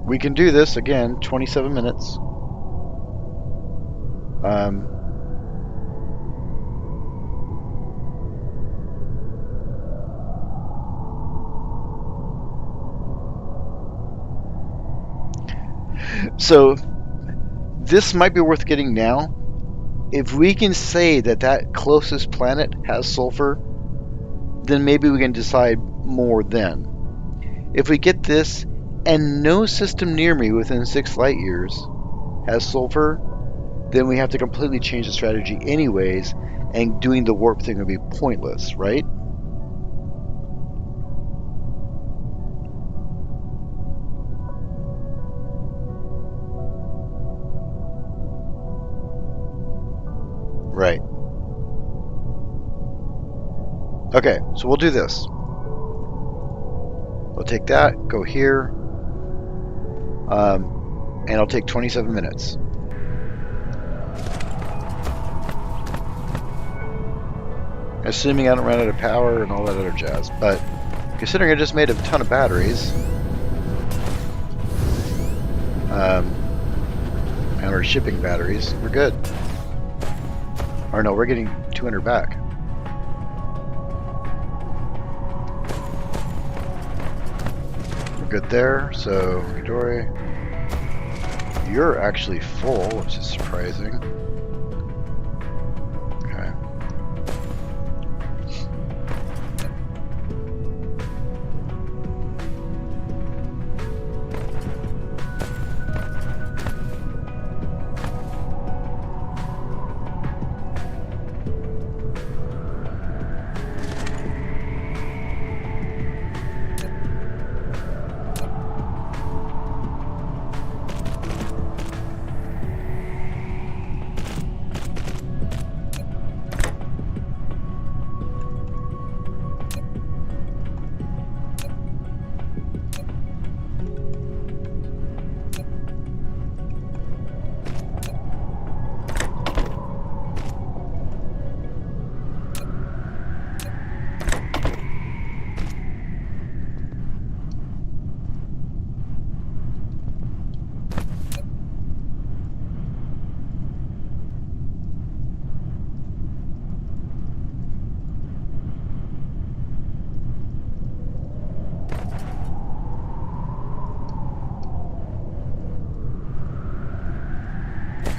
Speaker 1: We can do this again, 27 minutes. So this might be worth getting now. If we can say that that closest planet has sulfur, then maybe we can decide more then. If we get this and no system near me within 6 light years has sulfur, then we have to completely change the strategy anyways, and doing the warp thing would be pointless, right? Right. Okay, so we'll do this. We'll take that, go here, and it'll take 27 minutes. Assuming I don't run out of power and all that other jazz. But considering I just made a ton of batteries, and we're shipping batteries, we're good. Or no, we're getting 200 back. We're good there. So, Midori, you're actually full, which is surprising. Okay.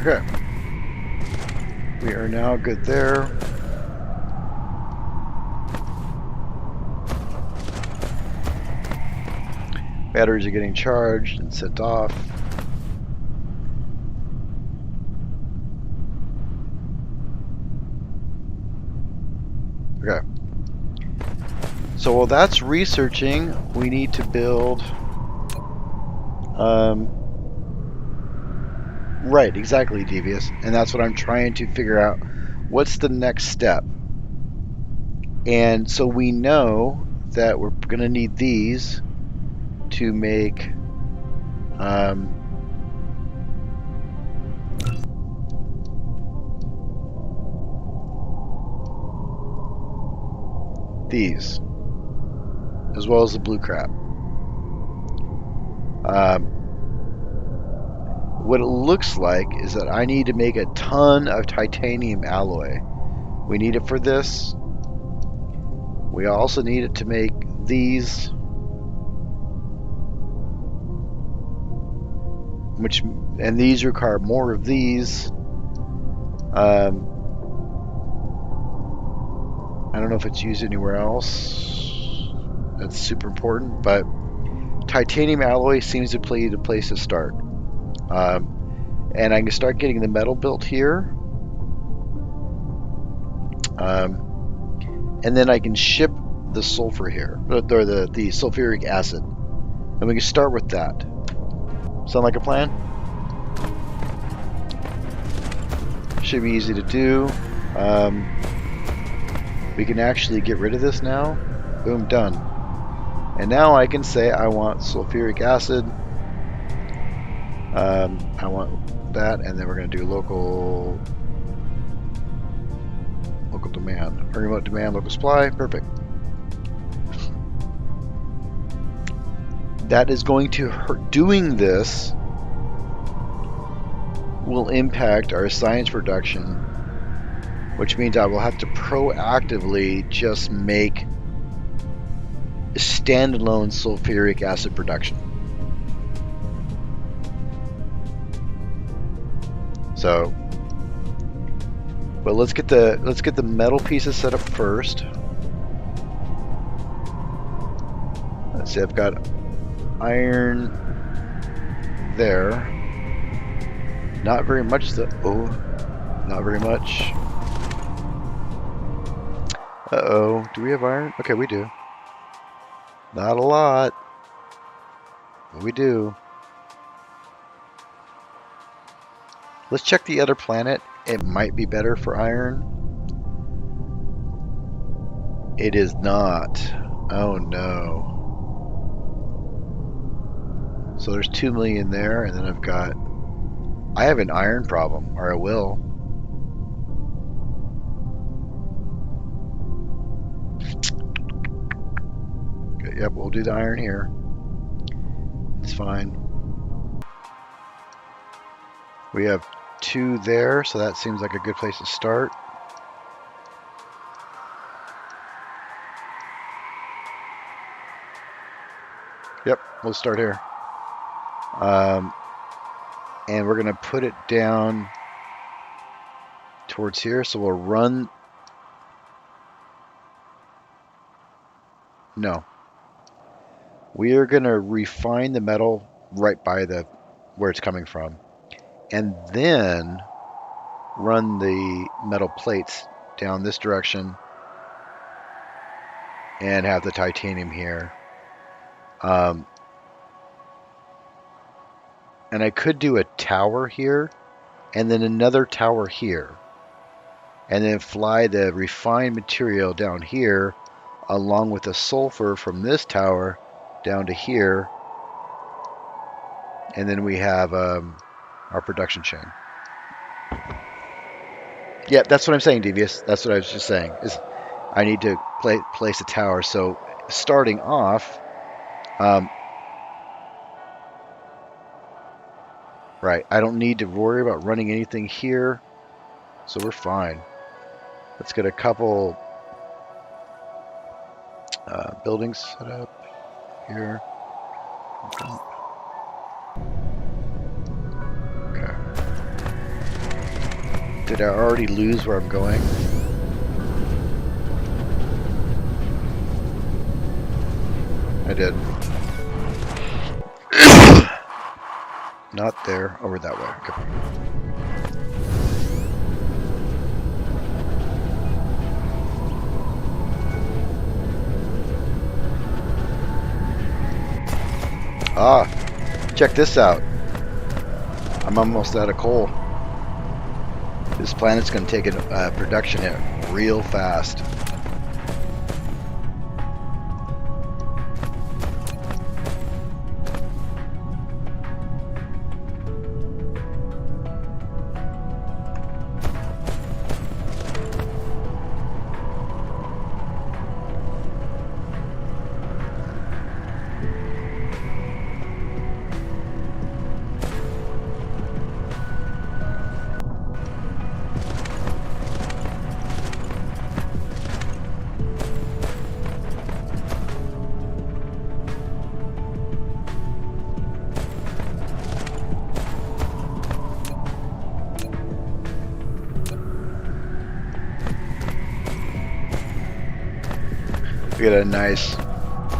Speaker 1: Okay. We are now good there. Batteries are getting charged and sent off. Okay. So while that's researching, we need to build... right, exactly, Devious. And that's what I'm trying to figure out. What's the next step? And so we know that we're going to need these to make these, as well as the blue crap. What it looks like is that I need to make a ton of titanium alloy. We need it for this. We also need it to make these, and these require more of these. I don't know if it's used anywhere else. That's super important, but titanium alloy seems to be the place to start. And I can start getting the metal built here. And then I can ship the sulfur here, or the sulfuric acid. And we can start with that. Sound like a plan? Should be easy to do. We can actually get rid of this now. Boom, done. And now I can say I want sulfuric acid. I want that, and then we're going to do local demand, or remote demand, local supply. Perfect. That is going to hurt. Doing this will impact our science production, which means I will have to proactively just make standalone sulfuric acid production. So, but let's get the metal pieces set up first. Let's see, I've got iron there. Not very much not very much. Uh-oh, do we have iron? Okay, we do. Not a lot, but we do. Let's check the other planet. It might be better for iron. It is not. Oh no. So there's 2 million there, and then I have an iron problem, or I will. Okay, yep, we'll do the iron here. It's fine. We have 2 there, so that seems like a good place to start. Yep, we'll start here. And we're going to put it down towards here, so we'll run. No. We are going to refine the metal right by where it's coming from, and then run the metal plates down this direction and have the titanium here. And I could do a tower here and then another tower here, and then fly the refined material down here along with the sulfur from this tower down to here, and then we have our production chain. Yeah, that's what I'm saying, Devious. That's what I was just saying. Is I need to place a tower. So starting off, right, I don't need to worry about running anything here, so we're fine. Let's get a couple buildings set up here. Okay. Did I already lose where I'm going? I did. Not there. Over that way. Okay. Ah, check this out. I'm almost out of coal. This planet's going to take a production hit real fast. We got a nice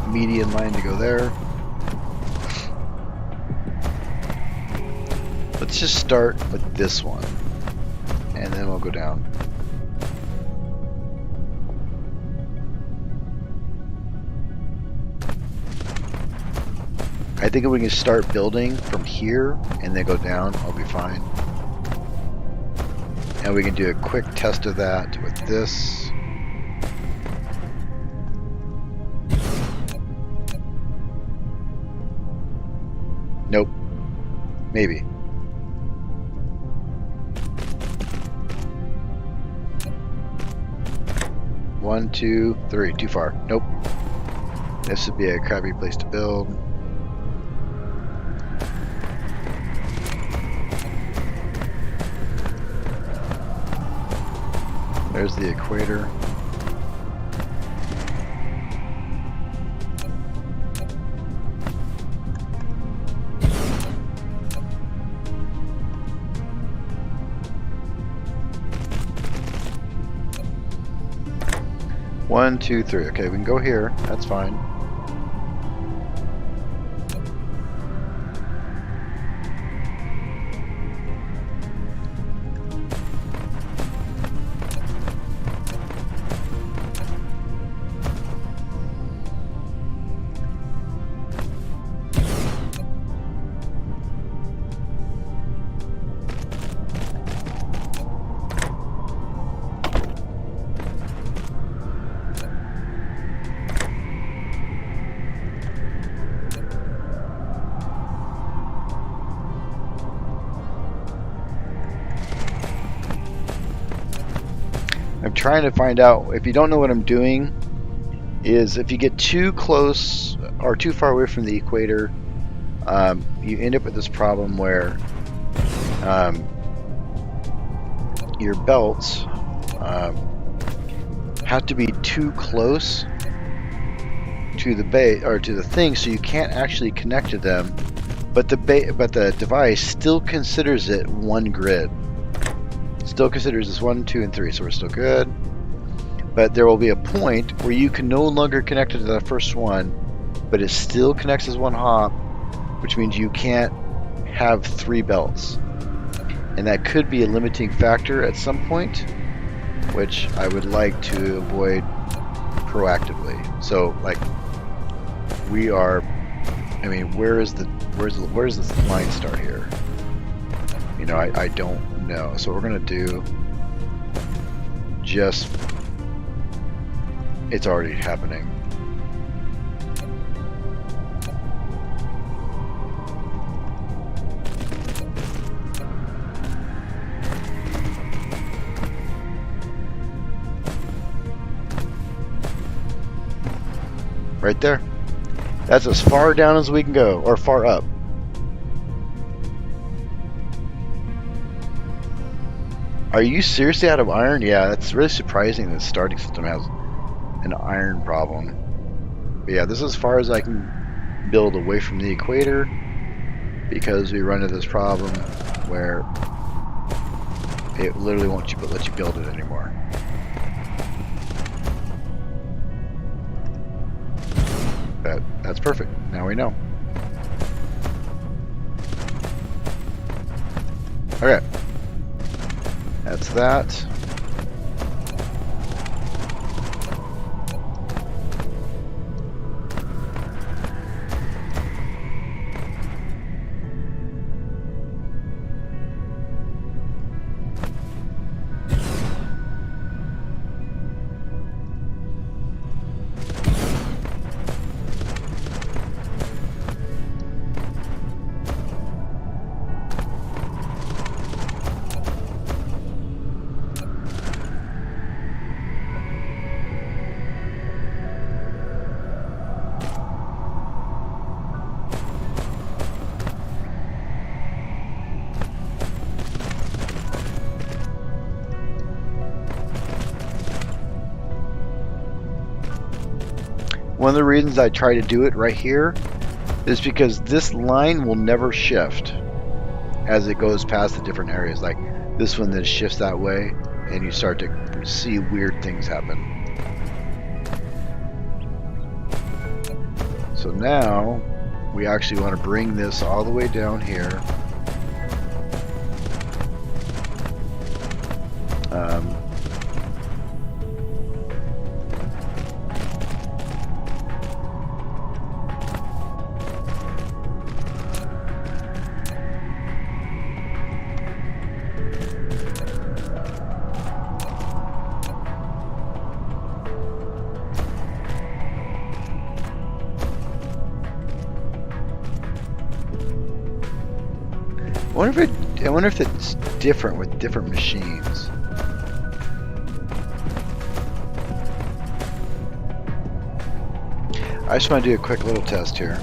Speaker 1: median line to go there. Let's just start with this one, and then we'll go down. I think if we can start building from here and then go down, I'll be fine. And we can do a quick test of that with this. Nope. Maybe. One, two, three. Too far. Nope. This would be a crappy place to build. There's the equator. One, two, three. Okay, we can go here. That's fine. I'm trying to find out, if you don't know what I'm doing, is if you get too close or too far away from the equator, you end up with this problem where your belts have to be too close to the base or to the thing, so you can't actually connect to them, but the device still considers it one grid. Still considers this 1, 2, and 3, so we're still good. But there will be a point where you can no longer connect it to the first one, but it still connects as one hop, which means you can't have 3 belts. And that could be a limiting factor at some point, which I would like to avoid proactively. So, like, we are, I mean, where's this line start here? You know, I don't know. So what we're gonna do, just, it's already happening. Right there. That's as far down as we can go, or far up. Are you seriously out of iron? Yeah, that's really surprising that the starting system has an iron problem. But yeah, this is as far as I can build away from the equator, because we run into this problem where it literally won't let you build it anymore. That's perfect. Now we know. Okay. That's that. One of the reasons I try to do it right here is because this line will never shift as it goes past the different areas. Like this one then shifts that way, and you start to see weird things happen. So now we actually want to bring this all the way down here. I wonder if it's different with different machines. I just want to do a quick little test here.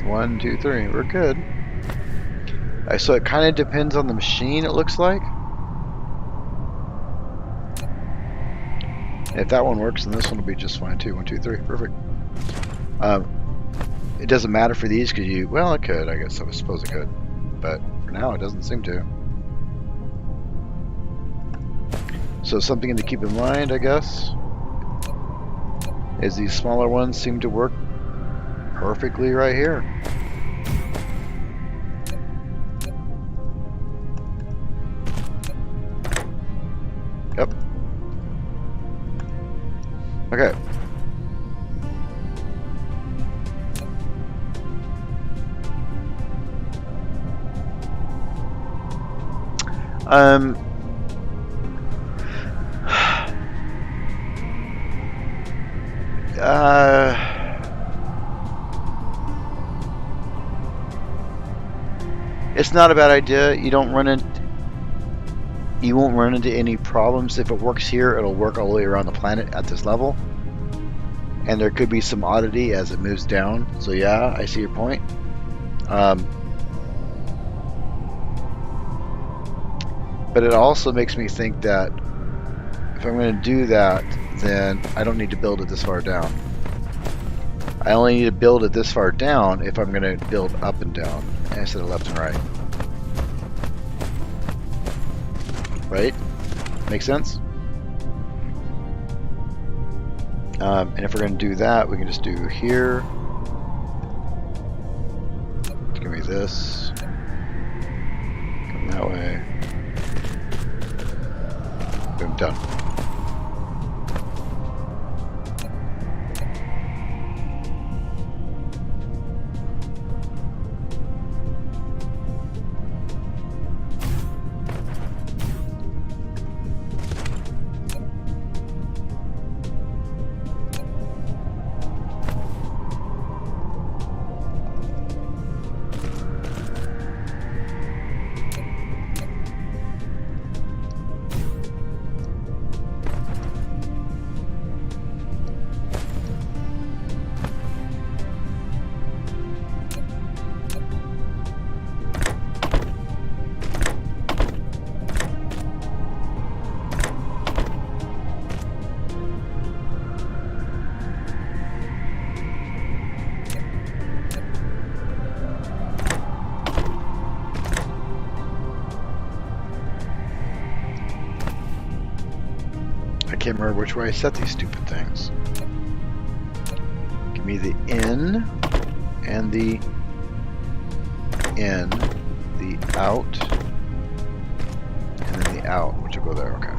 Speaker 1: One, two, three. We're good. So it kind of depends on the machine, it looks like. If that one works, then this one will be just fine too. One, two, three. Perfect. It doesn't matter for these because you... Well, it could. I guess. I suppose it could. But for now, it doesn't seem to. So something to keep in mind, I guess, is these smaller ones seem to work perfectly right here. Yep. Okay. It's not a bad idea. You won't run into any problems. If it works here, it'll work all the way around the planet at this level. And there could be some oddity as it moves down. So yeah, I see your point. But it also makes me think that if I'm going to do that, then I don't need to build it this far down. I only need to build it this far down if I'm going to build up and down instead of left and right. Right? Make sense? And if we're going to do that, we can just do here. Give me this. Come that way. Boom, done. can't remember which way I set these stupid things. Give me the in and the in, the out, and then the out, which will go there. Okay.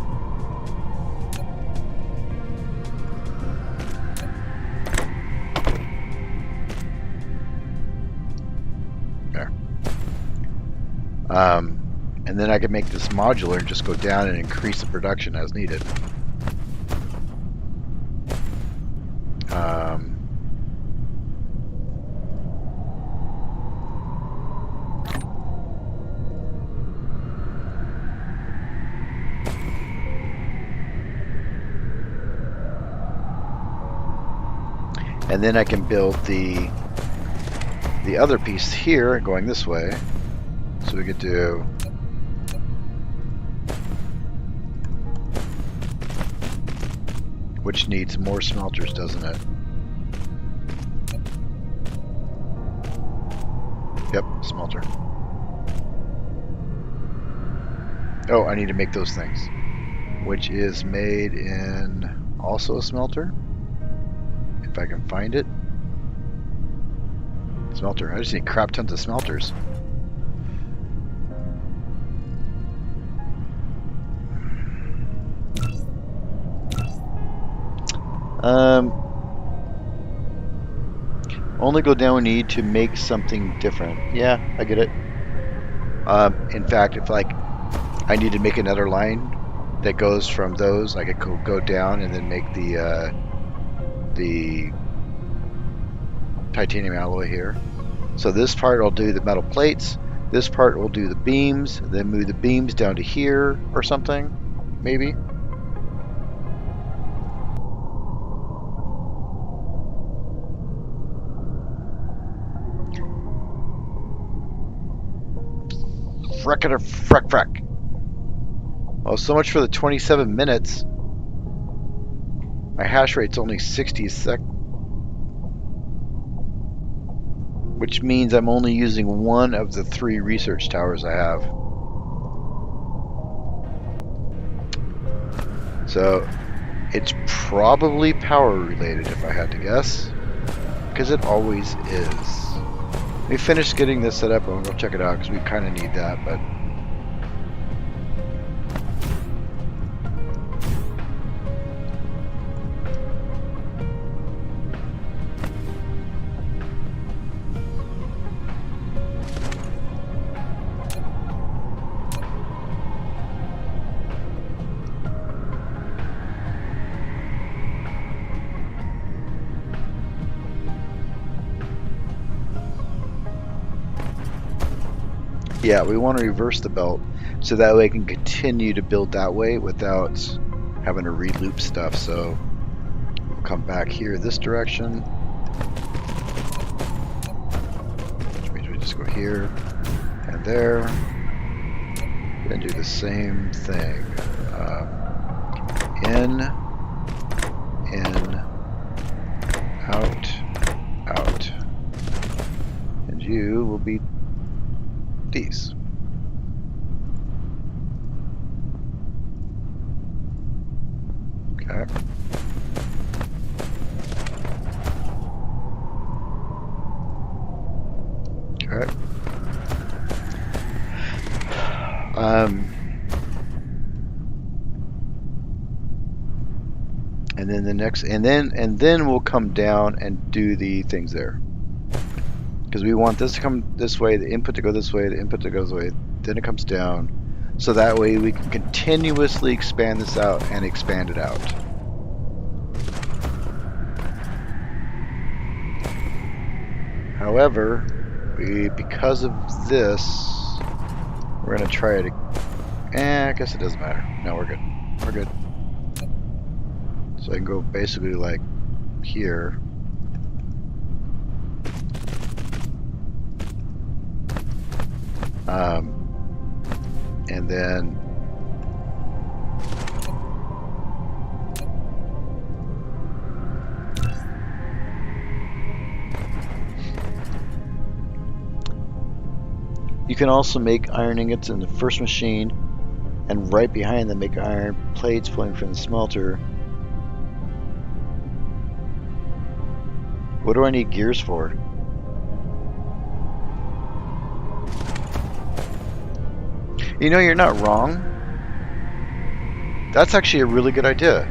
Speaker 1: There. And then I can make this modular and just go down and increase the production as needed. And then I can build the other piece here going this way. So we could do which needs more smelters, doesn't it? Yep, smelter. Oh, I need to make those things. Which is made in also a smelter. If I can find it. Smelter. I just need crap tons of smelters. Only go down when you need to make something different. Yeah, I get it. In fact, if like I need to make another line that goes from those, I could go down and then make the titanium alloy here. So this part will do the metal plates. This part will do the beams. Then move the beams down to here or something, maybe. Freck. Oh, so much for the 27 minutes. My hash rate's only 60 a sec. Which means I'm only using one of the 3 research towers I have. So it's probably power related if I had to guess. Because it always is. Let me finish getting this set up and we'll go check it out because we kind of need that, but yeah, we want to reverse the belt so that way I can continue to build that way without having to re-loop stuff. So we'll come back here this direction, which means we just go here and there and do the same thing. In, out, and you will be these. Okay. Okay. And then the next, and then we'll come down and do the things there. Because we want this to come this way, the input to go this way, the input to go this way, then it comes down. So that way we can continuously expand this out and expand it out. However, because of this, we're going to try it. I guess it doesn't matter. No, we're good. We're good. So I can go basically like here. And then you can also make iron ingots in the first machine, and right behind them make iron plates pulling from the smelter, What do I need gears for? You know, you're not wrong. That's actually a really good idea.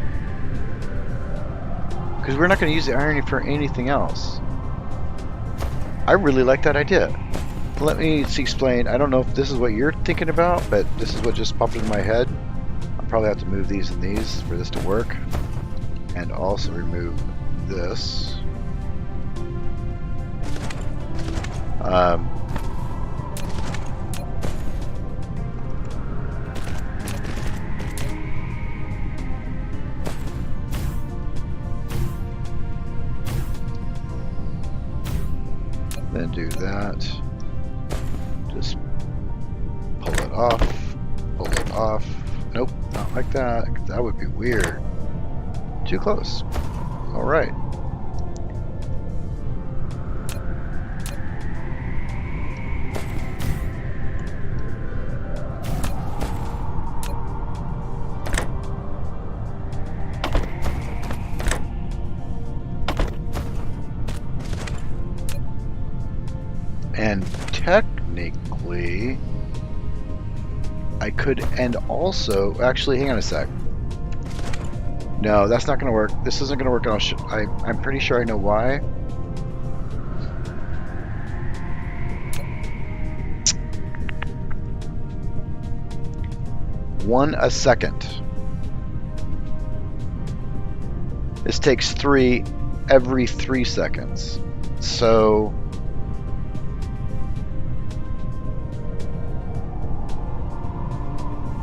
Speaker 1: Because we're not going to use the iron for anything else. I really like that idea. Let me explain. I don't know if this is what you're thinking about, but this is what just popped into my head. I'll probably have to move these and these for this to work. And also remove this. Then do that. Just pull it off. Pull it off. Nope, not like that. That would be weird. Too close. All right. And technically, I could, and also, actually, hang on a sec. No, that's not going to work. This isn't going to work. I'm pretty sure I know why. One a second. This takes 3 every 3 seconds. So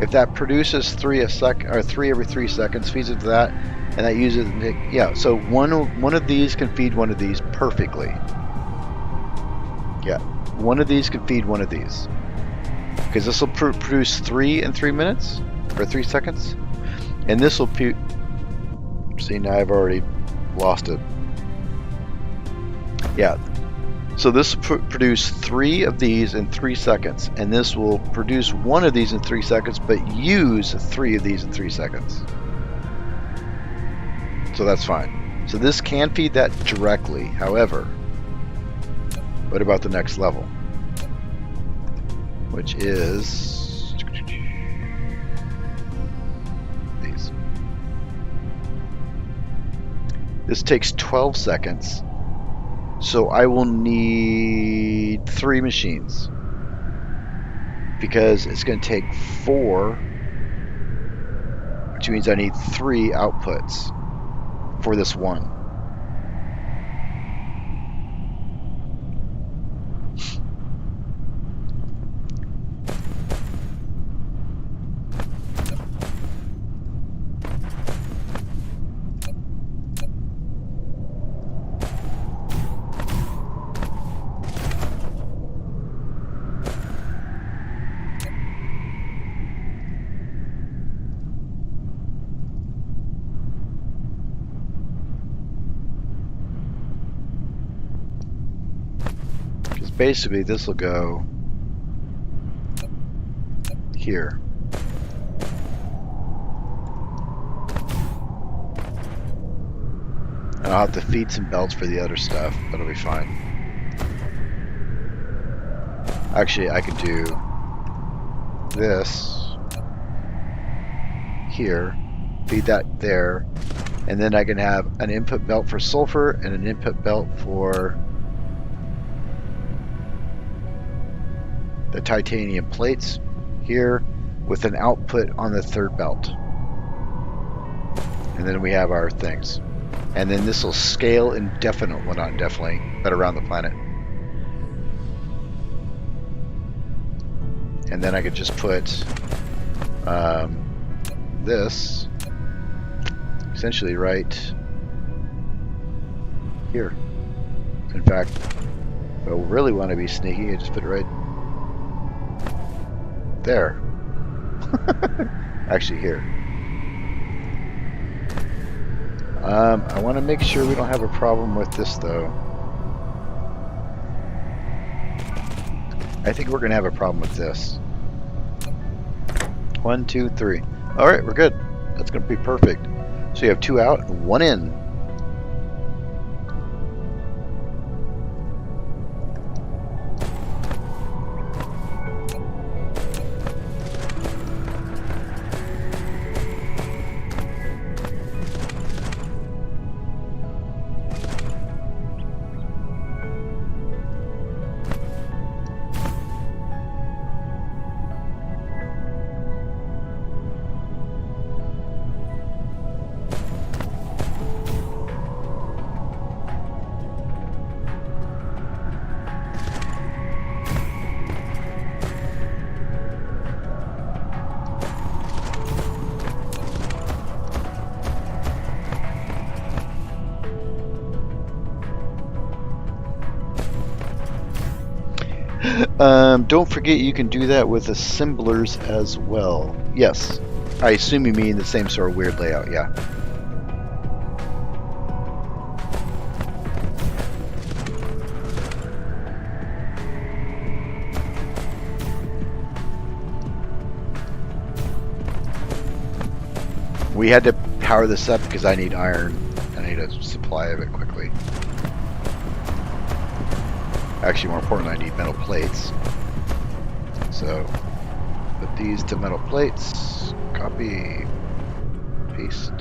Speaker 1: if that produces 3 a second, or 3 every 3 seconds, feeds into that, and that uses, yeah. So one of these can feed one of these perfectly. Yeah, one of these can feed one of these, because this will produce 3 in 3 minutes or 3 seconds, and this will see, now I've already lost it. Yeah. So this will produce 3 of these in 3 seconds, and this will produce 1 of these in 3 seconds, but use 3 of these in 3 seconds. So that's fine. So this can feed that directly. However, what about the next level? Which is these. This takes 12 seconds. So I will need 3 machines, because it's going to take 4, which means I need 3 outputs for this one. Basically, this will go here. And I'll have to feed some belts for the other stuff, but it'll be fine. Actually, I could do this here, feed that there, and then I can have an input belt for sulfur and an input belt for the titanium plates here, with an output on the 3rd belt. And then we have our things. And then this will scale indefinitely, well, not indefinitely, but around the planet. And then I could just put this essentially right here. In fact, if I really want to be sneaky, I just put it right there. Actually here. I want to make sure we don't have a problem with this though. I think we're going to have a problem with this. 1, 2, 3. Alright, we're good. That's going to be perfect. So you have 2 out and 1 in. Don't forget you can do that with assemblers as well. Yes. I assume you mean the same sort of weird layout, yeah. We had to power this up because I need iron. I need a supply of it quickly. Actually, more importantly, I need metal plates. So, put these to metal plates. Copy. Paste.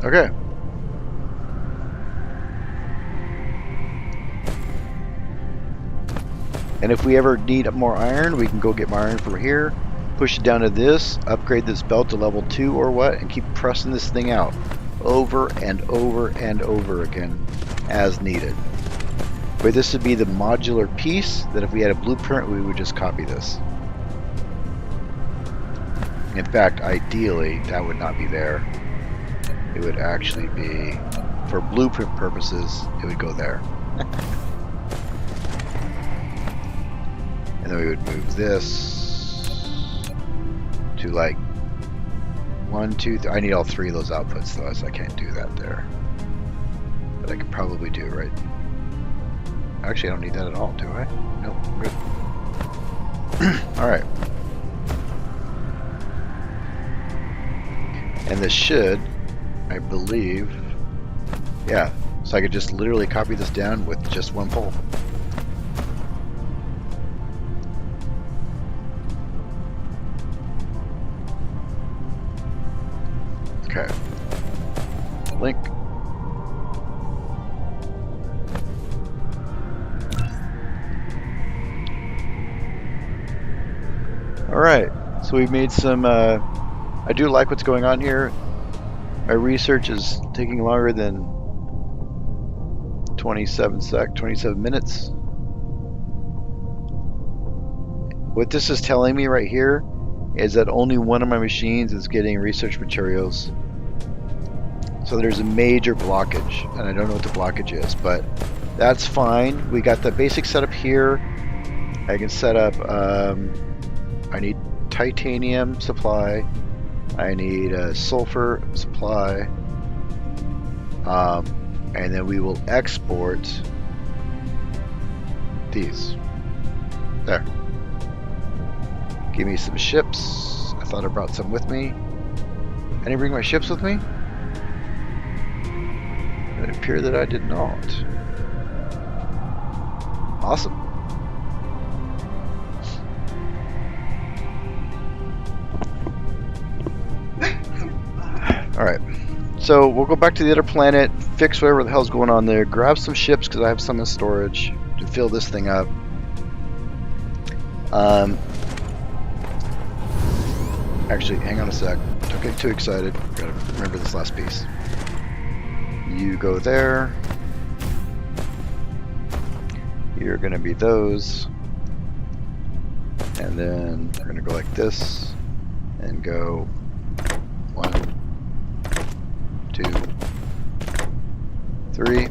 Speaker 1: Okay. And if we ever need more iron, we can go get more iron from here, push it down to this, upgrade this belt to level 2 or what, and keep pressing this thing out over and over and over again as needed. But this would be the modular piece that if we had a blueprint, we would just copy this. In fact, ideally, that would not be there. It would actually be, for blueprint purposes, it would go there. And then we would move this to like 1, 2, 3. I need all 3 of those outputs though, so I can't do that there. But I could probably do it right. Actually, I don't need that at all, do I? Nope, I'm good. Alright. And this should, I believe, yeah, so I could just literally copy this down with just 1 pole. Okay. Link. Alright, so we've made some, I do like what's going on here. My research is taking longer than 27 minutes. What this is telling me right here is that only one of my machines is getting research materials. So there's a major blockage, and I don't know what the blockage is, but that's fine. We got the basic setup here. I can set up, I need titanium supply. I need a sulfur supply, and then we will export these. There. Give me some ships. I thought I brought some with me. I didn't bring my ships with me? It appeared that I did not. Awesome. Alright, so we'll go back to the other planet, fix whatever the hell's going on there, grab some ships because I have some in storage to fill this thing up. Actually, hang on a sec. Don't get too excited. Gotta remember this last piece. You go there. You're gonna be those. And then we're gonna go like this and go 1, 2, 3.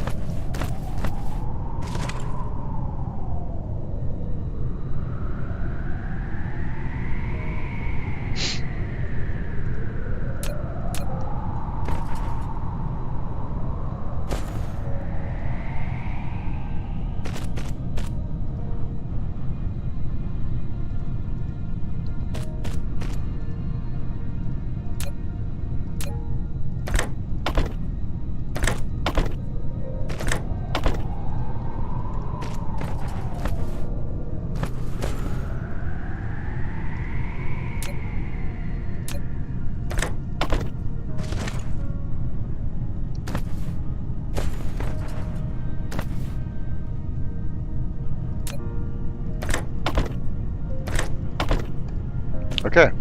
Speaker 1: Okay.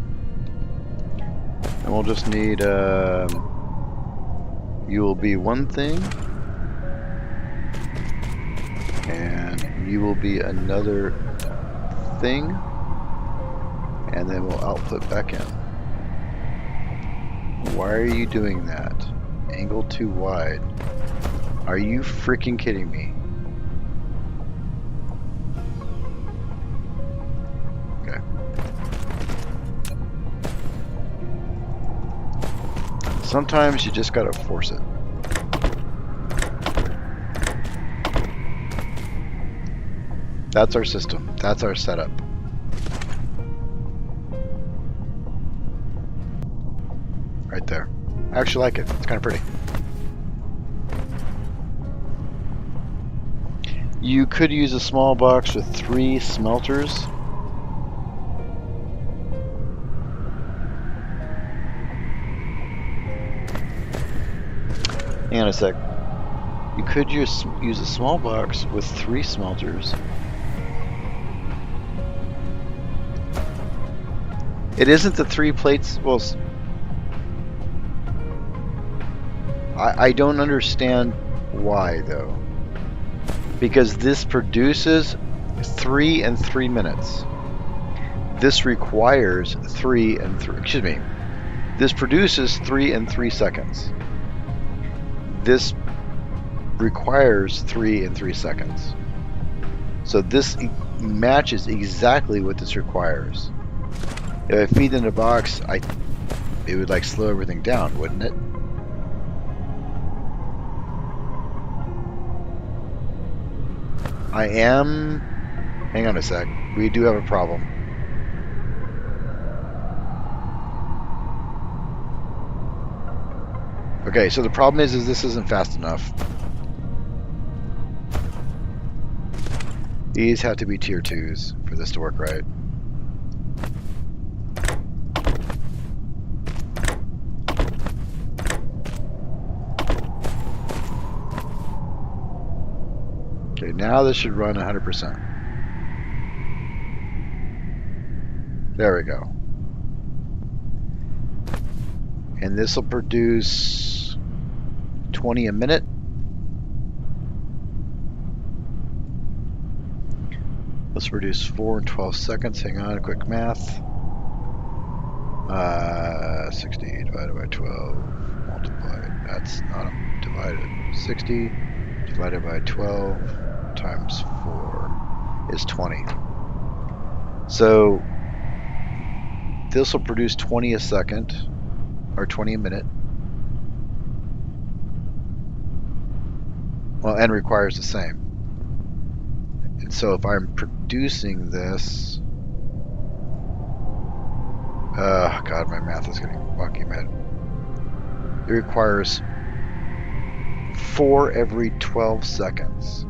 Speaker 1: And we'll just need, you will be one thing, and you will be another thing, and then we'll output back in. Why are you doing that? Angle too wide. Are you freaking kidding me? Okay. Sometimes you just gotta force it. That's our system. That's our setup. Right there. I actually like it. It's kind of pretty. You could use a small box with 3 smelters. Hang on a sec. You could use a small box with 3 smelters. It isn't the 3 plates. Well, I don't understand why though. Because this produces 3 and 3 minutes. This requires 3 and 3. Excuse me. This produces 3 and 3 seconds. This requires 3 and 3 seconds. So this matches exactly what this requires. If I feed in a box, it would like slow everything down, wouldn't it? I am... Hang on a sec. We do have a problem. Okay, so the problem is this isn't fast enough. These have to be tier 2s for this to work right. Okay, now this should run 100%. There we go. And this will produce 20 a minute. Let's produce 4 and 12 seconds. Hang on, quick math. 60 divided by 12 multiplied. That's not divided. 60 divided by 12 times 4 is 20. So this will produce 20 a second, or 20 a minute. Well, and requires the same. And so if I'm producing this, God, my math is getting wonky, man. It requires 4 every 12 seconds.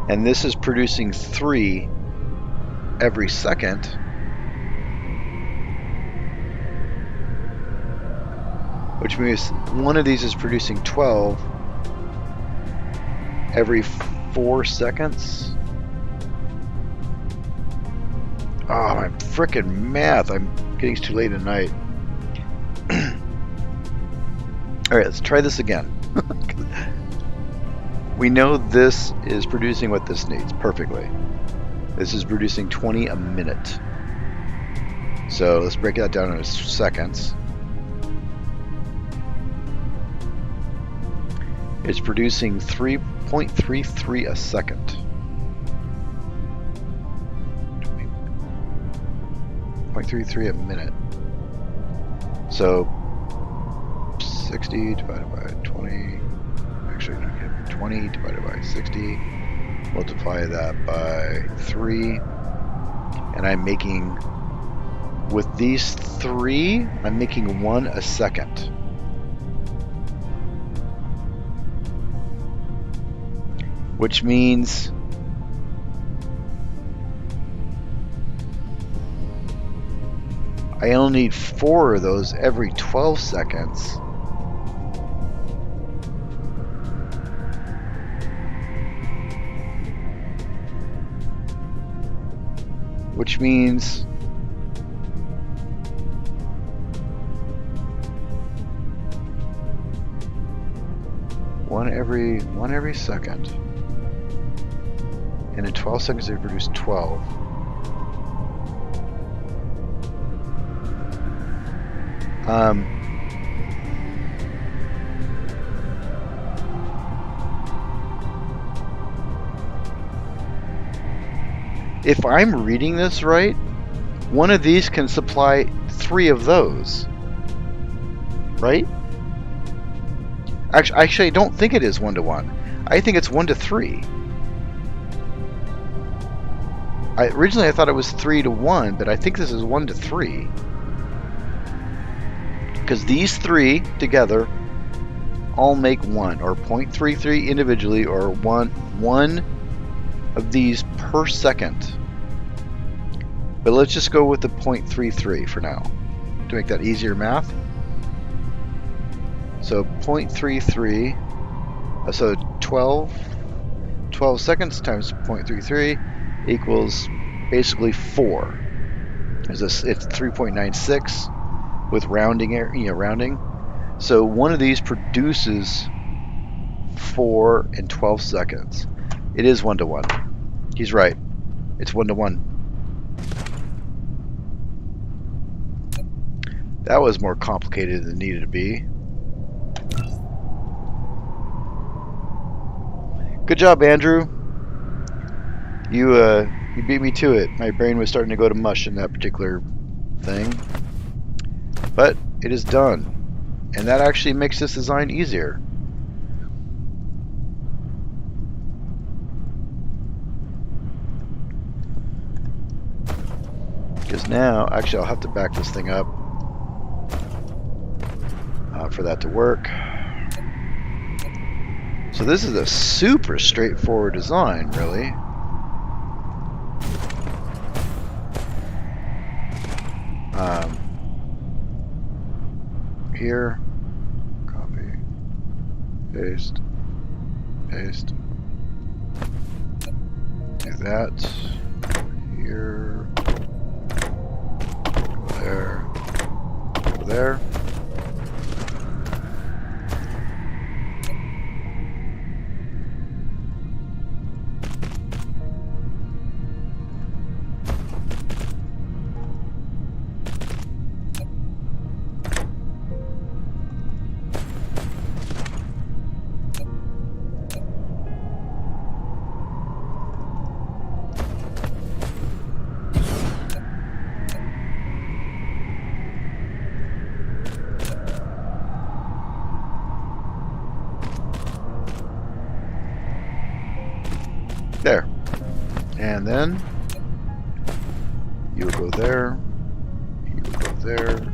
Speaker 1: And this is producing 3 every second. Which means one of these is producing 12 every 4 seconds. Oh, my frickin' math. I'm getting too late at night. Alright, let's try this again. We know this is producing what this needs perfectly. This is producing 20 a minute. So let's break that down into seconds. It's producing 3.33 a second. 0.33 a minute. So 60 divided by 20. Actually, 20 divided by 60, multiply that by 3, and I'm making, with these 3, I'm making 1 a second. Which means I only need 4 of those every 12 seconds. Which means one every second. And in 12 seconds they produce 12. If I'm reading this right, one of these can supply 3 of those. Right? Actually, I don't think it is 1-to-1. I think it's 1-to-3. Originally I thought it was 3-to-1, but I think this is 1-to-3. Because these 3 together all make 1, or 0.33 individually, or one of these per second. But let's just go with the 0.33 for now, to make that easier math. So 0.33, so 12 seconds times 0.33 equals basically 4. It's 3.96 with rounding, rounding. So one of these produces 4 in 12 seconds. It is 1-to-1. He's right. It's 1-to-1. That was more complicated than it needed to be. Good job, Andrew. You beat me to it. My brain was starting to go to mush in that particular thing. But it is done. And that actually makes this design easier. Because now, actually I'll have to back this thing up for that to work. So this is a super straightforward design, really. Here, copy, paste, paste. Do that. Here, go there, go there. There. And then you will go there, you will go there, you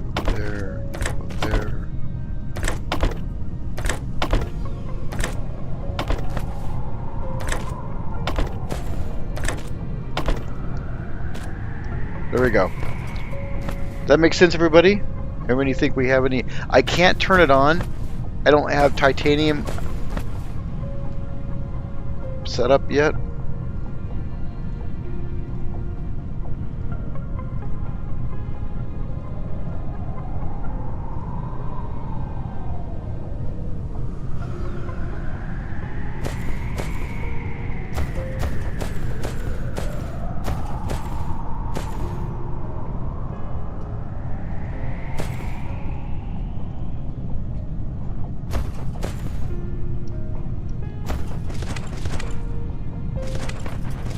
Speaker 1: will go there, you will go there. There we go. Does that make sense, everybody? Everybody think we have any? I can't turn it on. I don't have titanium set up yet.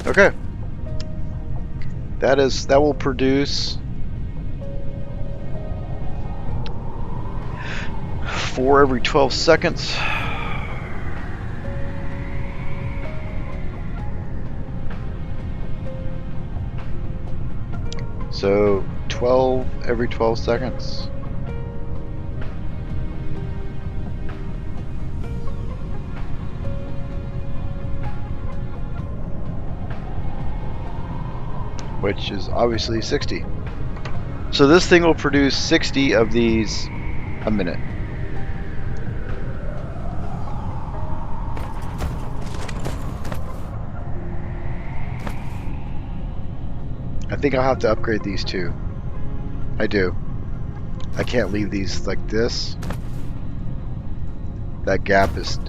Speaker 1: Okay. That will produce 4 every 12 seconds. So 12 every 12 seconds. Which is obviously 60. So this thing will produce 60 of these a minute. I think I'll have to upgrade these too. I do. I can't leave these like this. That gap is...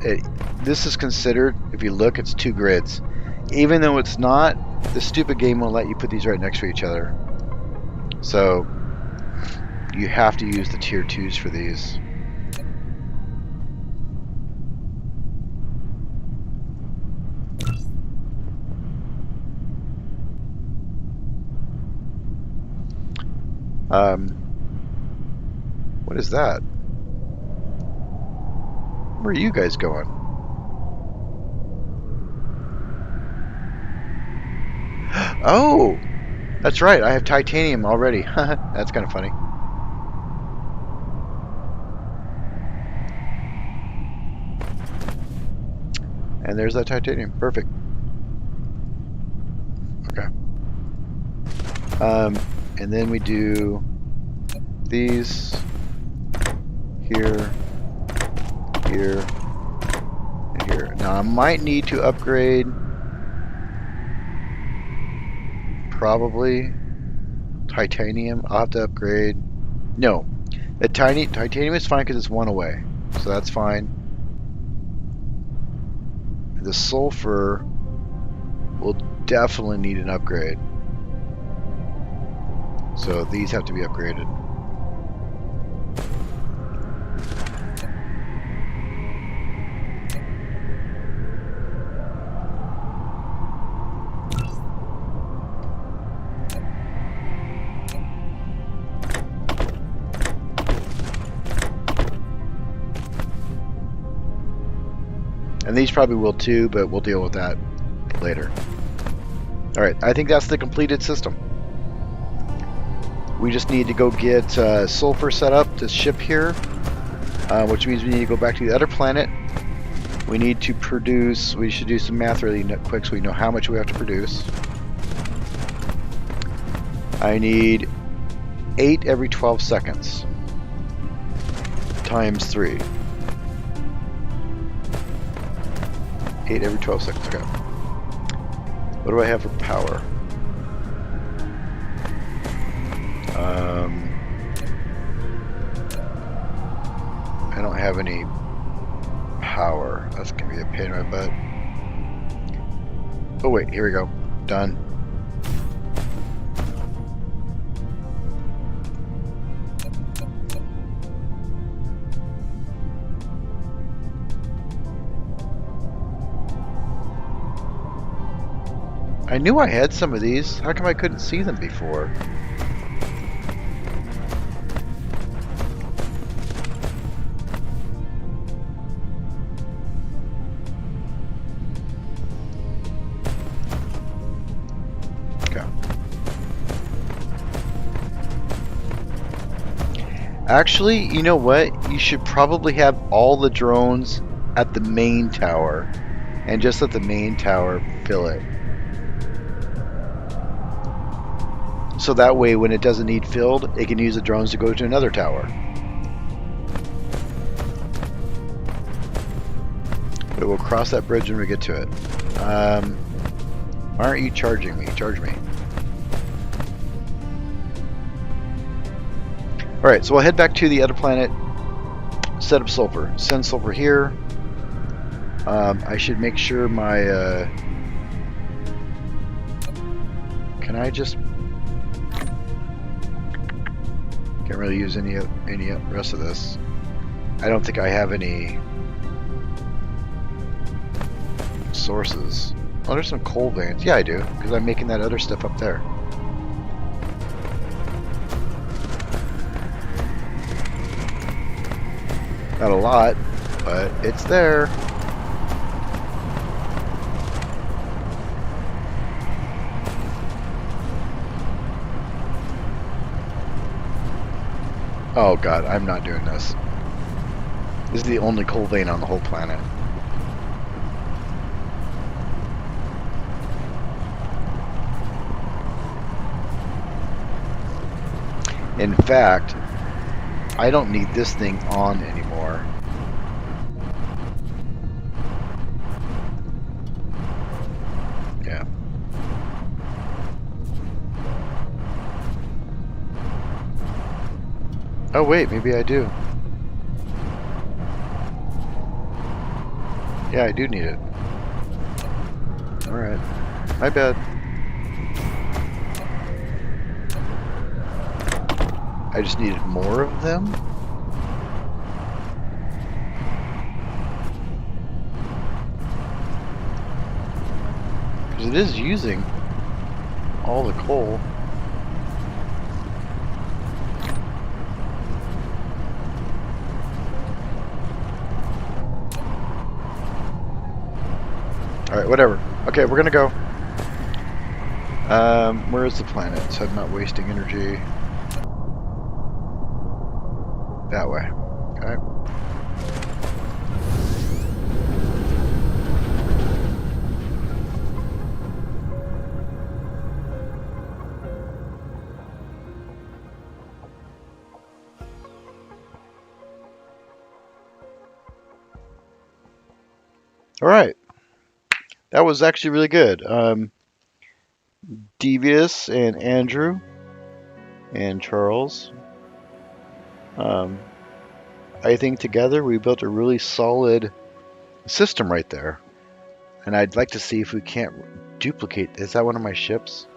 Speaker 1: this is considered, if you look, it's 2 grids. Even though it's not, the stupid game won't let you put these right next to each other. So you have to use the tier 2s for these. What is that? Where are you guys going? Oh! That's right, I have titanium already. That's kind of funny. And there's that titanium. Perfect. Okay. And then we do these here, here, and here. Now I might need to upgrade probably titanium. I'll have to upgrade. No, the titanium is fine because it's 1 away, so that's fine. The sulfur will definitely need an upgrade. So these have to be upgraded. And these probably will too, but we'll deal with that later. Alright, I think that's the completed system. We just need to go get sulfur set up to ship here, which means we need to go back to the other planet. We need to produce, we should do some math really quick so we know how much we have to produce. I need 8 every 12 seconds times 3. 8 every 12 seconds, okay. What do I have for power? I don't have any power. That's gonna be a pain in my butt. Oh wait, here we go. Done. I knew I had some of these. How come I couldn't see them before? Actually, you know what? You should probably have all the drones at the main tower and just let the main tower fill it. So that way when it doesn't need filled, it can use the drones to go to another tower. But we'll cross that bridge when we get to it. Why aren't you charging me? Charge me. Alright, so we'll head back to the other planet, set up sulfur. Send sulfur here. I should make sure my... can I just... Can't really use any rest of this. I don't think I have any sources. Oh, there's some coal veins. Yeah, I do, because I'm making that other stuff up there. Not a lot, but it's there. Oh god, I'm not doing this. This is the only coal vein on the whole planet. In fact, I don't need this thing on anymore. Yeah. Oh wait, maybe I do. Yeah, I do need it. Alright. My bad. I just needed more of them? Because it is using all the coal. Alright, whatever. Okay, we're gonna go. Where is the planet? So I'm not wasting energy. That way. Okay. All right. That was actually really good. Devious and Andrew and Charles. I think together we built a really solid system right there. And I'd like to see if we can't duplicate. Is that one of my ships?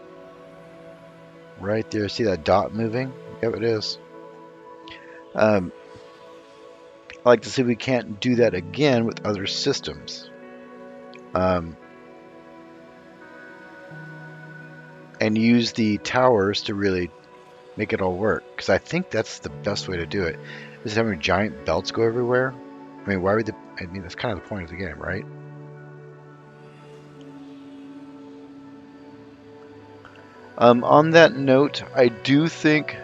Speaker 1: Right there. See that dot moving? Yep, it is. I'd like to see if we can't do that again with other systems. And use the towers to really make it all work. Because I think that's the best way to do it. Is having giant belts go everywhere. I mean, why would I mean, that's kind of the point of the game, right? On that note, I do think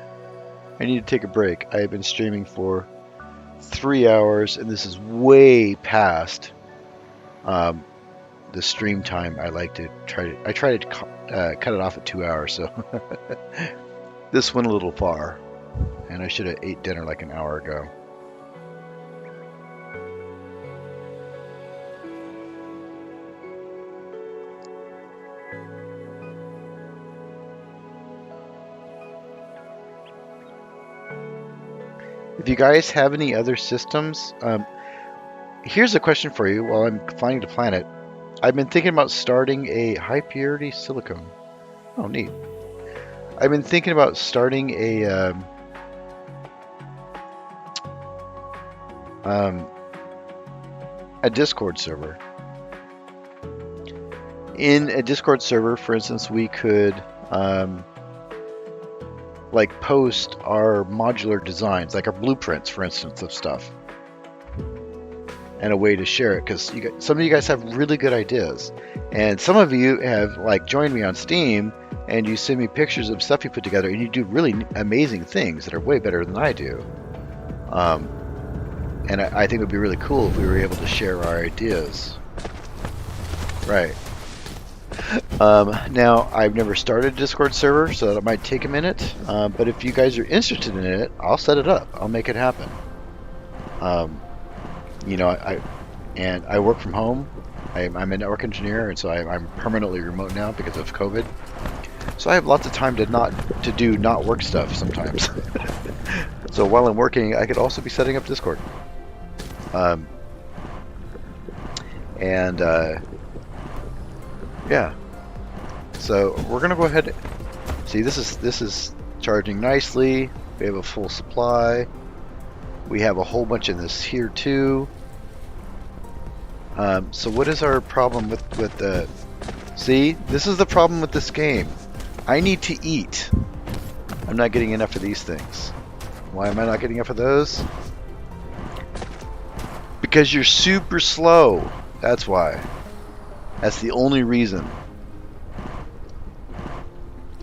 Speaker 1: I need to take a break. I have been streaming for 3 hours, and this is way past the stream time. I like to try to cut it off at 2 hours, so this went a little far, and I should have ate dinner like an hour ago. If you guys have any other systems, here's a question for you while I'm flying to planet. I've been thinking about starting a high purity silicone. Oh, neat. I've been thinking about starting a Discord server. In a Discord server, for instance, we could like post our modular designs, like our blueprints, for instance, of stuff, and a way to share it, because some of you guys have really good ideas, and some of you have like joined me on Steam, and you send me pictures of stuff you put together, and you do really amazing things that are way better than I do. And I think it would be really cool if we were able to share our ideas. Right. Now, I've never started a Discord server, so that might take a minute. But if you guys are interested in it, I'll set it up. I'll make it happen. You know, I work from home. I'm a network engineer, and so I'm permanently remote now because of COVID. So I have lots of time to do not work stuff sometimes. So while I'm working, I could also be setting up Discord. Yeah. So we're gonna go ahead. See, this is charging nicely. We have a full supply. We have a whole bunch of this here too. So what is our problem with the? See, this is the problem with this game. I need to eat. I'm not getting enough of these things. Why am I not getting enough of those? Because you're super slow. That's why. That's the only reason.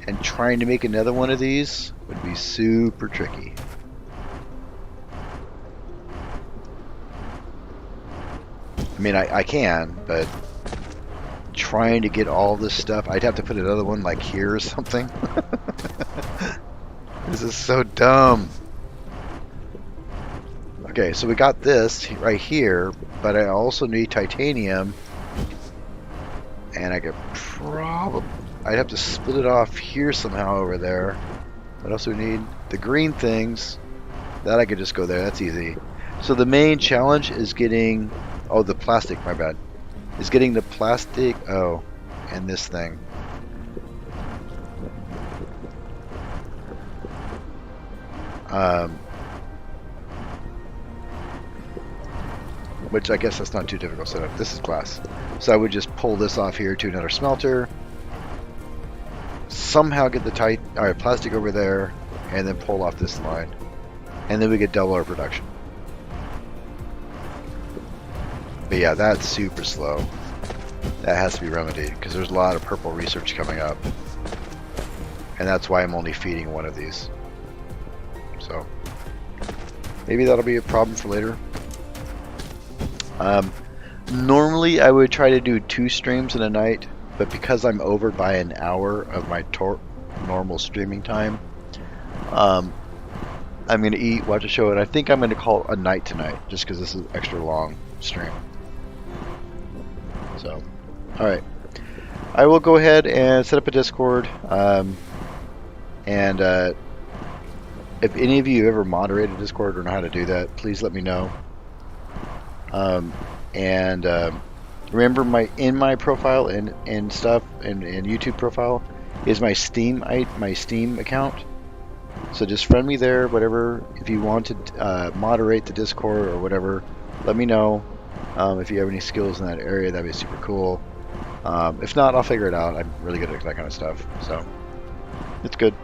Speaker 1: And trying to make another one of these would be super tricky. I mean, I can, but trying to get all this stuff, I'd have to put another one like here or something. This is so dumb. Okay, so we got this right here, but I also need titanium, and I could probably, I'd have to split it off here somehow over there. What else do we need? The green things. That I could just go there. That's easy. So the main challenge is getting, oh, the plastic, my bad. Is getting the plastic, oh, and this thing. Which I guess that's not too difficult to set up. This is glass. So I would just pull this off here to another smelter. Somehow get the plastic over there, and then pull off this line. And then we could double our production. But yeah, that's super slow. That has to be remedied, because there's a lot of purple research coming up. And that's why I'm only feeding one of these. So, maybe that'll be a problem for later. Normally I would try to do 2 streams in a night, but because I'm over by an hour of my normal streaming time, I'm going to eat, watch a show, and I think I'm going to call it a night tonight, just because this is an extra long stream. So, alright. I will go ahead and set up a Discord, and if any of you ever moderated Discord or know how to do that, please let me know. Remember, in my profile and stuff and YouTube profile is my Steam account. So just friend me there, whatever. If you want to moderate the Discord or whatever, let me know. If you have any skills in that area, that'd be super cool. If not, I'll figure it out. I'm really good at that kind of stuff, so it's good.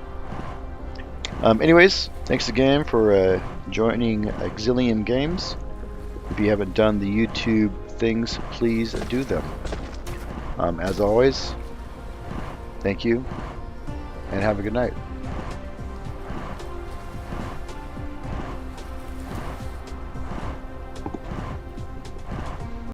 Speaker 1: Anyways, thanks again for joining Exilium Games. If you haven't done the YouTube things, please do them. As always, thank you, and have a good night.